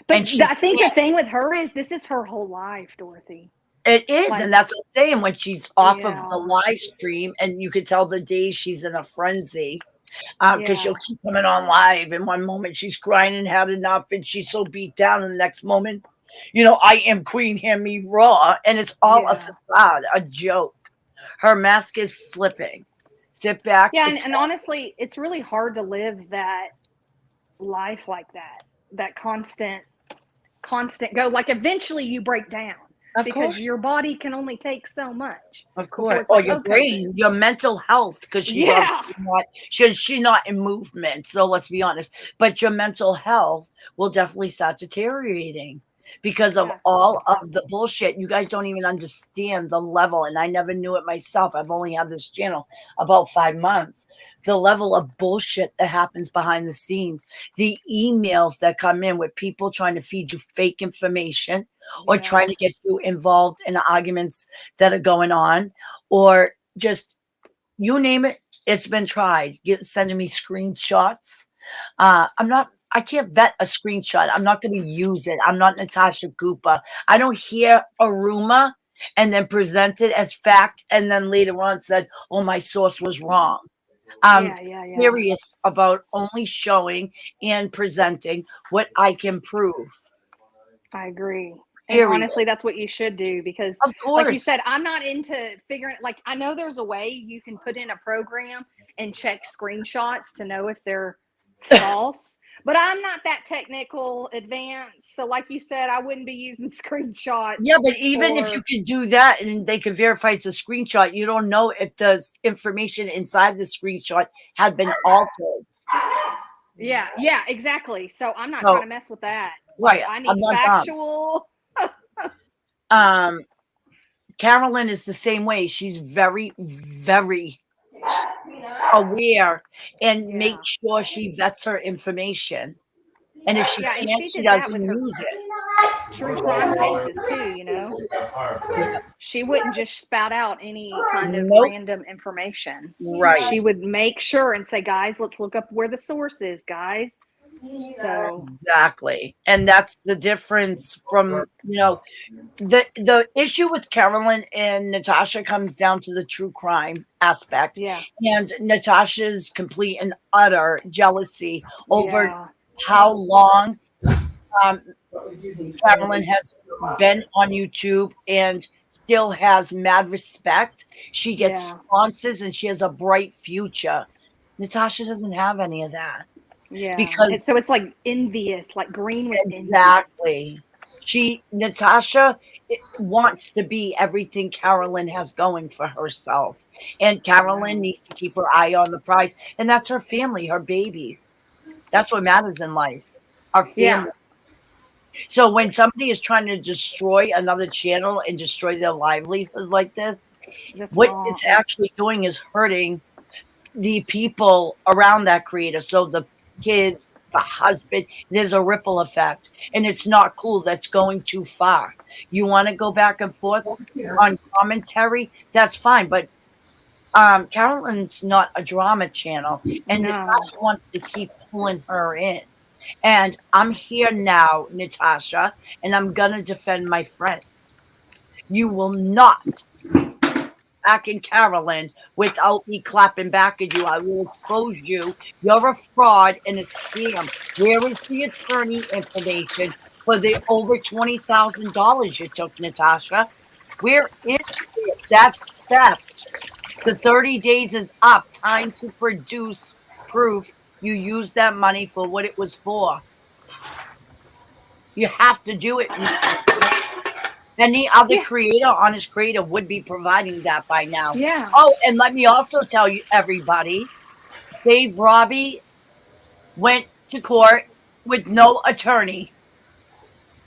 But And she I think the can't. thing with her is this is her whole life, Dorothy. It is, Like- and that's what I'm saying. When she's off of Yeah. the live stream, and you can tell the days she's in a frenzy, because Yeah. she'll keep coming on live. And one moment she's crying and had enough, and she's so beat down. And the next moment, I am queen, hear me raw, and it's all a Yeah. facade, a joke. Her mask is slipping. Sit back. Yeah, it's and honestly, it's really hard to live that life like that constant go. Like eventually you break down Of because course. your body can only take so much. Of before course. it's Or like, your okay, brain, your mental health, because she's Yeah. obviously not, she's not in movement. So let's be honest. But your mental health will definitely start deteriorating. because of Yeah. all of the bullshit. You guys don't even understand the level, and I never knew it myself. I've only had this channel about 5 months. The level of bullshit that happens behind the scenes, the emails that come in with people trying to feed you fake information or trying to get you involved in arguments that are going on, or just you name it, it's been tried. Sending me screenshots. I can't vet a screenshot. I'm not going to use it. I'm not Natasha Cooper. I don't hear a rumor and then present it as fact and then later on said, oh, my source was wrong. I'm Yeah. serious about only showing and presenting what I can prove. I agree. And Period. honestly, that's what you should do because, Of like you course. said, I'm not into figuring. Like, I know there's a way you can put in a program and check screenshots to know if they're false, but I'm not that technical advanced. So, like you said, I wouldn't be using screenshots. Yeah, but even if you can do that and they can verify it's a screenshot, you don't know if the information inside the screenshot had been altered. Yeah, exactly. So I'm not So, trying to mess with that. Right. Like, I I'm need not dumb. factual. Carolyn is the same way. She's very, very aware and make sure she vets her information. And if she And can't, she she did that doesn't with her use it. true crime cases too, you know. She wouldn't just spout out any kind of Nope. random information. Right. She would make sure and say, guys, let's look up where the source is, guys. So Exactly. And that's the difference from, the issue with Carolyn and Natasha comes down to the true crime aspect. Yeah. And Natasha's complete and utter jealousy over Yeah. how long Carolyn has been on YouTube and still has mad respect. She gets sponsors and she has a bright future. Natasha doesn't have any of that. Yeah. Because so it's like envious, like green with exactly. Natasha wants to be everything Carolyn has going for herself. And Carolyn needs to keep her eye on the prize. And that's her family, her babies. That's what matters in life. Our family. So when somebody is trying to destroy another channel and destroy their livelihood like this, what it's actually doing is hurting the people around that creator. So the kids, the husband, there's a ripple effect. And it's not cool. That's going too far. You want to go back and forth on commentary, that's fine. But Carolyn's not a drama channel. And Natasha wants to keep pulling her in. And I'm here now, Natasha, and I'm going to defend my friends. You will not back in Carolyn without me clapping back at you. I will expose you. You're a fraud and a scam. Where is the attorney information for the over $20,000 you took, Natasha? Where is it? That's theft. The 30 days is up. Time to produce proof you used that money for what it was for. You have to do it. Any other creator, honest creator, would be providing that by now. Yeah. Oh, and let me also tell you, everybody, Dave Robbie went to court with no attorney.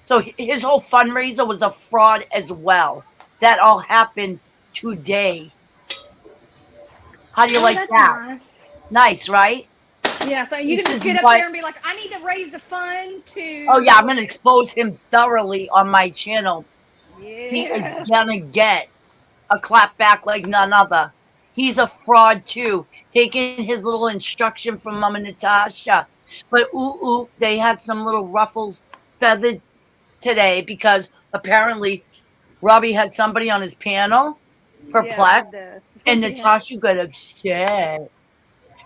So his whole fundraiser was a fraud as well. That all happened today. How do you like that's that? Nice. Nice, right? Yeah, so you can just get up there and be like, I need to raise a fund to... Oh, yeah, I'm going to expose him thoroughly on my channel. Yeah. He is going to get a clap back like none other. He's a fraud, too, taking his little instruction from Mama Natasha. But, they had some little ruffles feathered today because apparently Robbie had somebody on his panel, perplexed, and Natasha got upset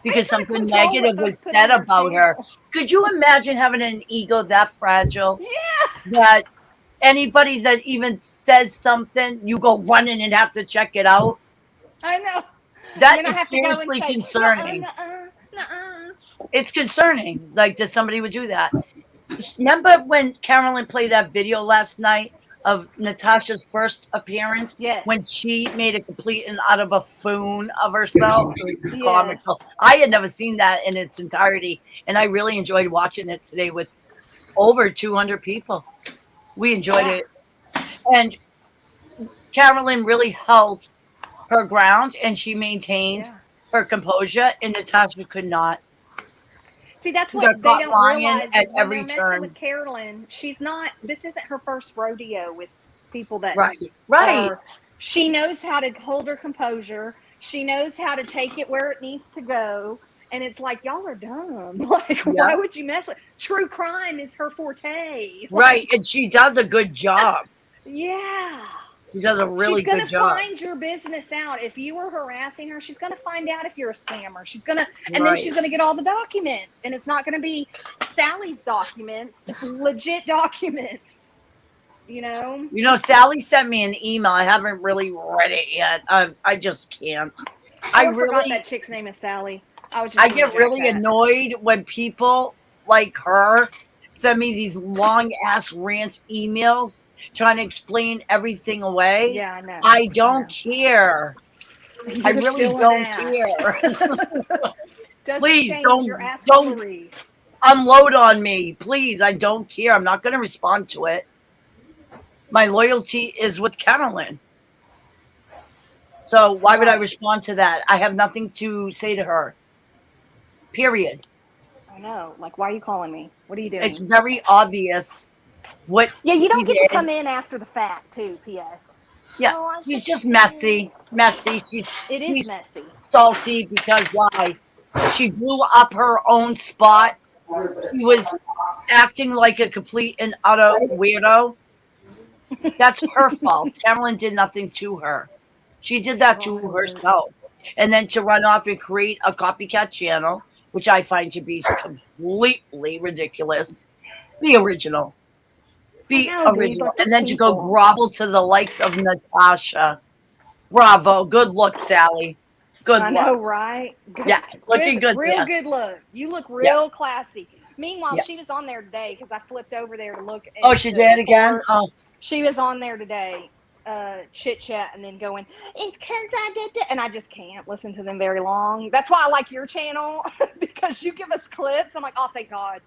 because something negative was said about her. Could you imagine having an ego that fragile? Yeah. That anybody that even says something, you go running and have to check it out? I know. That is seriously concerning. It's concerning, like, that somebody would do that. Remember when Carolyn played that video last night of Natasha's first appearance? Yes. When she made a complete and utter buffoon of herself? It was comical. I had never seen that in its entirety, and I really enjoyed watching it today with over 200 people. We enjoyed it. And Carolyn really held her ground and she maintained Yeah. her composure, and Natasha could not. See, that's She what got they caught don't lying realize at is when they're every messing turn. with Carolyn, this isn't her first rodeo with people that Right. Right. are, she knows how to hold her composure. She knows how to take it where it needs to go. And it's like, y'all are dumb. Like, Yeah. why would you mess with true crime is her forte. Right. Like, And she does a good job. yeah. She does a really She's gonna good job. find your business out. If you were harassing her, she's gonna find out if you're a scammer. She's gonna, and then Right. she's gonna get all the documents, and it's not gonna be Sally's documents. It's legit documents. You know. You know, Sally sent me an email. I haven't really read it yet. I just can't. I forgot really, that chick's name is Sally. I was just I gonna get jack really that. annoyed when people like her send me these long ass rant emails trying to explain everything away. Yeah, I know. I don't care. I You're really still an don't ass. care. Doesn't Please change don't your assholery. unload on me. Please, I don't care. I'm not going to respond to it. My loyalty is with Carolyn. So why would I respond to that? I have nothing to say to her. Period. I know. Like, why are you calling me? What are you doing? It's very obvious what Yeah, you don't he get to did. come in after the fact, too. P.S. Yeah, Oh, I she's should- just messy. Messy. It is she's messy. salty because why? She blew up her own spot. She was acting like a complete and utter weirdo. That's her fault. Carolyn did nothing to her. She did that to herself. And then to run off and create a copycat channel, which I find to be completely ridiculous. Be original. Be I know, dude, original. like, And then to go people. grovel to the likes of Natasha. Bravo. Good luck, Sally. Good I luck. know, right? Good, Yeah, looking good. Real Yeah. good look. You look real classy. Meanwhile, Yeah. she was on there today because I flipped over there to look. Oh, she's the at it again? report. Oh. She was on there today, chit chat, and then going, it's because I did that. And I just can't listen to them very long. That's why I like your channel because you give us clips. I'm like, oh, thank God.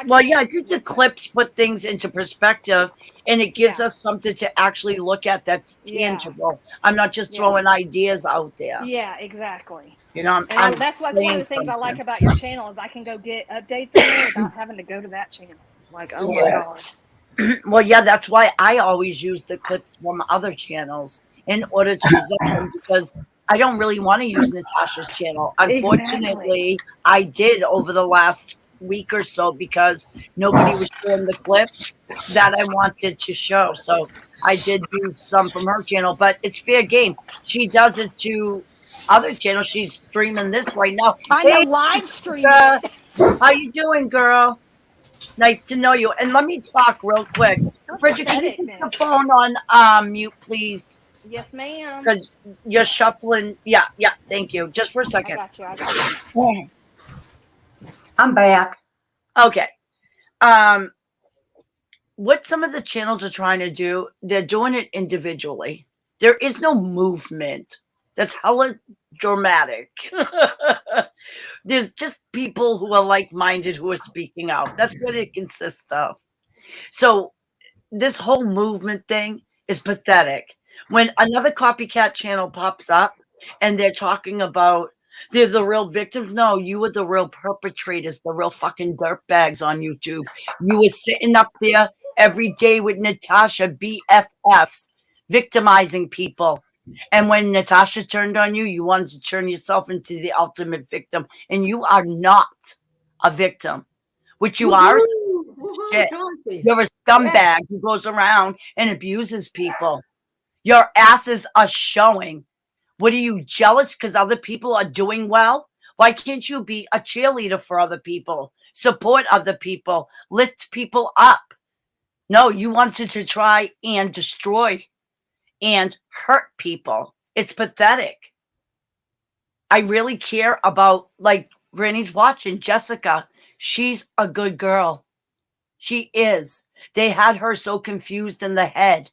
Well, yeah, I think the clips put things into perspective, and it gives us something to actually look at that's tangible. I'm not just throwing ideas out there. Yeah, exactly. You know, And that's one of the saying things I like something. about your channel is I can go get updates on there without having to go to that channel. Like, oh my Yeah. God. Well, yeah, that's why I always use the clips from other channels in order to present them because I don't really want to use Natasha's channel. Unfortunately, I did over the last week or so because nobody was showing the clips that I wanted to show. So I did use some from her channel, but it's fair game. She does it to other channels. She's streaming this right now. I know, live streaming. How you doing, girl? Nice to know you. And let me talk real quick. Bridget, can you pathetic, put man. the phone on mute, please? Yes, ma'am. Because you're shuffling. Yeah, thank you. Just for a second. I got you. I'm back. Okay. What some of the channels are trying to do, they're doing it individually. There is no movement. That's hella dramatic. There's just people who are like-minded who are speaking out. That's what it consists of. So this whole movement thing is pathetic. When another copycat channel pops up and they're talking about they're the real victims. No, you were the real perpetrators, the real fucking dirtbags on YouTube. You were sitting up there every day with Natasha BFFs, victimizing people. And when Natasha turned on you, you wanted to turn yourself into the ultimate victim. And you are not a victim. Which you are. Shit. You're a scumbag who goes around and abuses people. Your asses are showing. What are you, jealous because other people are doing well? Why can't you be a cheerleader for other people? Support other people. Lift people up. No, you wanted to try and destroy and hurt people. It's pathetic. I really care about, like, Granny's watching, Jessica. She's a good girl. She is. They had her so confused in the head.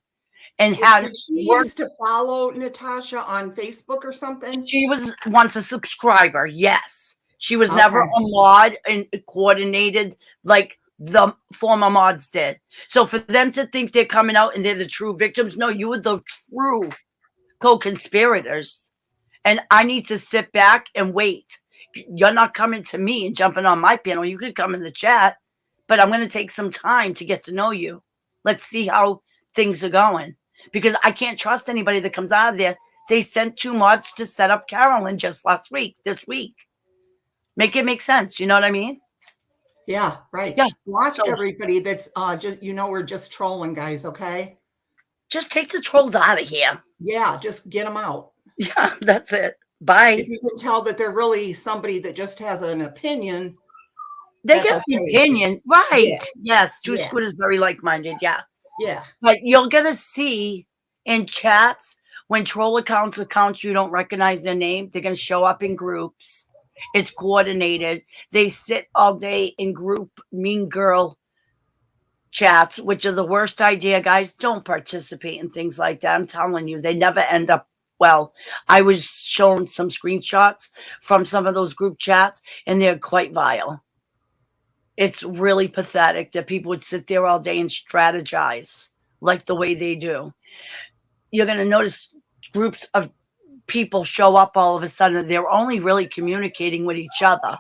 And had Did she used to follow Natasha on Facebook or something? She was once a subscriber, yes. She was never a mod and coordinated like the former mods did. So for them to think they're coming out and they're the true victims, no, you were the true co-conspirators. And I need to sit back and wait. You're not coming to me and jumping on my panel. You could come in the chat, but I'm going to take some time to get to know you. Let's see how things are going, because I can't trust anybody that comes out of there. They sent 2 mods to set up Carolyn just this week. Make it make sense. You know what I mean? Yeah, right. Yeah. Block So everybody that's just, we're just trolling, guys, okay? just take the trolls out of here. Yeah, just get them out. Yeah, that's it. Bye. If you can tell that they're really somebody that just has an opinion, They that's get an okay. opinion. Right. Yeah. Yes. Two Yeah. Scooters very like-minded. Yeah. Yeah. But you're going to see in chats when troll accounts you don't recognize their name, they're going to show up in groups. It's coordinated. They sit all day in group mean girl chats, which are the worst idea, guys. Don't participate in things like that. I'm telling you, they never end up well. I was shown some screenshots from some of those group chats, and they're quite vile. It's really pathetic that people would sit there all day and strategize like the way they do. You're going to notice groups of people show up all of a sudden. They're only really communicating with each other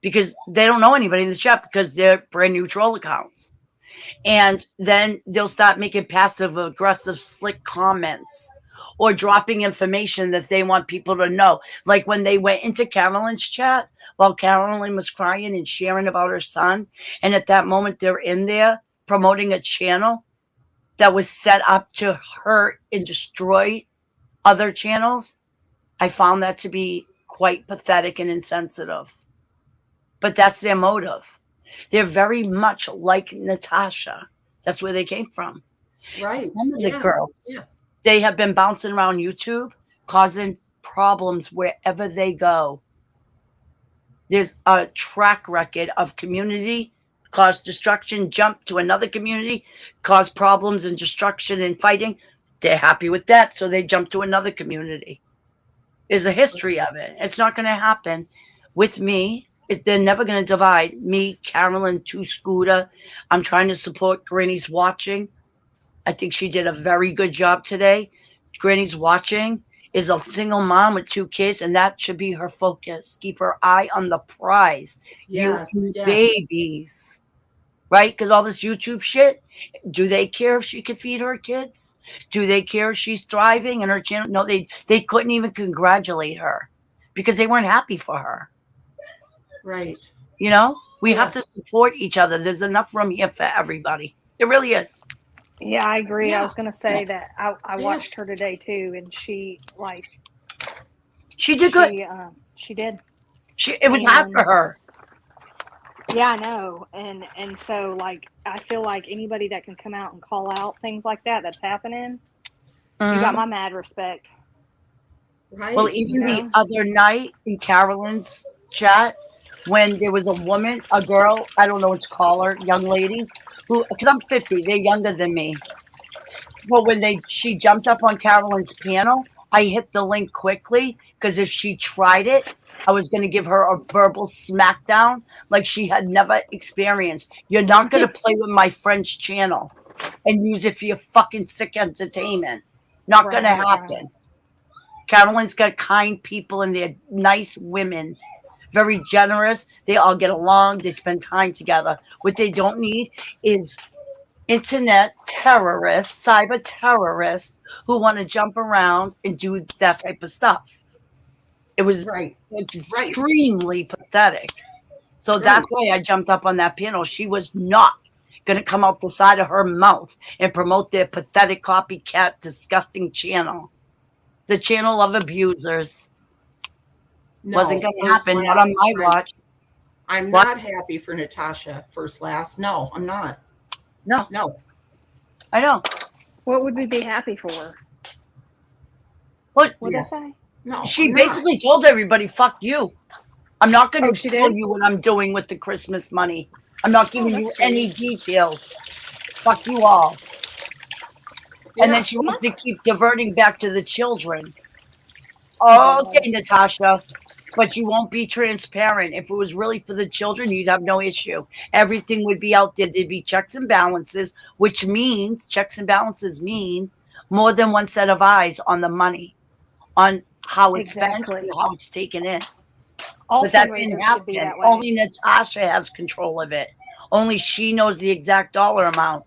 because they don't know anybody in the chat because they're brand new troll accounts. And then they'll start making passive aggressive slick comments or dropping information that they want people to know. Like when they went into Carolyn's chat while Carolyn was crying and sharing about her son. And at that moment, they're in there promoting a channel that was set up to hurt and destroy other channels. I found that to be quite pathetic and insensitive. But that's their motive. They're very much like Natasha. That's where they came from. Right. Some of the girls, they have been bouncing around YouTube, causing problems wherever they go. There's a track record of community, cause destruction, jump to another community, cause problems and destruction and fighting. They're happy with that, so they jump to another community. There's a history of it. It's not going to happen with me. They're never going to divide me, Carolyn, Two Scooter. I'm trying to support Granny's Watching. I think she did a very good job today. Granny's Watching is a single mom with 2 kids, and that should be her focus. Keep her eye on the prize. Yes, You yes. babies. Right? Because all this YouTube shit, do they care if she can feed her kids? Do they care if she's thriving in her channel? No, they couldn't even congratulate her because they weren't happy for her. Right. You know, we have to support each other. There's enough room here for everybody. It really is. Yeah, I agree. Yeah. I was going to say that I watched her today too, and she did good. She did. It was hard for her. Yeah, I know. And so I feel like anybody that can come out and call out things like that's happening, you got my mad respect. Right. Well, even the other night in Carolyn's chat, when there was a woman, a girl, I don't know what to call her, young lady, who, because I'm 50, they're younger than me. But when she jumped up on Carolyn's panel, I hit the link quickly because if she tried it, I was going to give her a verbal smackdown like she had never experienced. You're not going to play with my friend's channel and use it for your fucking sick entertainment. Not going to happen. Carolyn's got kind people and they're nice women, very generous. They all get along. They spend time together. What they don't need is internet terrorists, cyber terrorists who want to jump around and do that type of stuff. It was extremely pathetic. So that's why I jumped up on that panel. She was not going to come out the side of her mouth and promote their pathetic copycat, disgusting channel. The channel of abusers. Wasn't going to happen. Not on my watch. I'm not happy for Natasha first last. No, I'm not. No. I know. What would we be happy for? What did I say? No. She basically told everybody, fuck you. I'm not going to tell you what I'm doing with the Christmas money. I'm not giving you any details. Fuck you all. And then she wants to keep diverting back to the children. Okay, Natasha. but you won't be transparent. If it was really for the children, you'd have no issue. Everything would be out there. There'd be checks and balances, which means checks and balances mean more than one set of eyes on the money, on how it's spent Exactly. and how it's taken in. All But that didn't fundraisers should be happen. that way. Only Natasha has control of it. Only she knows the exact dollar amount.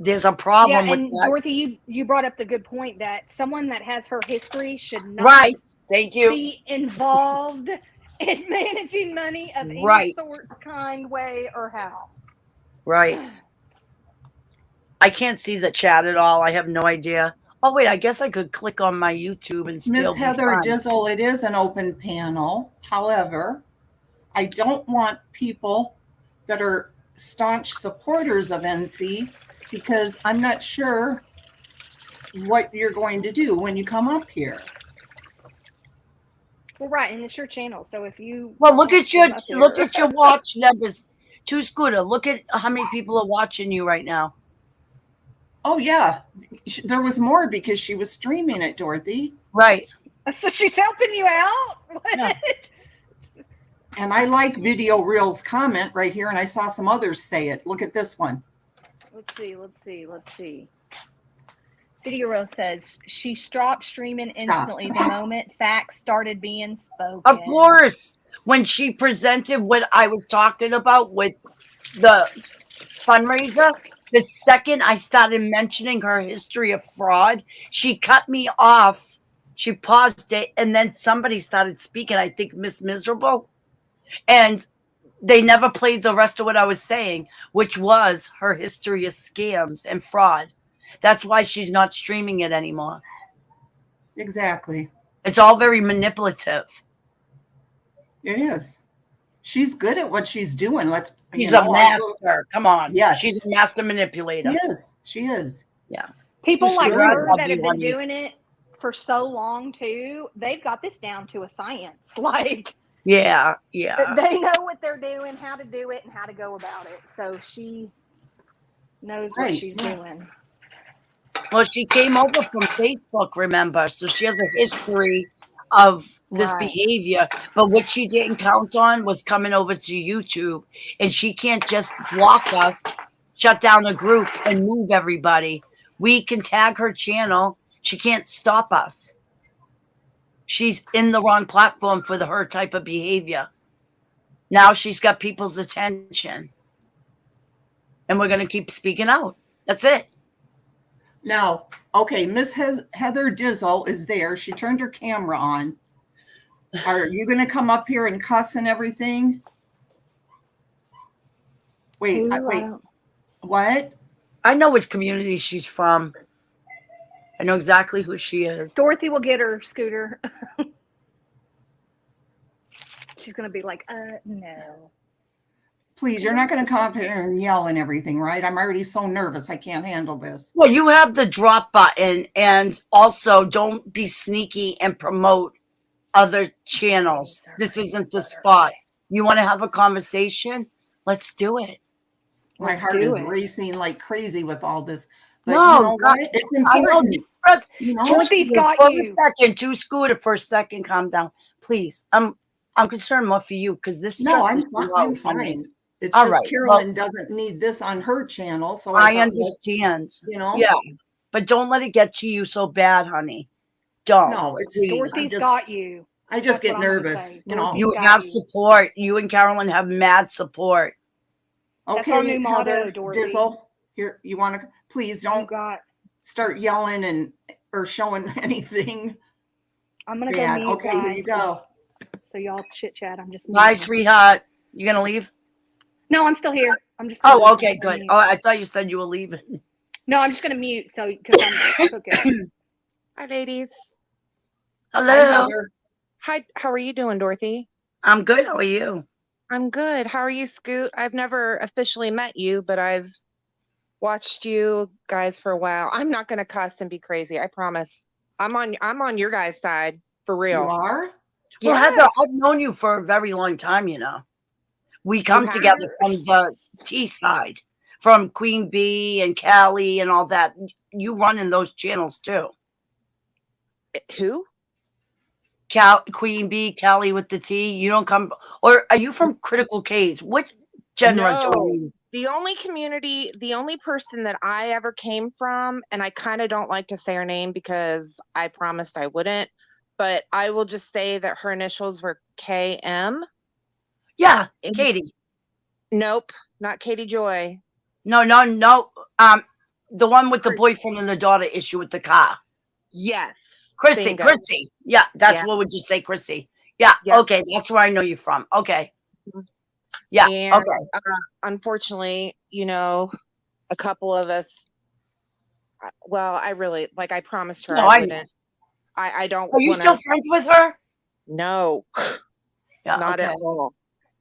There's a problem Yeah, with and that. Dorothy, you brought up the good point that someone that has her history should not Right. Thank you. be involved in managing money of Right. any sort, kind, way, or how. Right. I can't see the chat at all. I have no idea. Oh, wait, I guess I could click on my YouTube and still Miss be Heather fine. Dizzle, it is an open panel. However, I don't want people that are staunch supporters of NC because I'm not sure what you're going to do when you come up here. Well, right, and it's your channel, so if you Well, look at your come up here- look at your watch numbers. To Scooter, look at how many people are watching you right now. Oh, yeah. There was more because she was streaming it, Dorothy. Right. So she's helping you out? What? Yeah. And I like Video Reels comment right here, and I saw some others say it. Look at this one. Let's see. Video Rose says she stopped streaming Stop. instantly the moment facts started being spoken. Of course. When she presented what I was talking about with the fundraiser, the second I started mentioning her history of fraud, she cut me off. She paused it, and then somebody started speaking, I think Miss Miserable. And they never played the rest of what I was saying, which was her history of scams and fraud. That's why she's not streaming it anymore. Exactly. It's all very manipulative. It is. She's good at what she's doing. She's a master. Come on. Yes. She's a master manipulator. She is. Yeah. People like Scooter, I her love that you, have been honey. doing it for so long too, they've got this down to a science. Like, Yeah. they know what they're doing, how to do it, and how to go about it. So she knows what she's doing. Well, she came over from Facebook, remember? So she has a history of this Right. behavior. But what she didn't count on was coming over to YouTube. And she can't just block us, shut down a group, and move everybody. We can tag her channel. She can't stop us. She's in the wrong platform for her type of behavior. Now she's got people's attention. And we're going to keep speaking out. That's it. Now, okay, Miss Heather Dizzle is there. She turned her camera on. Are you going to come up here and cuss and everything? Wait, wait. What? I know which community she's from. I know exactly who she is. Dorothy will get her, Scooter. She's going to be like, no. Please, you're not going to come up here and yell and everything, right? I'm already so nervous. I can't handle this. Well, you have the drop button, and also don't be sneaky and promote other channels. This isn't the spot. You want to have a conversation? Let's do it. My Let's heart do is it. racing like crazy with all this. But No, you know God, what? It's I know important. You know? Dorothy's got for you. a second, to Scooter for a second, calm down, please. I'm concerned more for you because this. No, stresses I'm you I'm out, honey. fine. It's All just right, Carolyn doesn't need this on her channel, so I thought, let's, understand. you know. Yeah, but don't let it get to you so bad, honey. Don't. No, it's please. Dorothy's got you. I just That's get what I'm gonna nervous, say. you know. You got have you. support. You and Carolyn have mad support. That's Okay, our new motto, Heather Dorothy. Dizzle, here you want to please don't start yelling and or showing anything. I'm gonna bad. go mute, Okay, guys. here you go. So y'all chit chat. I'm just Bye, muting. sweetheart. You gonna leave? No, I'm still here. I'm just. Oh, gonna okay, good. mute. Oh, I thought you said you were leaving. No, I'm just gonna mute. So because I'm cooking. Hi, ladies. Hello. Hi, how are you doing, Dorothy? I'm good. How are you? I'm good. How are you, Scoot? I've never officially met you, but I've watched you guys for a while. I'm not gonna cuss and be crazy. I promise. I'm on your guys' side for real. You are? Well, Yes. Heather, I've known you for a very long time, you know. We come have? together from the T side, from Queen Bee and Callie and all that. You run in those channels too. Who? Queen Bee, Callie with the T. You don't come, or are you from Critical K's? What genre do No, you? the only person that I ever came from, and I kind of don't like to say her name because I promised I wouldn't, but I will just say that her initials were KM. Yeah, And- Katie. Nope, not Katie Joy. No. The one with the boyfriend and the daughter issue with the car. Yes. Chrissy. Bingo. Chrissy. Yeah, that's Yes. what would you say, Chrissy? Yeah. Yes. Okay, that's where I know you from. Okay. Yeah. And Okay. unfortunately, a couple of us. Well, I really I promised her No, I I know. wouldn't. I don't Are you want still to. friends with her? No, Yeah. not Okay. at all.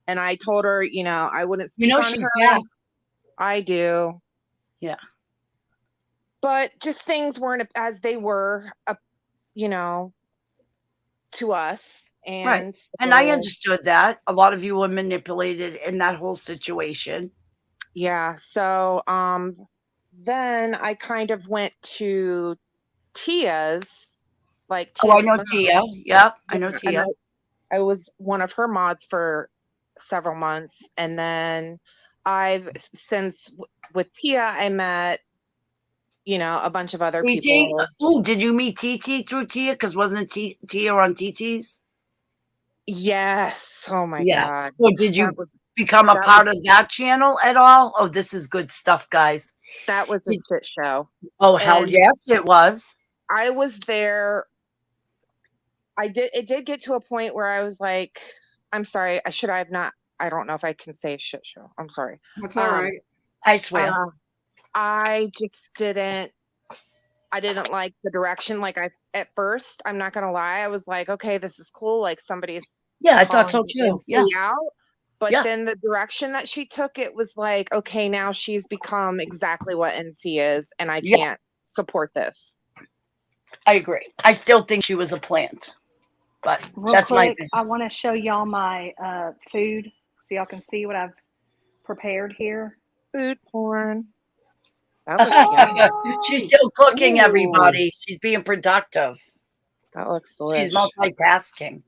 And I told her, I wouldn't speak on she's her. back. I do. Yeah. But just things weren't as they were, to us. And Right. And I understood that. A lot of you were manipulated in that whole situation. Yeah. So then I kind of went to Tia's, Oh, I Tia's know mom. Tia. Yep, I know And Tia. I was one of her mods for several months. And then since with Tia, I met, a bunch of other TT? people. Oh, did you meet TT through Tia? Because wasn't Tia on TT's? Yes. Oh my Yeah. God. Well, did you That was- become a that part was- of that channel at all? Oh, this is good stuff, guys. That was a shit show. Oh, hell And yes, it was. I was there. It did get to a point where I was like, I'm sorry, I don't know if I can say shit show. I'm sorry. That's all right. I swear. I just didn't like the direction. At first, I'm not gonna lie, I was like, okay, this is cool. Somebody's Yeah, I thought so calling too. Yeah. NC out. But Yeah. then the direction that she took, it was like, okay, now she's become exactly what NC is, and I Yeah. can't support this. I agree. I still think she was a plant. But Real that's my quick, opinion. I want to show y'all my food so y'all can see what I've prepared here. Food porn. That looks She's still cooking, Ooh. everybody. She's being productive. That looks She's delicious. multitasking.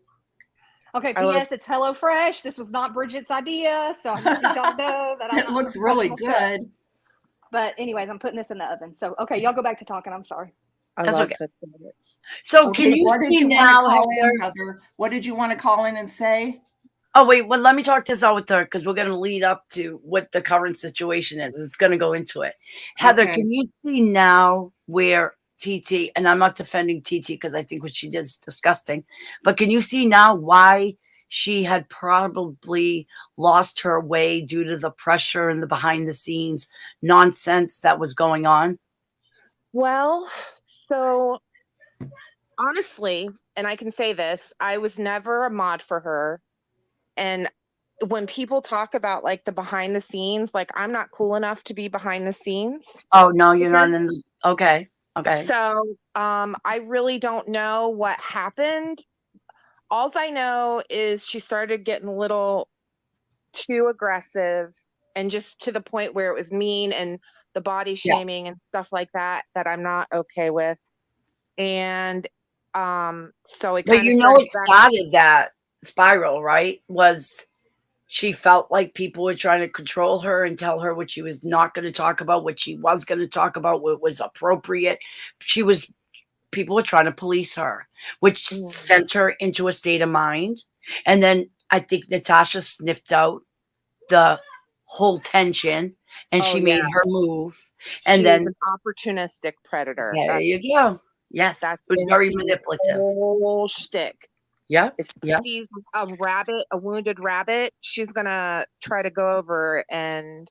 Okay, I love- P.S. It's HelloFresh. This was not Bridget's idea, so I just need y'all to know that I'm It not looks some really professional chef. good. But anyways, I'm putting this in the oven. So, okay, y'all go back to talking. I'm sorry. I That's love okay. cooking. So Okay, can you what did see you want now, to call Heather? in, Heather? What did you want to call in and say? Oh, wait. Well, let me talk this out with her because we're going to lead up to what the current situation is. It's going to go into it. Heather, Okay. can you see now where TT, and I'm not defending TT because I think what she did is disgusting, but can you see now why she had probably lost her way due to the pressure and the behind the scenes nonsense that was going on? Well, so honestly, and I can say this, I was never a mod for her. And when people talk about the behind the scenes, I'm not cool enough to be behind the scenes. Oh, no, you're not in the, okay. Okay. So I really don't know what happened. All I know is she started getting a little too aggressive and just to the point where it was mean and the body shaming and stuff like that I'm not okay with. And so it But kind of it started that spiral, right? Was she felt like people were trying to control her and tell her what she was not going to talk about, what she was going to talk about, what was appropriate. People were trying to police her, which sent her into a state of mind. And then I think Natasha sniffed out the whole tension and she made her move. And she then was an opportunistic predator. There you go. Yes, That's it was very NC's manipulative. whole shtick. Yeah. If she sees a wounded rabbit, she's gonna try to go over and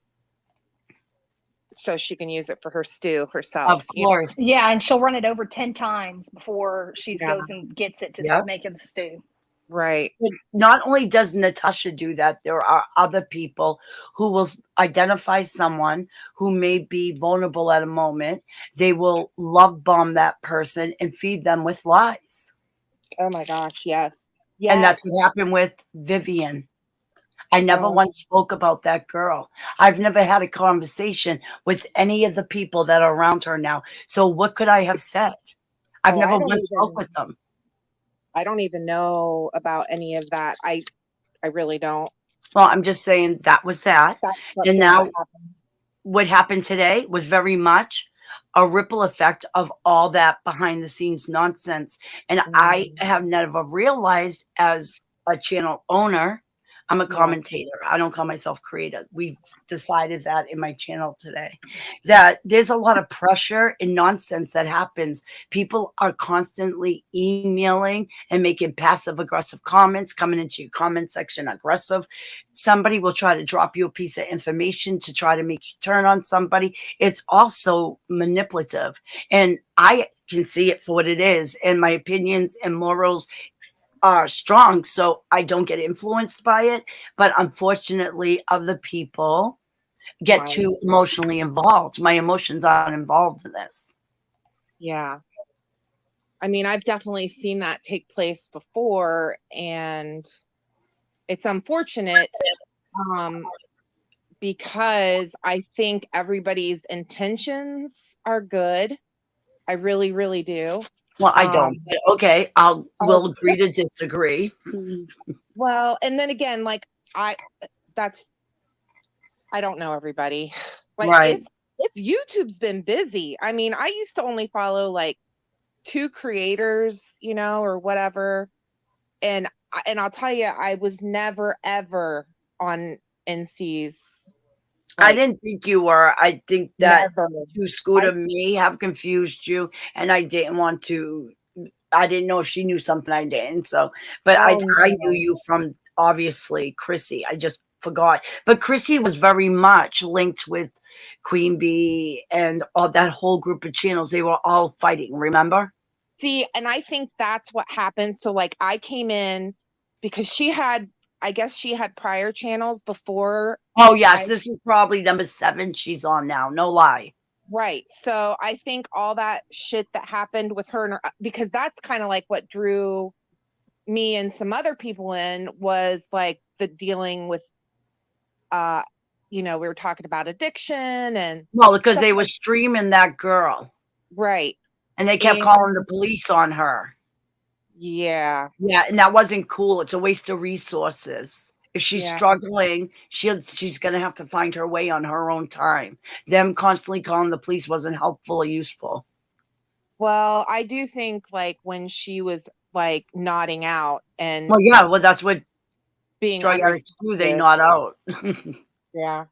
so she can use it for her stew herself. Of course. Yeah, and she'll run it over 10 times before she Yeah. goes and gets it to Yep. make it the stew. Right. But not only does Natasha do that, there are other people who will identify someone who may be vulnerable at a moment. They will love bomb that person and feed them with lies. Oh my gosh, yes. And that's what happened with Vivian. I never once spoke about that girl. I've never had a conversation with any of the people that are around her now. So what could I have said? I've never once spoke with them. I don't even know about any of that. I really don't. Well, I'm just saying that was that. That's And something now that happened. what happened today was very much a ripple effect of all that behind the scenes nonsense. And I have never realized as a channel owner, I'm a commentator. I don't call myself creator. We've decided that in my channel today, that there's a lot of pressure and nonsense that happens. People are constantly emailing and making passive aggressive comments, coming into your comment section aggressive. Somebody will try to drop you a piece of information to try to make you turn on somebody. It's also manipulative. And I can see it for what it is. And my opinions and morals are strong, so I don't get influenced by it. But unfortunately, other people get Right. too emotionally involved. My emotions aren't involved in this. Yeah. I mean, I've definitely seen that take place before, and it's unfortunate because I think everybody's intentions are good. I really, really do. Well, I don't. But okay, we'll agree to disagree. Well, and then again, like I don't know everybody. Like Right. it's YouTube's been busy. I mean, I used to only follow like 2 creators, you know, or whatever. And I'll tell you, I was never ever on NC's. I didn't think you were. I think that Never. you, Scooter, may have confused you, and I didn't want to. I didn't know if she knew something I didn't. So, but I knew you from obviously Chrissy. I just forgot. But Chrissy was very much linked with Queen Bee and all that whole group of channels. They were all fighting. Remember? See, and I think that's what happened. So, like, I came in because I guess she had prior channels before. Oh yes, this is probably number 7 she's on now. No lie. Right. So I think all that shit that happened with her, and her because that's kind of like what drew me and some other people in was like the dealing with, you know, we were talking about addiction and. Well, because they were streaming that girl. Right. And they kept calling the police on her. Yeah. Yeah, and that wasn't cool. It's a waste of resources. If she's struggling, she's going to have to find her way on her own time. Them constantly calling the police wasn't helpful or useful. Well, I do think like when she was like nodding out and. Well, yeah, well, that's what being drug addicts do. They nod out. Yeah.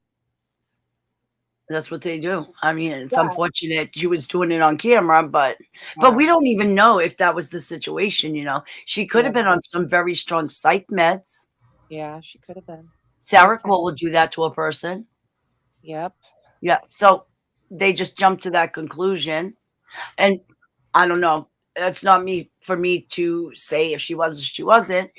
That's what they do. I mean, it's unfortunate she was doing it on camera, but we don't even know if that was the situation, you know. She could have been on some very strong psych meds. Yeah, she could have been. Sarah Cole would do that to a person. Yep. Yeah. So they just jumped to that conclusion. And I don't know. That's not for me to say if she was or she wasn't.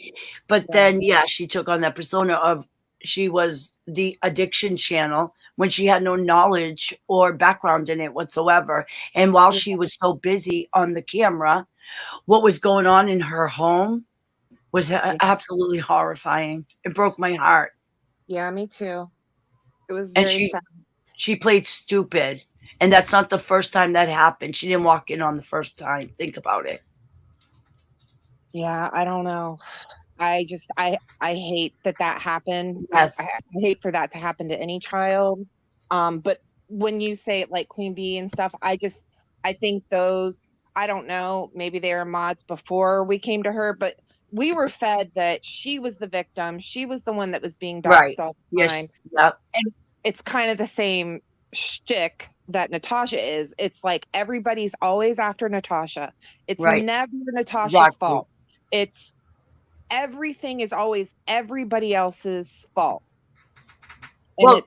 But then, yeah, she took on that persona of she was the addiction channel when she had no knowledge or background in it whatsoever. And while she was so busy on the camera, what was going on in her home was absolutely horrifying. It broke my heart. Yeah, me too. It was And very sad. she played stupid. And that's not the first time that happened. She didn't walk in on the first time. Think about it. Yeah, I don't know. I hate that happened. Yes. I hate for that to happen to any child. But when you say it like Queen Bee and stuff, I think those, I don't know, maybe they were mods before we came to her, but we were fed that she was the victim. She was the one that was being doxxed all the time. Yep. And it's kind of the same shtick that Natasha is. It's like everybody's always after Natasha. It's never Natasha's fault. It's everything is always everybody else's fault. And well,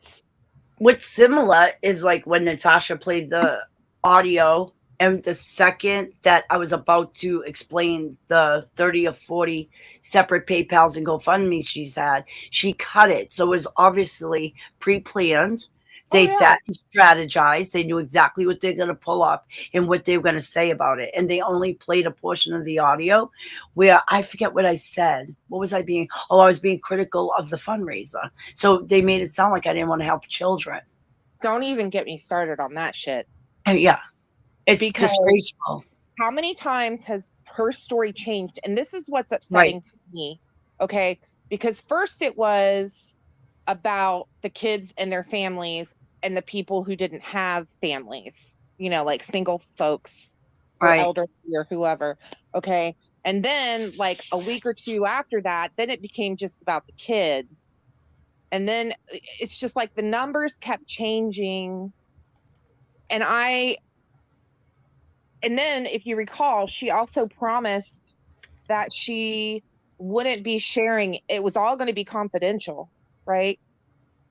what's similar is like when Natasha played the audio, and the second that I was about to explain the 30 or 40 separate PayPals and GoFundMe she's had, she cut it. So it was obviously pre-planned. They sat and strategized. They knew exactly what they're going to pull up and what they were going to say about it. And they only played a portion of the audio where I forget what I said. What was I being? Oh, I was being critical of the fundraiser. So they made it sound like I didn't want to help children. Don't even get me started on that shit. Yeah. It's disgraceful. how many times has her story changed? And this is what's upsetting to me. Okay. Because first it was about the kids and their families and the people who didn't have families, like single folks or elderly or whoever. Okay. And then like a week or two after that, then it became just about the kids. And then it's just like the numbers kept changing. And then if you recall, she also promised that she wouldn't be sharing. It was all going to be confidential, right?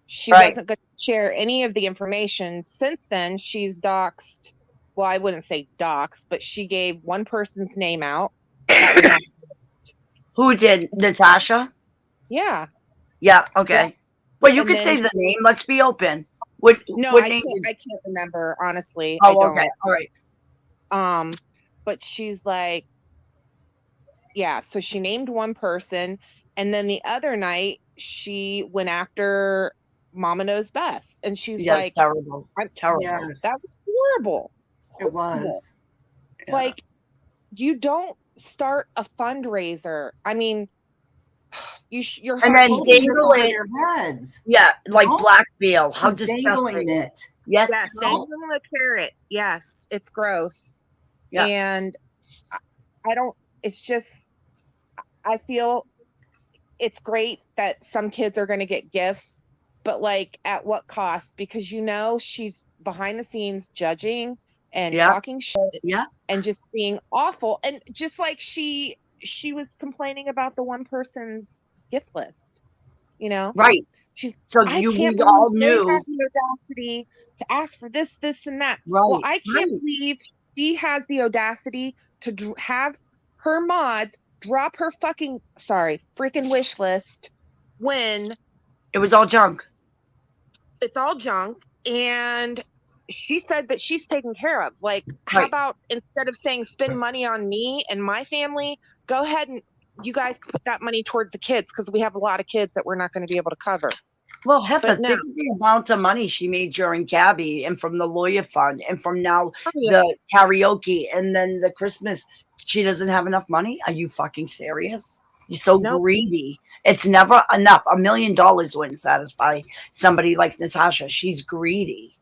She wasn't going to share any of the information. Since then, she's doxed. Well, I wouldn't say doxed, but she gave one person's name out. That was on the list. Who did? Natasha? Yeah. Yeah. Okay. Yeah. Well, you And could then say the she- name. Let's be open. What name? I can't remember, honestly. Oh, I don't. okay. All right. But she's like, yeah, so she named one person, and then the other night she went after Mama Knows Best, and she's Yes, like, terrible. Terrible. Yes, that was horrible. it was. Yeah. Like, you don't start a fundraiser. I mean, you're And then holding this over dangling. their heads. Yeah, like No? blackmail. How She's dangling disgusting. it. Yes. Yes, dangling a carrot. Yes, it's gross. Yeah. And I don't. It's just. I feel it's great that some kids are going to get gifts, but like at what cost? Because she's behind the scenes judging and talking shit and just being awful. And just like she was complaining about the one person's gift list, Right. She's So I we can't all believe they knew. have the audacity to ask for this, and that. Right. Well, I can't believe she has the audacity to have her mods drop her freaking wish list when It was all junk. it's all junk. And she said that she's taken care of. Like, how about instead of saying spend money on me and my family, go ahead and you guys put that money towards the kids, because we have a lot of kids that we're not going to be able to cover. Well, Heifer, But no. think of the amount of money she made during Gabby and from the lawyer fund and from now yeah. the karaoke and then the Christmas. She doesn't have enough money? Are you fucking serious? You're so greedy. It's never enough. $1 million wouldn't satisfy somebody like Natasha. She's greedy.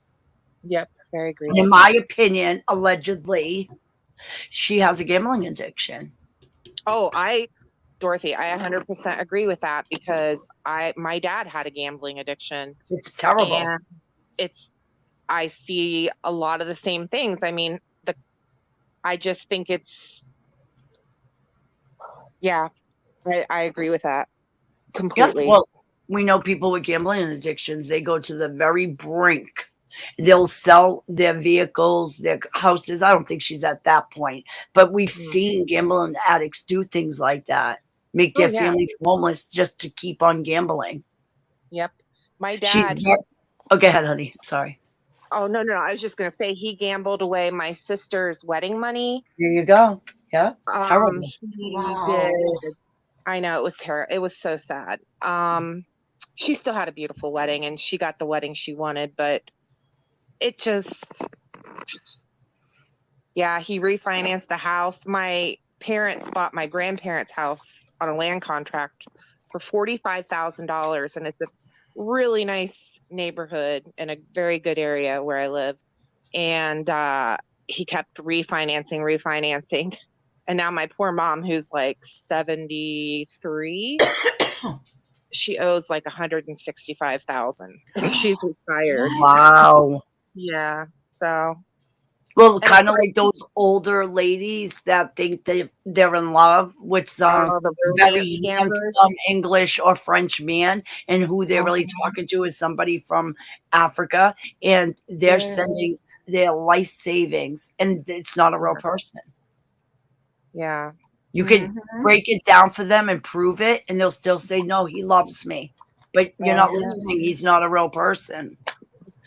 Yep, very And greedy. in my opinion, allegedly, she has a gambling addiction. Oh, Dorothy, I 100% agree with that, because my dad had a gambling addiction. It's terrible. And I see a lot of the same things. I mean, I just think I agree with that completely. Yeah, well, we know people with gambling addictions, they go to the very brink. They'll sell their vehicles, their houses. I don't think she's at that point, but we've seen gambling addicts do things like that, make their families homeless just to keep on gambling. Yep. My dad. Oh, go ahead, honey. Sorry. Oh, no. I was just going to say he gambled away my sister's wedding money. There you go. Yeah. Terrible. Wow. I know, it was terrible. It was so sad. She still had a beautiful wedding and she got the wedding she wanted, but it just, he refinanced the house. My parents bought my grandparents' house on a land contract for $45,000, and it's a really nice neighborhood in a very good area where I live. And he kept refinancing. And now my poor mom, who's like 73, she owes like $165,000. She's retired. Wow. Yeah. So. Well, kind of like those older ladies that think they're in love with some very handsome English or French man, and who they're really talking to is somebody from Africa, and they're sending their life savings, and it's not a real person. Yeah. You can break it down for them and prove it, and they'll still say, no, he loves me. But you're not listening. He's not a real person.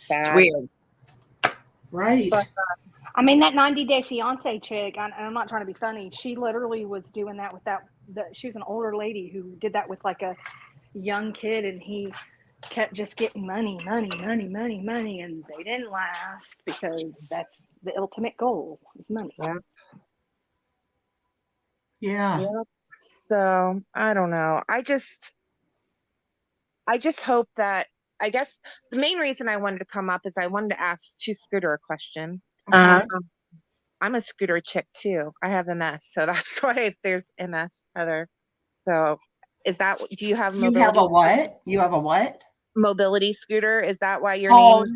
It's weird. Right. But, I mean, that 90-Day Fiance chick, and I'm not trying to be funny, she literally was doing that with she was an older lady who did that with like a young kid, and he kept just getting money, and they didn't last, because that's the ultimate goal, is money. Yeah. Yeah. Yep. So I don't know. I just hope that, I guess the main reason I wanted to come up is I wanted to ask Scooter a question. Uh-huh. I'm a Scooter chick too. I have MS, so that's why there's MS, Heather. So do you have You have mobility? a what? You have a what? Mobility scooter? Is that why your Oh, name's?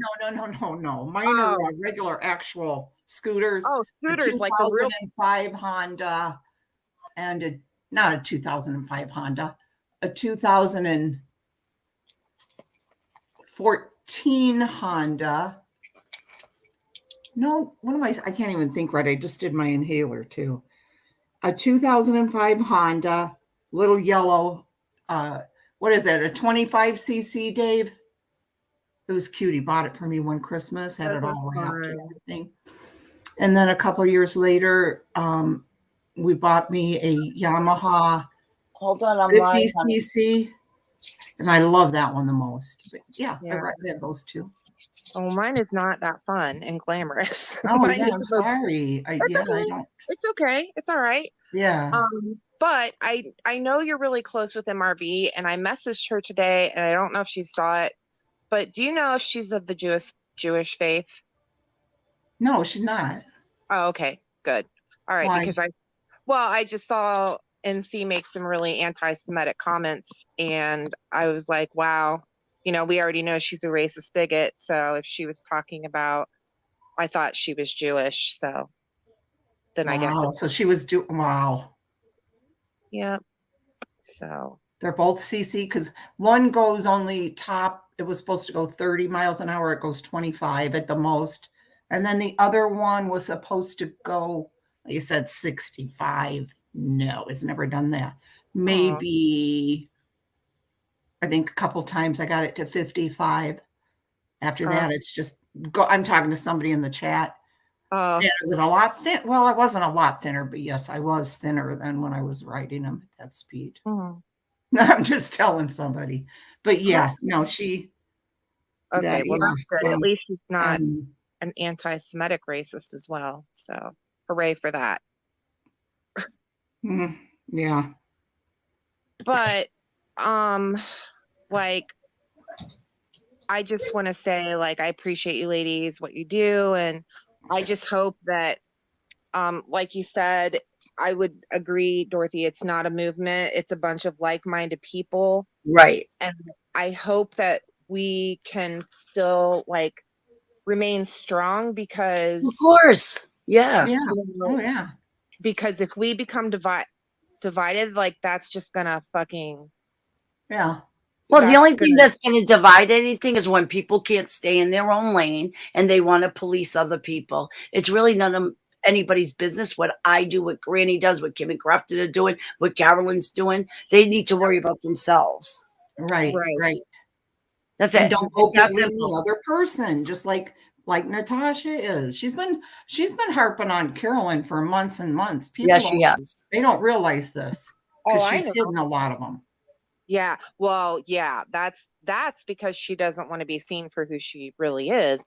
no. Mine are Oh, regular actual scooters. oh, A scooters like a real. 2005 Honda and not a 2005 Honda, a 2014 Honda. No, what am I can't even think right. I just did my inhaler too. A 2005 Honda, little yellow, what is it? A 25cc, Dave? It was cute. He bought it for me one Christmas, had Those it are all wrapped and fun. everything. And then a couple years later, we bought me a Yamaha Hold on, I'm live. 50cc, and I love that one the most. But yeah, Yeah. I have those two. Oh, mine is not that fun and glamorous. Oh Mine yeah, is I'm a mo- sorry. I It's okay. don't. It's okay. It's all right. Yeah. But I know you're really close with MRB, and I messaged her today, and I don't know if she saw it. But do you know if she's of the Jewish faith? No, she's not. Oh, okay, good. All right, Why? because I just saw NC make some really anti-Semitic comments, and I was like, wow, we already know she's a racist bigot. So if she was talking about, I thought she was Jewish. So then I guess Wow. So she was wow. yeah. So They're both CC because one goes only top. It was supposed to go 30 miles an hour. It goes 25 at the most. And then the other one was supposed to go, like you said, 65. No, it's never done that. Maybe, I think a couple times I got it to 55. After that, it's just go. I'm talking to somebody in the chat. And it was a lot thin. Well, I wasn't a lot thinner, but yes, I was thinner than when I was riding them at that speed. I'm just telling somebody. But yeah, no, she. okay, well yeah, that's good. At least she's not and an anti-Semitic racist as well. So hooray for that. yeah. But like I just want to say, like, I appreciate you ladies, what you do, and I just hope that like you said, I would agree, Dorothy, it's not a movement, it's a bunch of like-minded people. Right. And I hope that we can still like remain strong because Of course. Yeah. Yeah. Oh yeah. Because if we become divided, like that's just gonna fucking yeah. Well, the only thing that's going to divide anything is when people can't stay in their own lane and they want to police other people. It's really none of anybody's business what I do, what Granny does, what Kim and Crafton are doing, what Carolyn's doing. They need to worry about themselves. Right. That's And it. don't go It's that believe simple. the other person, just like Natasha is. She's been harping on Carolyn for months and months. People she has. They don't realize this because I she's know. hidden a lot of them. Yeah, well, yeah, that's because she doesn't want to be seen for who she really is.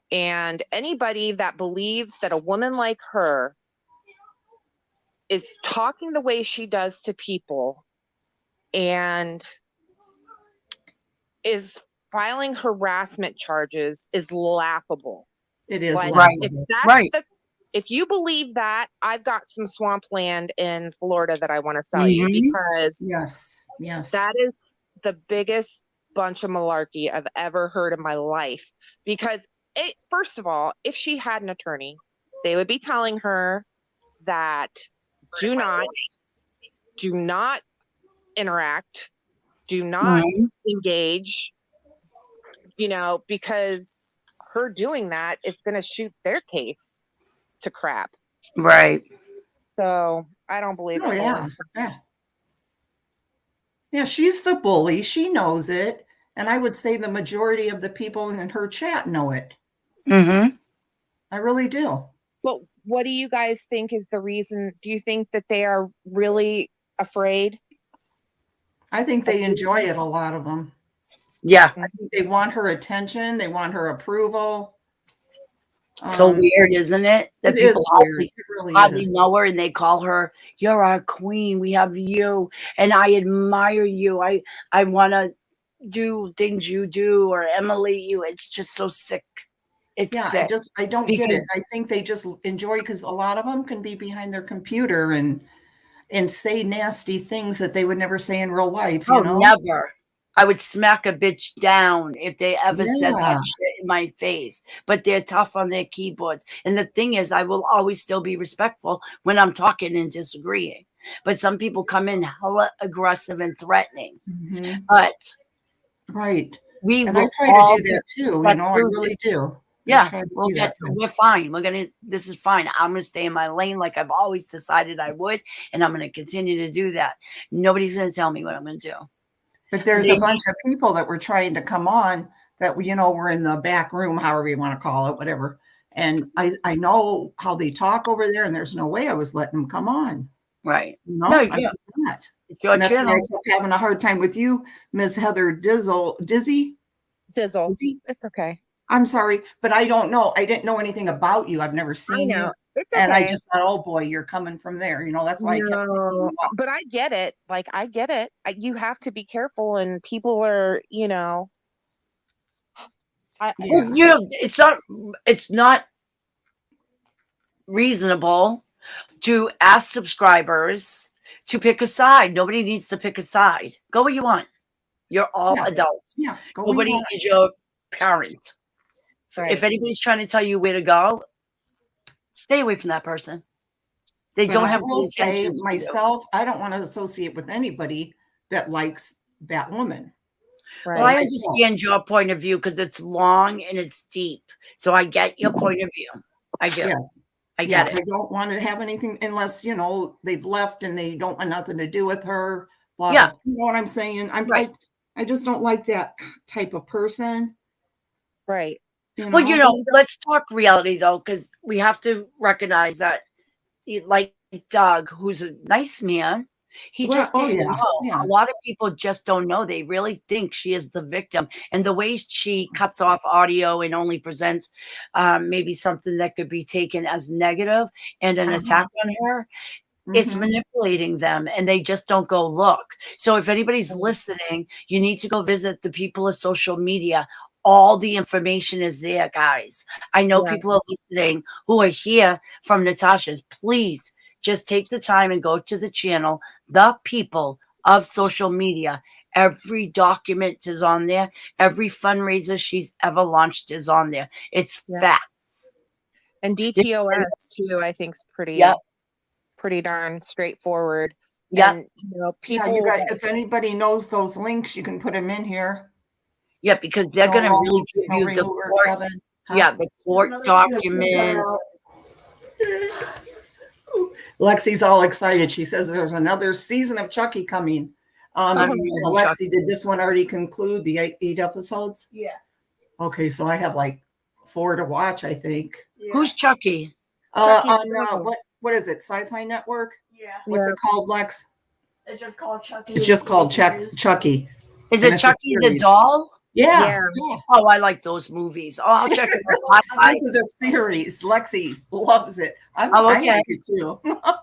And anybody that believes that a woman like her is talking the way she does to people and is filing harassment charges is laughable. It is like, laughable. If you believe that, I've got some swampland in Florida that I want to sell you because yes, that is the biggest bunch of malarkey I've ever heard in my life. Because first of all, if she had an attorney, they would be telling her that do not interact, do not engage, because her doing that is going to shoot their case to crap. Right. So I don't believe it. Yeah, she's the bully. She knows it. And I would say the majority of the people in her chat know it. I really do. But what do you guys think is the reason? Do you think that they are really afraid? I think they enjoy it, a lot of them. Yeah. I think they want her attention. They want her approval. So weird, isn't it? That It is people weird. It really hardly is. know her and they call her, "You're our queen. We have you, and I admire you. I want to do things you do or emulate you." It's just so sick. It's Yeah, sick I don't get it. because I think they just enjoy because a lot of them can be behind their computer and say nasty things that they would never say in real life, you oh, know? never. I would smack a bitch down if they ever said that Yeah. shit in my face. But they're tough on their keyboards. And the thing is, I will always still be respectful when I'm talking and disagreeing. But some people come in hella aggressive and threatening. Mhm. But Right. we And I will try to all do that just too, you get know, I through really this. do. I Yeah, try to be that way. we're fine. This is fine. I'm gonna stay in my lane like I've always decided I would, and I'm gonna continue to do that. Nobody's gonna tell me what I'm gonna do. But there's They a bunch of people that were trying to come on that, you know, were in the back room, however you want to call it, whatever. And I know how they talk over there, and there's no way I was letting them come on. Right. You know, No, I'm yeah. just not. It's your And that's why I channel. kept having a hard time with you, Miss Heather Dizzy. Dizzle. Dizzy? It's okay. I'm sorry, but I don't know. I didn't know anything about you. I've never I seen you. know. It's And I okay. just thought, oh boy, you're coming from there. You know, that's why I kept picking No, you up. but I get it. Like, I get it. You have to be careful, and people are, you know, I, Yeah. Well, you know, it's not reasonable to ask subscribers to pick a side. Nobody needs to pick a side. Go where you want. You're all Yeah. adults. Yeah. Go where you Nobody want. is your parent. right. If anybody's trying to tell you where to go, stay away from that person. They But don't I have will good say intentions for you. myself, I don't want to associate with anybody that likes that woman. Well, Right. I Myself. understand your point of view because it's long and it's deep. So I get your point of view. I do. Yes. I Yeah. get I it. don't want to have anything unless, you know, they've left and they don't want nothing to do with her. Blah, Yeah. blah. You know what I'm saying? Right. I just don't like that type of person. Right. You Well, you know? know, let's talk reality though, because we have to recognize that, like Doug, who's a nice man, he Well, just oh didn't yeah. know. Yeah. A lot of people just don't know. They really think she is the victim, and the way she cuts off audio and only presents maybe something that could be taken as negative and an attack on her. It's Mhm. manipulating them, and they just don't go look. So if anybody's listening, you need to go visit the people of social media. All the information is there, guys. I know Yeah. people are listening who are here from Natasha's. Please just take the time and go to the channel, The People of Social Media. Every document is on there. Every fundraiser she's ever launched is on there. It's Yeah. facts. And DTOS too, I think is Yep. pretty darn straightforward. Yep. And you know, Yeah, people you got, if anybody knows those links, you can put them in here. Yeah, because they're No going to really Rome's, give no you the remover, court. Kevin. Huh? Yeah, the court documents. Lexi's all excited. She says there's another season of Chucky coming. Unreal Lexi, Chucky. did this one already conclude the eight episodes? Yeah. Okay, so I have like 4 to watch, I think. Who's Chucky? Chucky On Doll. what is it? Sci-Fi Network? Yeah. What's Yeah. it called, Lex? It's just called Chucky. It's just called Chucky. Is And it it's a Chucky the series. doll? Yeah. Yeah. Yeah. Oh, I like those movies. Oh, I'll check it out. This is a series. Lexi loves it. I Okay. like it too.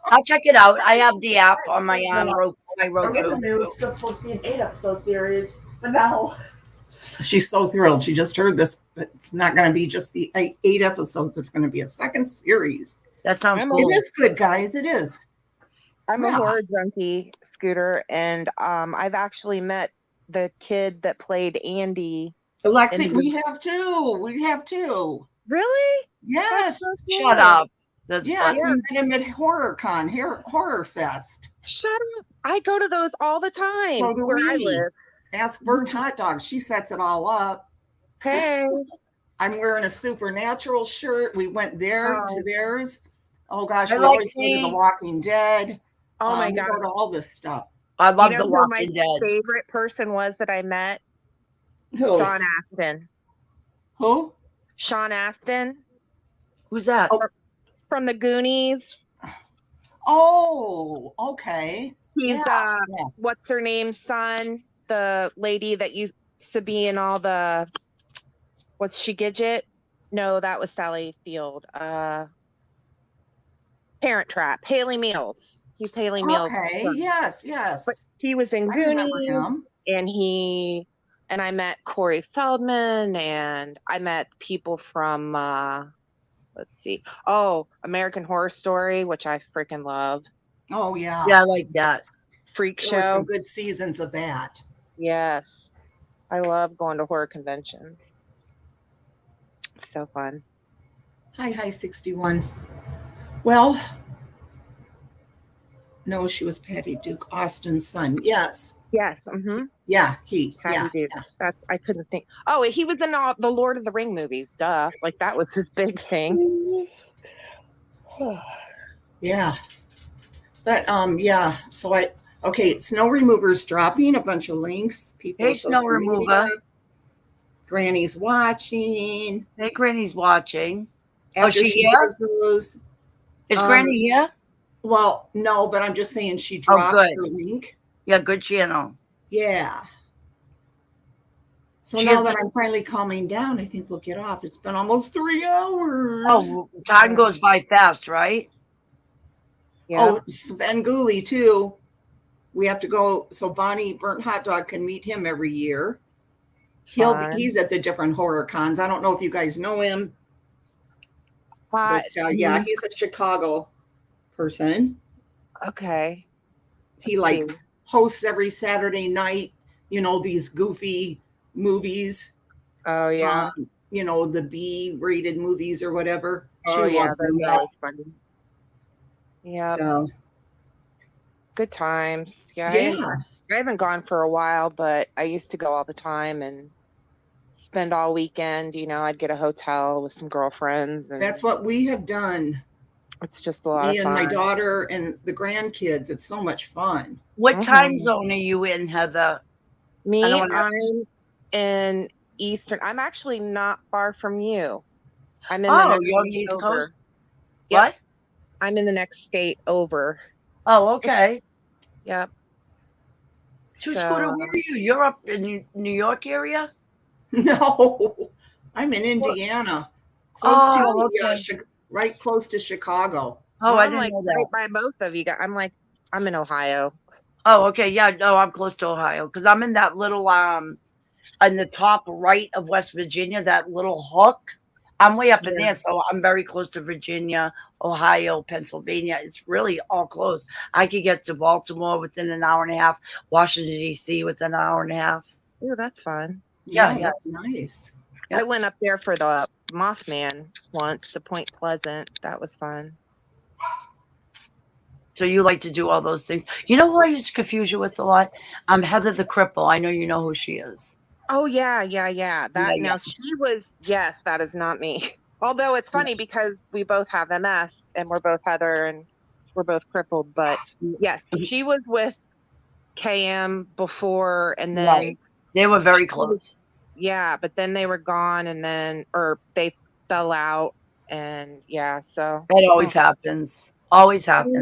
I'll check it out. I have the app on my Roku. Originally, it was supposed to be an 8-episode series, but now She's so thrilled. She just heard this. It's not going to be just the 8 episodes. It's going to be a second series. That sounds I'm cool. It is good, guys. It is. I'm a Yeah. horror junkie, Scooter, and I've actually met the kid that played Andy. Alexi, in the- we have two. We have two. Really? Yes. That's so cool. Shut up. That's Yes, funny. we met him at HorrorCon, here, Horror Fest. Shut up. I go to those all the time So do where I we. live. Ask Burnt Hot Dogs. She sets it all up. Hey. I'm wearing a Supernatural shirt. We went there to theirs. Oh gosh, I we like always go to The seeing- Walking Dead. Oh my We God. go to all this stuff. I love You know The who my Walking Dead. favorite person was that I met? Who? Sean Astin. Who? Sean Astin Who's that? from the Goonies. Oh, okay. He's Yeah. what's her name's son? The lady that used to be in all the what's she Gidget? No, that was Sally Field. Parent Trap. Haley Mills. He's Haley Mills' Okay. son. Yes. But Yes. he was in I remember Goonies, him. and I met Corey Feldman, and I met people from let's see. Oh, American Horror Story, which I freaking love. Oh yeah. Yeah, I like that. Freak There were some Show. good seasons of that. Yes. I love going to horror conventions. It's so fun. Hi 61. Well, no, she was Patty Duke, Austin's son. Yes. Yes. Mm-hmm. Yeah, Patty yeah. Duke. That's I couldn't think. Oh, he was in all the Lord of the Ring movies. Duh. Like that was his big thing. Yeah. But yeah. So okay, Snow Remover's dropping a bunch of links. People Hey, with social Snow Remover. media. Granny's watching. Hey, Granny's watching. After she she here? does those. Is Granny here? Well, no, but I'm just saying she dropped good. her link. Yeah, good channel. Yeah. So She now has that a- I'm finally calming down, I think we'll get off. It's been almost 3 hours. Oh, time goes by fast, right? Yeah. Oh, Sven Gulli too. We have to go. So Bonnie Burnt Hot Dog can meet him every year. Fun. He's at the different horror cons. I don't know if you guys know him, but yeah, he's a Chicago person. Okay. He Let's see. hosts every Saturday night. You know, these goofy movies. Oh yeah. You know, the B-rated movies or whatever. Oh She yeah, loves they're them. really funny. Yeah. So Good times. Yeah. yeah. I haven't gone for a while, but I used to go all the time and spend all weekend. You know, I'd get a hotel with some girlfriends, and That's what we have done. it's just a lot Me of and fun. my daughter and the grandkids. It's so much fun. What time zone are you in, Heather? Me, I don't wanna- I'm in Eastern. I'm actually not far from you. I'm in the Oh, next you're on the state East over. Coast? Yep. What? I'm in the next state over. Oh, okay. Yep. So, Scooter, where are you? You're up in New York area? No, I'm in Indiana, close to right close to Chicago. Oh, Well, I I'm didn't like know that. right by both of you guys. I'm in Ohio. Oh, okay. Yeah, no, I'm close to Ohio because I'm in that little in the top right of West Virginia, that little hook. I'm way up in there, so I'm very close to Virginia, Ohio, Pennsylvania. It's really all close. I could get to Baltimore within an hour and a half, Washington, D.C. within an hour and a half. Oh, that's fun. Yeah. That's nice. I went up there for the Mothman once to Point Pleasant. That was fun. So you like to do all those things. You know who I used to confuse you with a lot? Heather the Cripple. I know you know who she is. Oh yeah. Now she was, yes, that is not me. Although it's funny because we both have MS and we're both Heather and we're both crippled. But yes, she was with KM before, and then Right. They were very close. Yeah, but then they were gone, and then they fell out, and yeah, so That always happens. Always happens.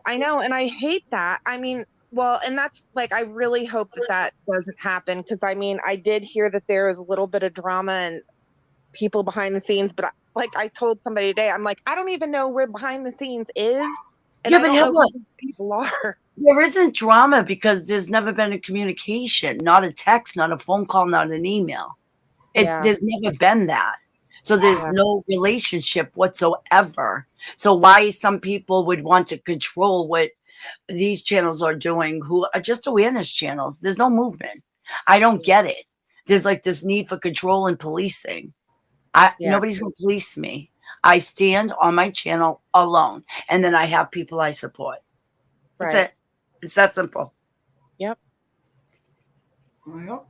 I know, and I hate that. I mean, well, and that's like, I really hope that doesn't happen, because I mean, I did hear that there was a little bit of drama and people behind the scenes, but I told somebody today, I'm like, I don't even know where behind the scenes is, and Yeah, I but don't know Heather, who these people are. there isn't drama because there's never been a communication, not a text, not a phone call, not an email. Yeah. There's never been that. So there's Yeah. no relationship whatsoever. So why some people would want to control what these channels are doing, who are just awareness channels. There's no movement. I don't get it. There's like this need for control and policing. Nobody's going to police me. I stand on my channel alone, and then I have people I support. That's Right. it. It's that simple. Yep. Well,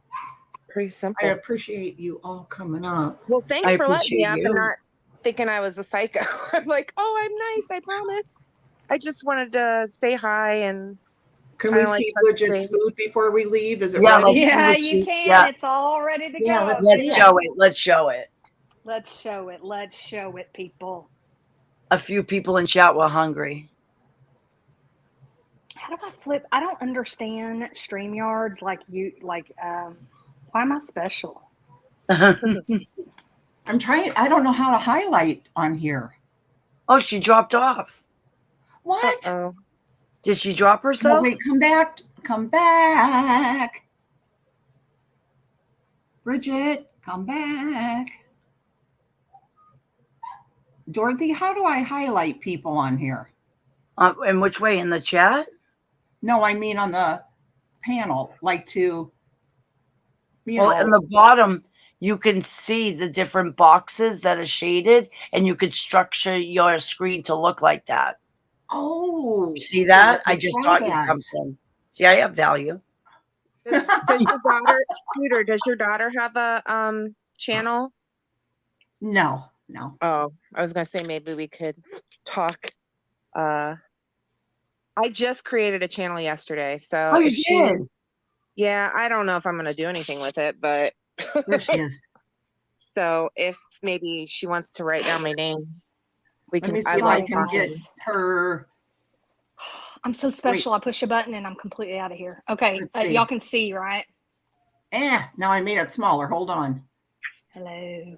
pretty simple. I appreciate you all coming up. Well, thanks I for letting me appreciate up you. and not thinking I was a psycho. I'm like, oh, I'm nice, I promise. I just wanted to say hi and Can we kinda like see touch Bridget's base. food before we leave? Is it Yeah, ready? let's see Yeah, what you can. Yeah, It's all ready to Yeah, go. let's let's see it. show it. Let's show it. Let's show it. Let's show it, people. A few people in chat were hungry. How do I flip? I don't understand StreamYards like you. Why am I special? I'm trying. I don't know how to highlight on here. Oh, she dropped off. What? Oh, Did she drop No, herself? wait, come back. Come back. Bridget, come back. Dorothy, how do I highlight people on here? In which way? In the chat? No, I mean on the panel, like to, you Well, know. in the bottom, you can see the different boxes that are shaded, and you could structure your screen to look like that. Oh, See that? I I just try taught you that. something. See, I have value. does your daughter, Scooter? Does your daughter have a channel? No. Oh, I was gonna say maybe we could talk. I just created a channel yesterday, so Oh, you if she, did? yeah, I don't know if I'm gonna do anything with it, but There she is. so if maybe she wants to write down my name, we Let can. me see I if I like can get talking. her. I'm so special. I push a button and I'm completely out of here. Okay, Let's see. y'all can see, right? Now I made it smaller. Hold on. Hello.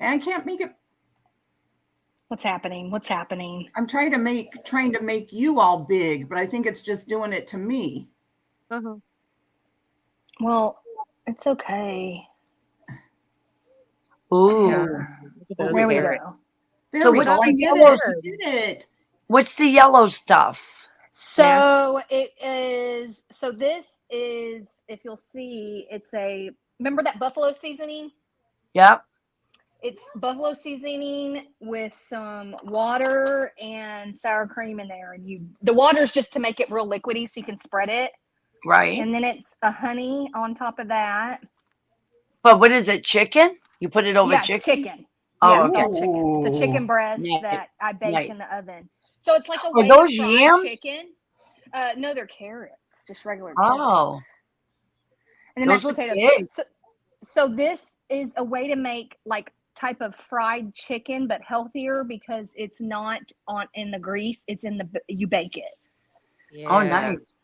And I can't make it. What's happening? What's happening? I'm trying to make you all big, but I think it's just doing it to me. Uh-huh. Well, it's okay. Ooh. Yeah. There we go. There So we what's go. I the did yellow? it. I did it. What's the yellow stuff? So it is. So this is. If you'll see, it's a. Remember that buffalo seasoning? Yep. It's buffalo seasoning with some water and sour cream in there, and the water's just to make it real liquidy so you can spread it. Right. And then it's a honey on top of that. But what is it? Chicken? You put it over Yeah, chicken? it's chicken. Oh, Yeah, it's okay. all chicken. It's a chicken breast Nice. that I baked in Nice. the oven. So it's like a Are way those to fry yams? chicken. No, they're carrots, just regular Oh. carrots. And then Those mashed look potatoes. big. So this is a way to make like type of fried chicken, but healthier because it's not in the grease. It's you bake it. Yeah. Oh, nice.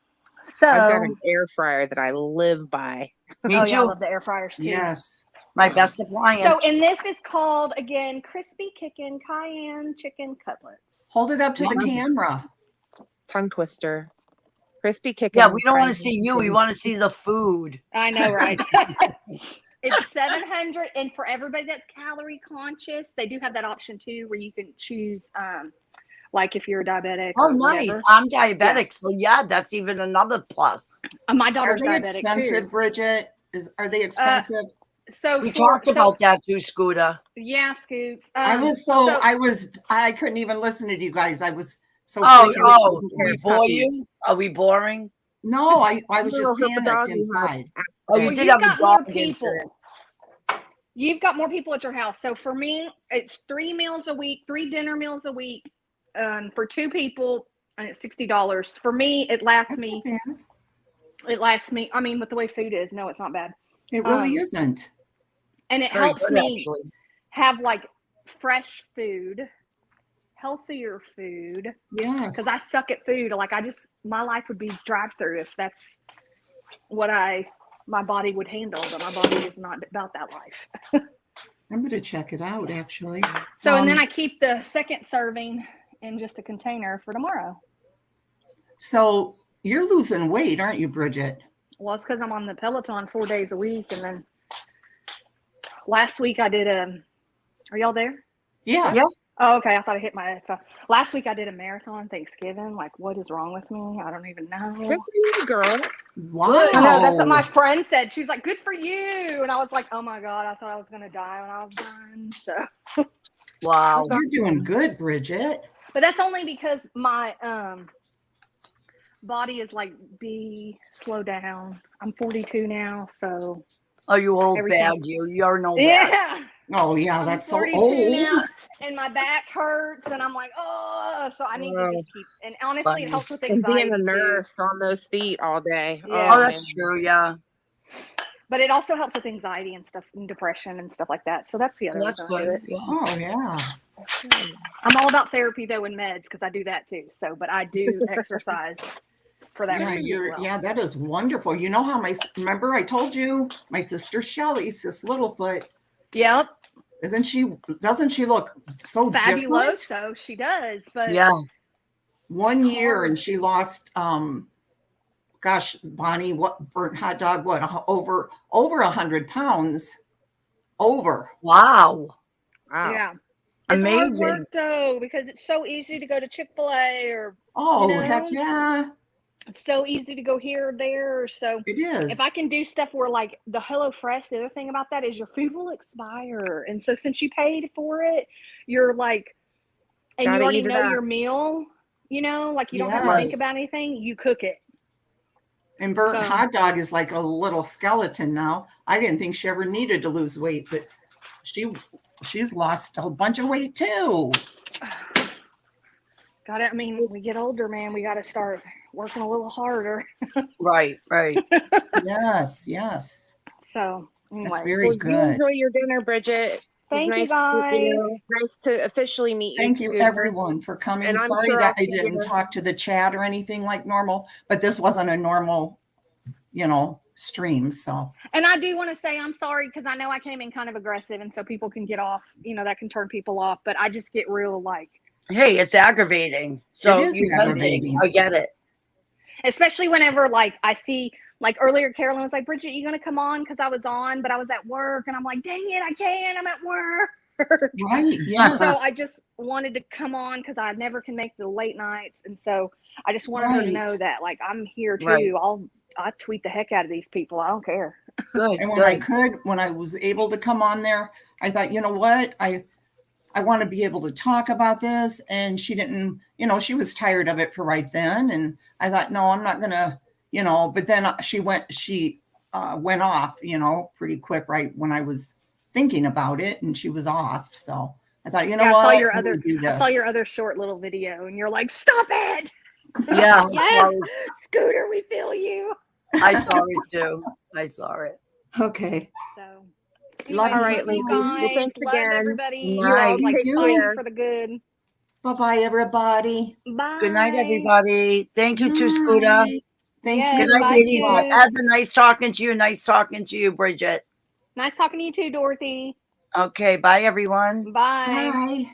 So I've got an air fryer that I live by. Me yeah, I too. love the air fryers too. Yes. My best appliance. So, and this is called again crispy kickin' cayenne chicken cutlets. Hold it up to the camera. Tongue twister. Crispy kicking. Yeah, we don't want to see you. We want to see the food. I know, right? It's 700, and for everybody that's calorie conscious, they do have that option too, where you can choose, like if you're diabetic. Oh, or nice. whatever. I'm diabetic, so yeah, that's even another plus. My Are daughter's they diabetic expensive, too. Bridget? Are they expensive? So We talked about that too, Scooter. Yeah, Scoots. I couldn't even listen to you guys. I was so. We bore you? Are we boring? No, I was just No, her panicked dog inside. Oh, you Well, did you've have a got more dog people. incident. You've got more people at your house. So for me, it's 3 meals a week, 3 dinner meals a week, for 2 people, and it's $60. For me, it lasts me. It lasts me. I mean, with the way food is, no, it's not bad. It really isn't. And it Very helps good, me actually. have like fresh food, healthier food. Yes. Because I suck at food. Like my life would be drive-through if that's what my body would handle, but my body is not about that life. I'm going to check it out, actually. So, and then I keep the second serving in just a container for tomorrow. So you're losing weight, aren't you, Bridget? Well, it's because I'm on the Peloton 4 days a week. And then last week I did are y'all there? Yeah. Yeah. Oh, okay. I thought I hit my phone. Last week I did a marathon Thanksgiving. Like, what is wrong with me? I don't even know. Good for you, girl. Wow. I know, that's what my friend said. She was like, good for you. And I was like, oh my God, I thought I was going to die when I was done. So, wow. You're doing good, Bridget. But that's only because my body is like, slow down. I'm 42 now. So. Oh, you old everything. bad. You're no bad. Yeah. Oh, yeah. I'm That's so 42 old. now, and my back hurts, and I'm like, oh, so I need to just keep. And honestly, it helps with And anxiety being a too. nurse on those feet all day. Yeah. Oh, that's true. Yeah. But it also helps with anxiety and stuff, and depression and stuff like that. So that's the other That's reason I do good. it. Yeah. Oh, yeah. I'm all about therapy though, and meds because I do that too. So, but I do exercise for that Yeah, reason as well. yeah, that is wonderful. You know how remember I told you my sister Shelly, sis Littlefoot, Yep. Doesn't she look so different? Fabuloso, she does. But Yeah. 1 It's year hard. and she lost gosh, Bonnie, what burnt hot dog, what over 100 pounds. Over. Wow. Wow. Yeah. It's hard Amazing. work though, because it's so easy to go to Chick-fil-A or Oh, you heck know, yeah. it's so easy to go here or there. So It is. if I can do stuff where like the HelloFresh, the other thing about that is your food will expire. And so since you paid for it, you're like, and you Gotta already eat it know up. your meal, you know, like you don't have to think Yes. about anything, you cook it. And burnt So hot dog is like a little skeleton now. I didn't think she ever needed to lose weight, but she's lost a bunch of weight too. got it. I mean, we get older, man. We got to start working a little harder. Right, right. Yes, yes. So That's anyway, very Well, you good. enjoy your dinner, Bridget. It was thank you nice to meet you. guys. Nice to officially meet you, Thank you, Scooter. everyone, for coming. And I'm Sorry sure that I'll I see didn't you. talk to the chat or anything like normal, but this wasn't a normal, stream. So And I do want to say I'm sorry because I know I came in kind of aggressive, and so people can get off. You know, that can turn people off. But I just get real like, Hey, it's aggravating. So it is you aggravating. I get it. especially whenever like I see like earlier, Carolyn was like, Bridget, you gonna come on? Because I was on, but I was at work, and I'm like, dang it, I can't. I'm at work. Right. Yes. So I just wanted to come on because I never can make the late nights, and so I just wanted her to know Right. that like I'm here too. Right. I tweet the heck out of these people. I don't care. Good. And Good. when I was able to come on there, I thought, you know what? I want to be able to talk about this. And she didn't, she was tired of it for right then. And I thought, no, I'm not gonna, but then she went off, pretty quick right when I was thinking about it, and she was off. So I thought, Yeah, what? I saw your other short little video, and you're like, stop it. Yeah. Yes, Scooter, we feel you. I saw it too. I saw it. Okay. So Love anyway, you. All right, love ladies. you Well, guys. thanks Love again. everybody. You Night. all Like take fighting care. for the good. Bye-bye, everybody. Bye. Good night, everybody. Thank you to Scooter. Thank Yes, Good you. night, bye, ladies. Scoots. Evan, nice talking to you. Nice talking to you, Bridget. Nice talking to you too, Dorothy. Okay, bye, everyone. Bye. Bye.